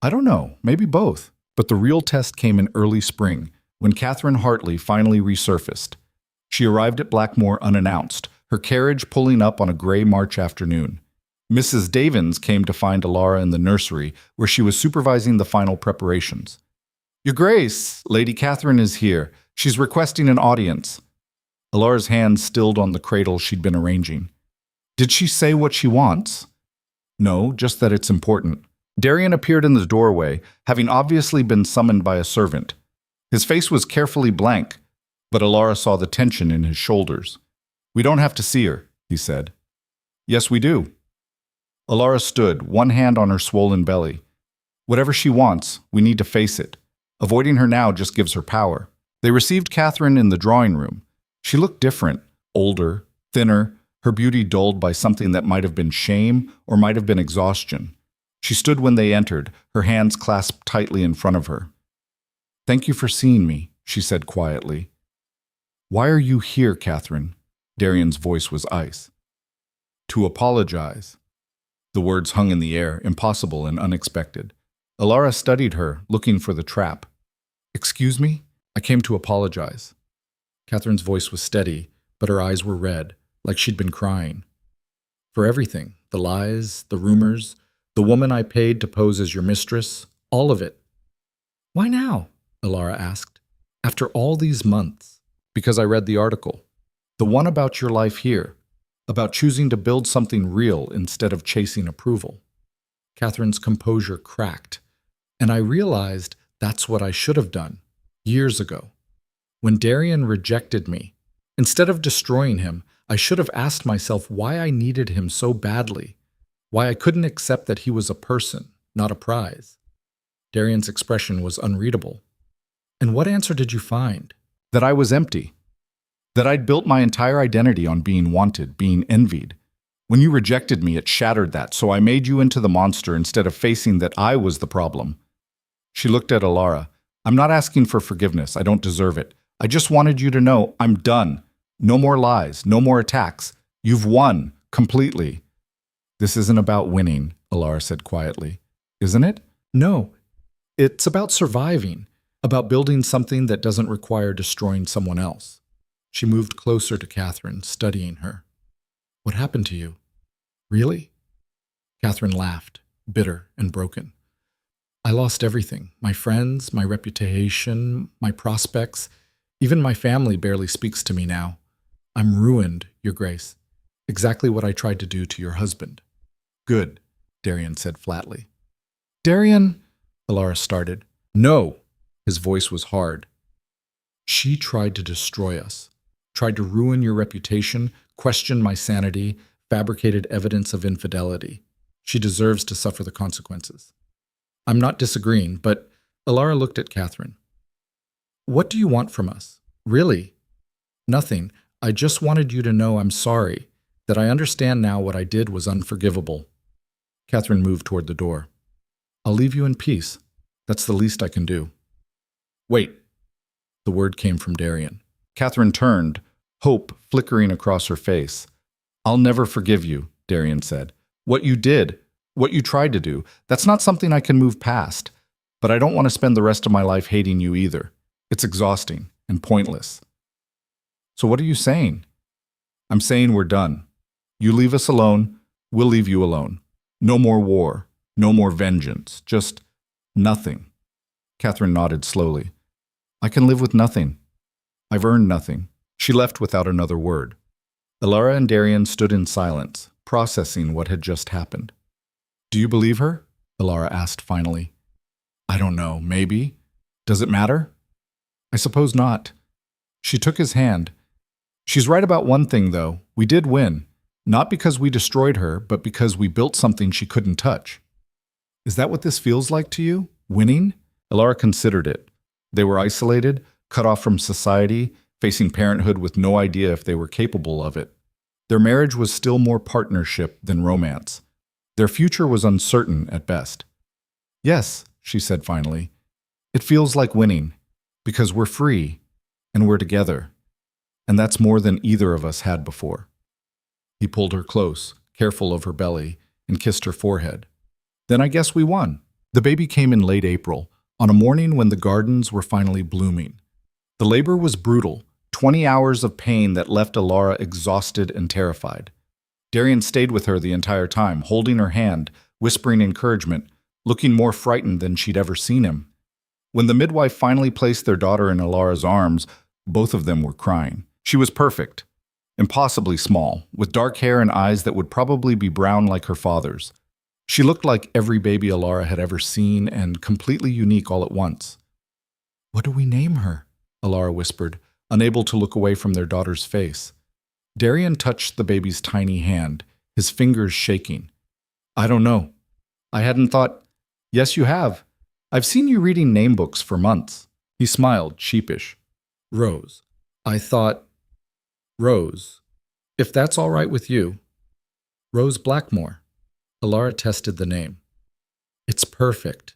I don't know, maybe both. But the real test came in early spring, when Catherine Hartley finally resurfaced. She arrived at Blackmore unannounced, her carriage pulling up on a gray March afternoon. Mrs. Davins came to find Elara in the nursery, where she was supervising the final preparations. Your Grace, Lady Catherine is here. She's requesting an audience. Elara's hand stilled on the cradle she'd been arranging. Did she say what she wants? No, just that it's important. Darian appeared in the doorway, having obviously been summoned by a servant. His face was carefully blank, but Elara saw the tension in his shoulders. We don't have to see her, he said. Yes, we do. Elara stood, one hand on her swollen belly. Whatever she wants, we need to face it. Avoiding her now just gives her power. They received Catherine in the drawing room. She looked different, older, thinner, her beauty dulled by something that might have been shame or might have been exhaustion. She stood when they entered, her hands clasped tightly in front of her. Thank you for seeing me, she said quietly. Why are you here, Catherine? Darian's voice was ice. To apologize. The words hung in the air, impossible and unexpected. Elara studied her, looking for the trap. Excuse me? I came to apologize. Catherine's voice was steady, but her eyes were red, like she'd been crying. For everything, the lies, the rumors, the woman I paid to pose as your mistress, all of it. Why now? Elara asked. After all these months. Because I read the article. The one about your life here. About choosing to build something real instead of chasing approval. Catherine's composure cracked, and I realized that's what I should have done, years ago. When Darian rejected me, instead of destroying him, I should have asked myself why I needed him so badly, why I couldn't accept that he was a person, not a prize. Darian's expression was unreadable. And what answer did you find? That I was empty. That I'd built my entire identity on being wanted, being envied. When you rejected me, it shattered that, so I made you into the monster instead of facing that I was the problem. She looked at Elara. I'm not asking for forgiveness. I don't deserve it. I just wanted you to know I'm done. No more lies, no more attacks. You've won, completely. This isn't about winning, Elara said quietly. Isn't it? No. It's about surviving, about building something that doesn't require destroying someone else. She moved closer to Catherine, studying her. What happened to you? Really? Catherine laughed, bitter and broken. I lost everything. My friends, my reputation, my prospects. Even my family barely speaks to me now. I'm ruined, Your Grace. Exactly what I tried to do to your husband. Good, Darian said flatly. Darian, Elara started. No, his voice was hard. She tried to destroy us, tried to ruin your reputation, question my sanity, fabricated evidence of infidelity. She deserves to suffer the consequences. I'm not disagreeing, but Elara looked at Catherine. What do you want from us? Really? Nothing. I just wanted you to know I'm sorry, that I understand now what I did was unforgivable. Catherine moved toward the door. I'll leave you in peace. That's the least I can do. Wait. The word came from Darian. Catherine turned, hope flickering across her face. I'll never forgive you, Darian said. What you did, what you tried to do, that's not something I can move past. But I don't want to spend the rest of my life hating you either. It's exhausting and pointless. So what are you saying? I'm saying we're done. You leave us alone, we'll leave you alone. No more war, no more vengeance, just nothing. Catherine nodded slowly. I can live with nothing. I've earned nothing. She left without another word. Elara and Darian stood in silence, processing what had just happened. Do you believe her? Elara asked finally. I don't know, maybe. Does it matter? I suppose not. She took his hand. She's right about one thing, though. We did win. Not because we destroyed her, but because we built something she couldn't touch. Is that what this feels like to you? Winning? Elara considered it. They were isolated, cut off from society, facing parenthood with no idea if they were capable of it. Their marriage was still more partnership than romance. Their future was uncertain at best. Yes, she said finally. It feels like winning, because we're free, and we're together. And that's more than either of us had before. He pulled her close, careful of her belly, and kissed her forehead. Then I guess we won. The baby came in late April, on a morning when the gardens were finally blooming. The labor was brutal, 20 hours of pain that left Elara exhausted and terrified. Darian stayed with her the entire time, holding her hand, whispering encouragement, looking more frightened than she'd ever seen him. When the midwife finally placed their daughter in Elara's arms, both of them were crying. She was perfect, impossibly small, with dark hair and eyes that would probably be brown like her father's. She looked like every baby Elara had ever seen and completely unique all at once. What do we name her? Elara whispered, unable to look away from their daughter's face. Darian touched the baby's tiny hand, his fingers shaking. I don't know. I hadn't thought. Yes, you have. I've seen you reading name books for months. He smiled, sheepish. Rose. I thought. Rose. If that's all right with you. Rose Blackmore. Elara tested the name. It's perfect.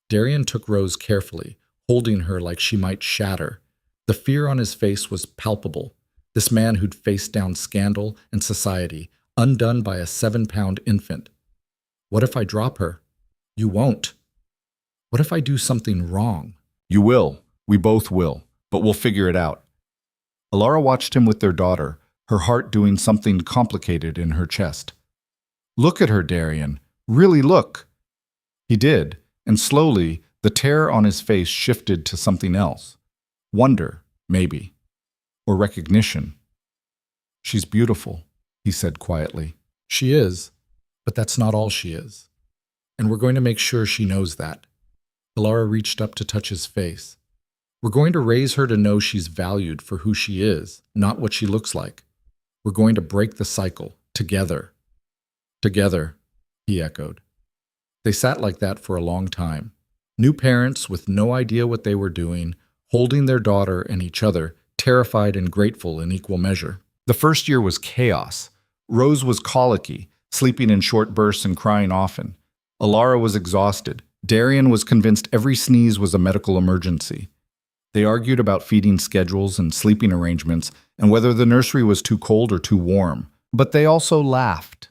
Darian took Rose carefully, holding her like she might shatter. The fear on his face was palpable. This man who'd faced down scandal and society, undone by a 7-pound infant. What if I drop her? You won't. What if I do something wrong? You will. We both will. But we'll figure it out. Elara watched him with their daughter, her heart doing something complicated in her chest. Look at her, Darian. Really look. He did, and slowly, the terror on his face shifted to something else. Wonder, maybe. Or recognition. She's beautiful, he said quietly. She is, but that's not all she is. And we're going to make sure she knows that. Elara reached up to touch his face. We're going to raise her to know she's valued for who she is, not what she looks like. We're going to break the cycle, together. Together, he echoed. They sat like that for a long time. New parents with no idea what they were doing, holding their daughter and each other, terrified and grateful in equal measure. The first year was chaos. Rose was colicky, sleeping in short bursts and crying often. Elara was exhausted. Darian was convinced every sneeze was a medical emergency. They argued about feeding schedules and sleeping arrangements and whether the nursery was too cold or too warm. But they also laughed.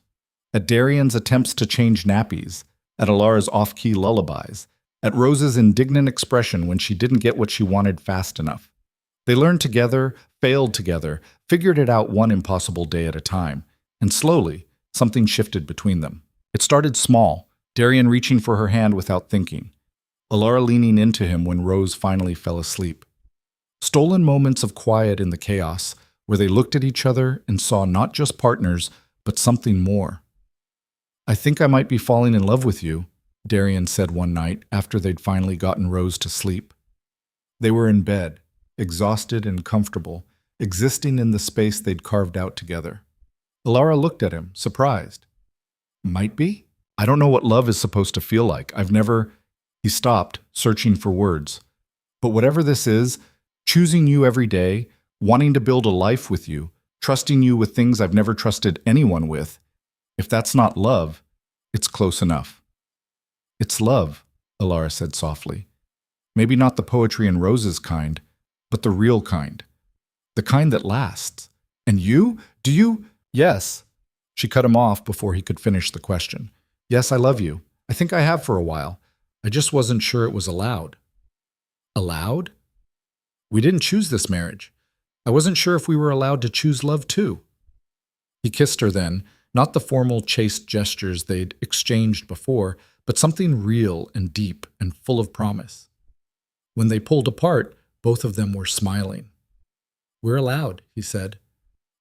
At Darian's attempts to change nappies, at Elara's off-key lullabies, at Rose's indignant expression when she didn't get what she wanted fast enough. They learned together, failed together, figured it out one impossible day at a time, and slowly, something shifted between them. It started small, Darian reaching for her hand without thinking, Elara leaning into him when Rose finally fell asleep. Stolen moments of quiet in the chaos, where they looked at each other and saw not just partners, but something more. "I think I might be falling in love with you," Darian said one night after they'd finally gotten Rose to sleep. They were in bed, exhausted and comfortable, existing in the space they'd carved out together. Elara looked at him, surprised. "Might be? I don't know what love is supposed to feel like. I've never—" He stopped, searching for words. "But whatever this is, choosing you every day, wanting to build a life with you, trusting you with things I've never trusted anyone with, if that's not love, it's close enough." "It's love," Elara said softly. "Maybe not the poetry in Rose's kind, but the real kind. The kind that lasts. And you? Do you—" "Yes." She cut him off before he could finish the question. "Yes, I love you. I think I have for a while. I just wasn't sure it was allowed." "Allowed?" "We didn't choose this marriage. I wasn't sure if we were allowed to choose love too." He kissed her then, not the formal, chaste gestures they'd exchanged before, but something real and deep and full of promise. When they pulled apart, both of them were smiling. "We're allowed," he said.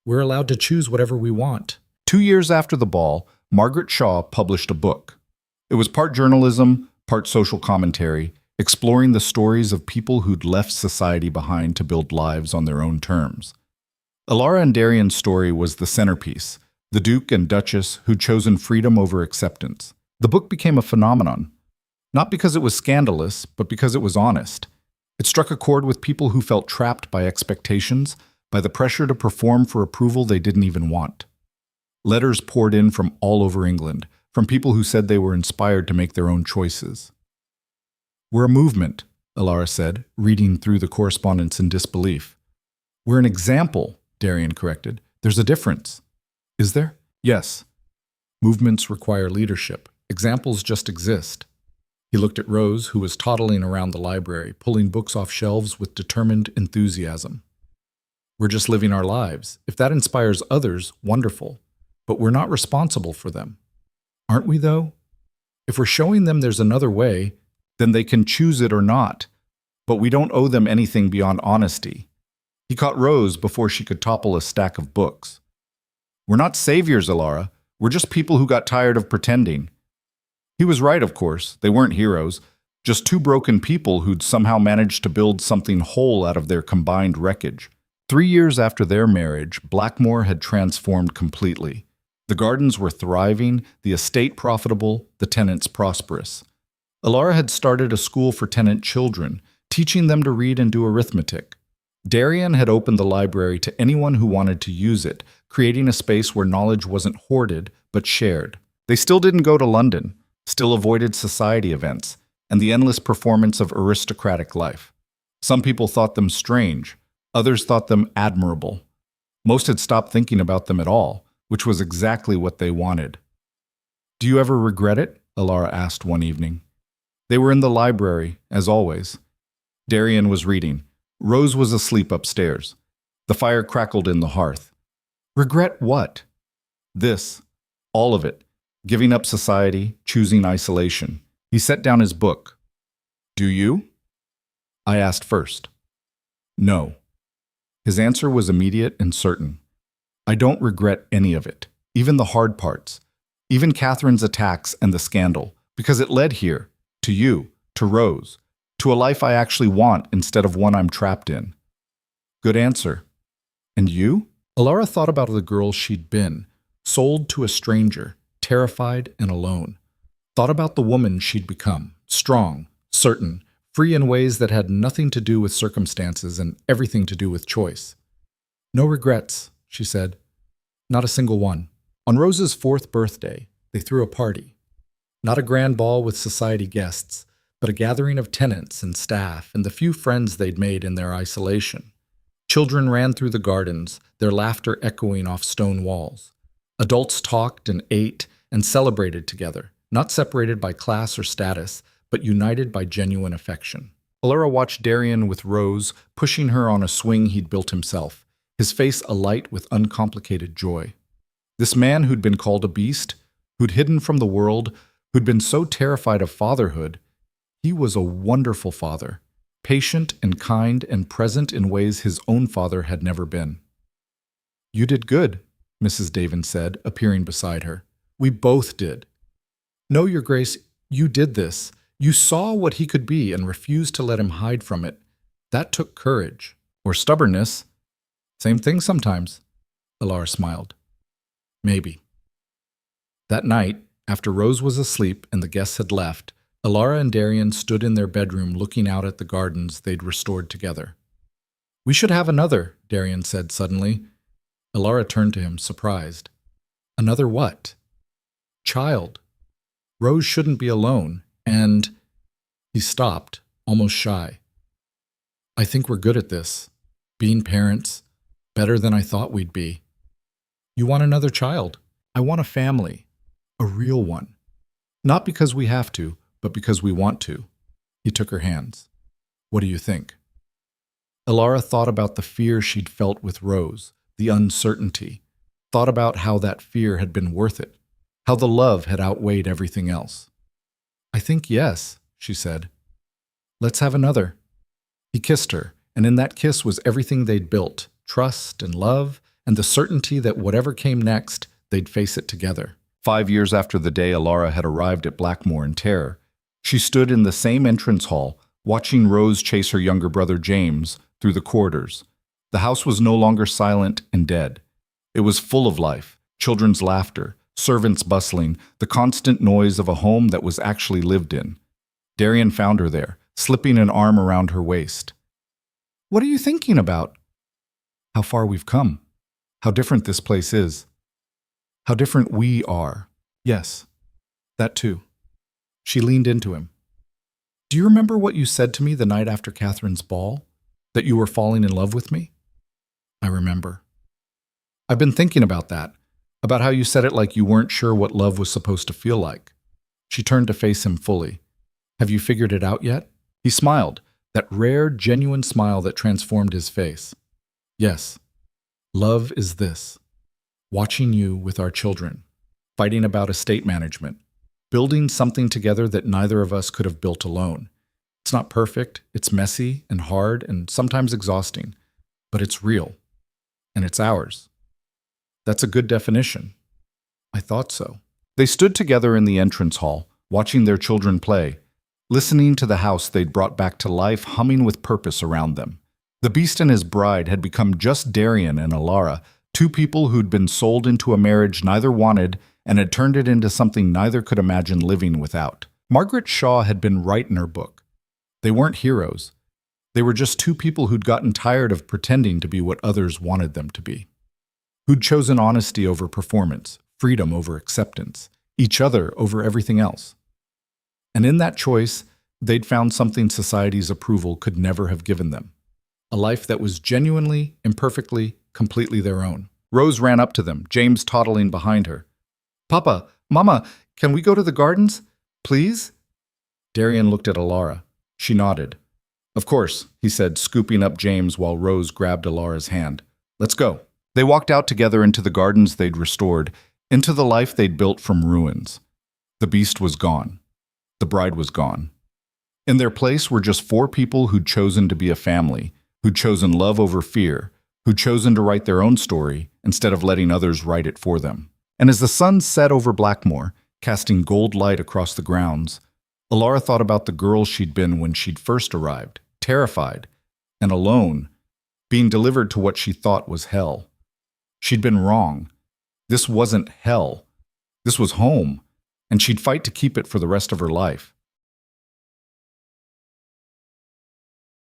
"We're allowed to choose whatever we want." 2 years after the ball, Margaret Shaw published a book. It was part journalism, part social commentary, exploring the stories of people who'd left society behind to build lives on their own terms. Elara and Darian's story was the centerpiece, the Duke and Duchess who'd chosen freedom over acceptance. The book became a phenomenon, not because it was scandalous, but because it was honest. It struck a chord with people who felt trapped by expectations, by the pressure to perform for approval they didn't even want. Letters poured in from all over England, from people who said they were inspired to make their own choices. "We're a movement," Elara said, reading through the correspondence in disbelief. "We're an example," Darian corrected. "There's a difference." "Is there?" "Yes. Movements require leadership. Examples just exist." He looked at Rose, who was toddling around the library, pulling books off shelves with determined enthusiasm. "We're just living our lives. If that inspires others, wonderful. But we're not responsible for them. Aren't we, though? If we're showing them there's another way, then they can choose it or not. But we don't owe them anything beyond honesty." He caught Rose before she could topple a stack of books. "We're not saviors, Elara. We're just people who got tired of pretending." He was right, of course. They weren't heroes, just two broken people who'd somehow managed to build something whole out of their combined wreckage. 3 years after their marriage, Blackmore had transformed completely. The gardens were thriving, the estate profitable, the tenants prosperous. Elara had started a school for tenant children, teaching them to read and do arithmetic. Darian had opened the library to anyone who wanted to use it, creating a space where knowledge wasn't hoarded, but shared. They still didn't go to London, still avoided society events, and the endless performance of aristocratic life. Some people thought them strange, others thought them admirable. Most had stopped thinking about them at all, which was exactly what they wanted. "Do you ever regret it?" Elara asked one evening. They were in the library, as always. Darian was reading. Rose was asleep upstairs. The fire crackled in the hearth. "Regret what?" "This. All of it. Giving up society, choosing isolation." He set down his book. "Do you?" I asked first. "No." His answer was immediate and certain. "I don't regret any of it, even the hard parts, even Catherine's attacks and the scandal, because it led here, to you, to Rose, to a life I actually want instead of one I'm trapped in." "Good answer. And you?" Elara thought about the girl she'd been, sold to a stranger, terrified and alone. Thought about the woman she'd become, strong, certain, free in ways that had nothing to do with circumstances and everything to do with choice. "No regrets," she said. "Not a single one." On Rose's 4th birthday, they threw a party. Not a grand ball with society guests, but a gathering of tenants and staff and the few friends they'd made in their isolation. Children ran through the gardens, their laughter echoing off stone walls. Adults talked and ate and celebrated together, not separated by class or status, but united by genuine affection. Elara watched Darian with Rose, pushing her on a swing he'd built himself, his face alight with uncomplicated joy. This man who'd been called a beast, who'd hidden from the world, who'd been so terrified of fatherhood, he was a wonderful father, patient and kind and present in ways his own father had never been. "You did good," Mrs. Davin said, appearing beside her. "We both did. No, Your Grace, you did this. You saw what he could be and refused to let him hide from it. That took courage. Or stubbornness. Same thing sometimes." Elara smiled. "Maybe." That night, after Rose was asleep and the guests had left, Elara and Darian stood in their bedroom looking out at the gardens they'd restored together. "We should have another," Darian said suddenly. Elara turned to him, surprised. "Another what?" "Child. Rose shouldn't be alone, and—" He stopped, almost shy. "I think we're good at this. Being parents, better than I thought we'd be. You want another child? I want a family. A real one. Not because we have to, but because we want to." He took her hands. "What do you think?" Elara thought about the fear she'd felt with Rose, the uncertainty, thought about how that fear had been worth it, how the love had outweighed everything else. "I think yes," she said. "Let's have another." He kissed her, and in that kiss was everything they'd built, trust and love, and the certainty that whatever came next, they'd face it together. 5 years after the day Elara had arrived at Blackmore in terror, she stood in the same entrance hall, watching Rose chase her younger brother James through the corridors. The house was no longer silent and dead. It was full of life, children's laughter, servants bustling, the constant noise of a home that was actually lived in. Darian found her there, slipping an arm around her waist. "What are you thinking about?" "How far we've come. How different this place is. How different we are." "Yes, that too." She leaned into him. "Do you remember what you said to me the night after Catherine's ball? That you were falling in love with me?" "I remember." "I've been thinking about that, about how you said it like you weren't sure what love was supposed to feel like." She turned to face him fully. "Have you figured it out yet?" He smiled, that rare, genuine smile that transformed his face. "Yes. Love is this. Watching you with our children, fighting about estate management, building something together that neither of us could have built alone. It's not perfect, it's messy and hard and sometimes exhausting, but it's real, and it's ours." "That's a good definition." "I thought so." They stood together in the entrance hall, watching their children play, listening to the house they'd brought back to life humming with purpose around them. The beast and his bride had become just Darian and Elara, two people who'd been sold into a marriage neither wanted and had turned it into something neither could imagine living without. Margaret Shaw had been right in her book. They weren't heroes. They were just two people who'd gotten tired of pretending to be what others wanted them to be. Who'd chosen honesty over performance, freedom over acceptance, each other over everything else. And in that choice, they'd found something society's approval could never have given them. A life that was genuinely, imperfectly, completely their own. Rose ran up to them, James toddling behind her. "Papa, Mama, can we go to the gardens? Please?" Darian looked at Elara. She nodded. "Of course," he said, scooping up James while Rose grabbed Elara's hand. "Let's go." They walked out together into the gardens they'd restored, into the life they'd built from ruins. The beast was gone. The bride was gone. In their place were just 4 people who'd chosen to be a family, who'd chosen love over fear, who'd chosen to write their own story instead of letting others write it for them. And as the sun set over Blackmore, casting gold light across the grounds, Elara thought about the girl she'd been when she'd first arrived, terrified and alone, being delivered to what she thought was hell. She'd been wrong. This wasn't hell. This was home, and she'd fight to keep it for the rest of her life.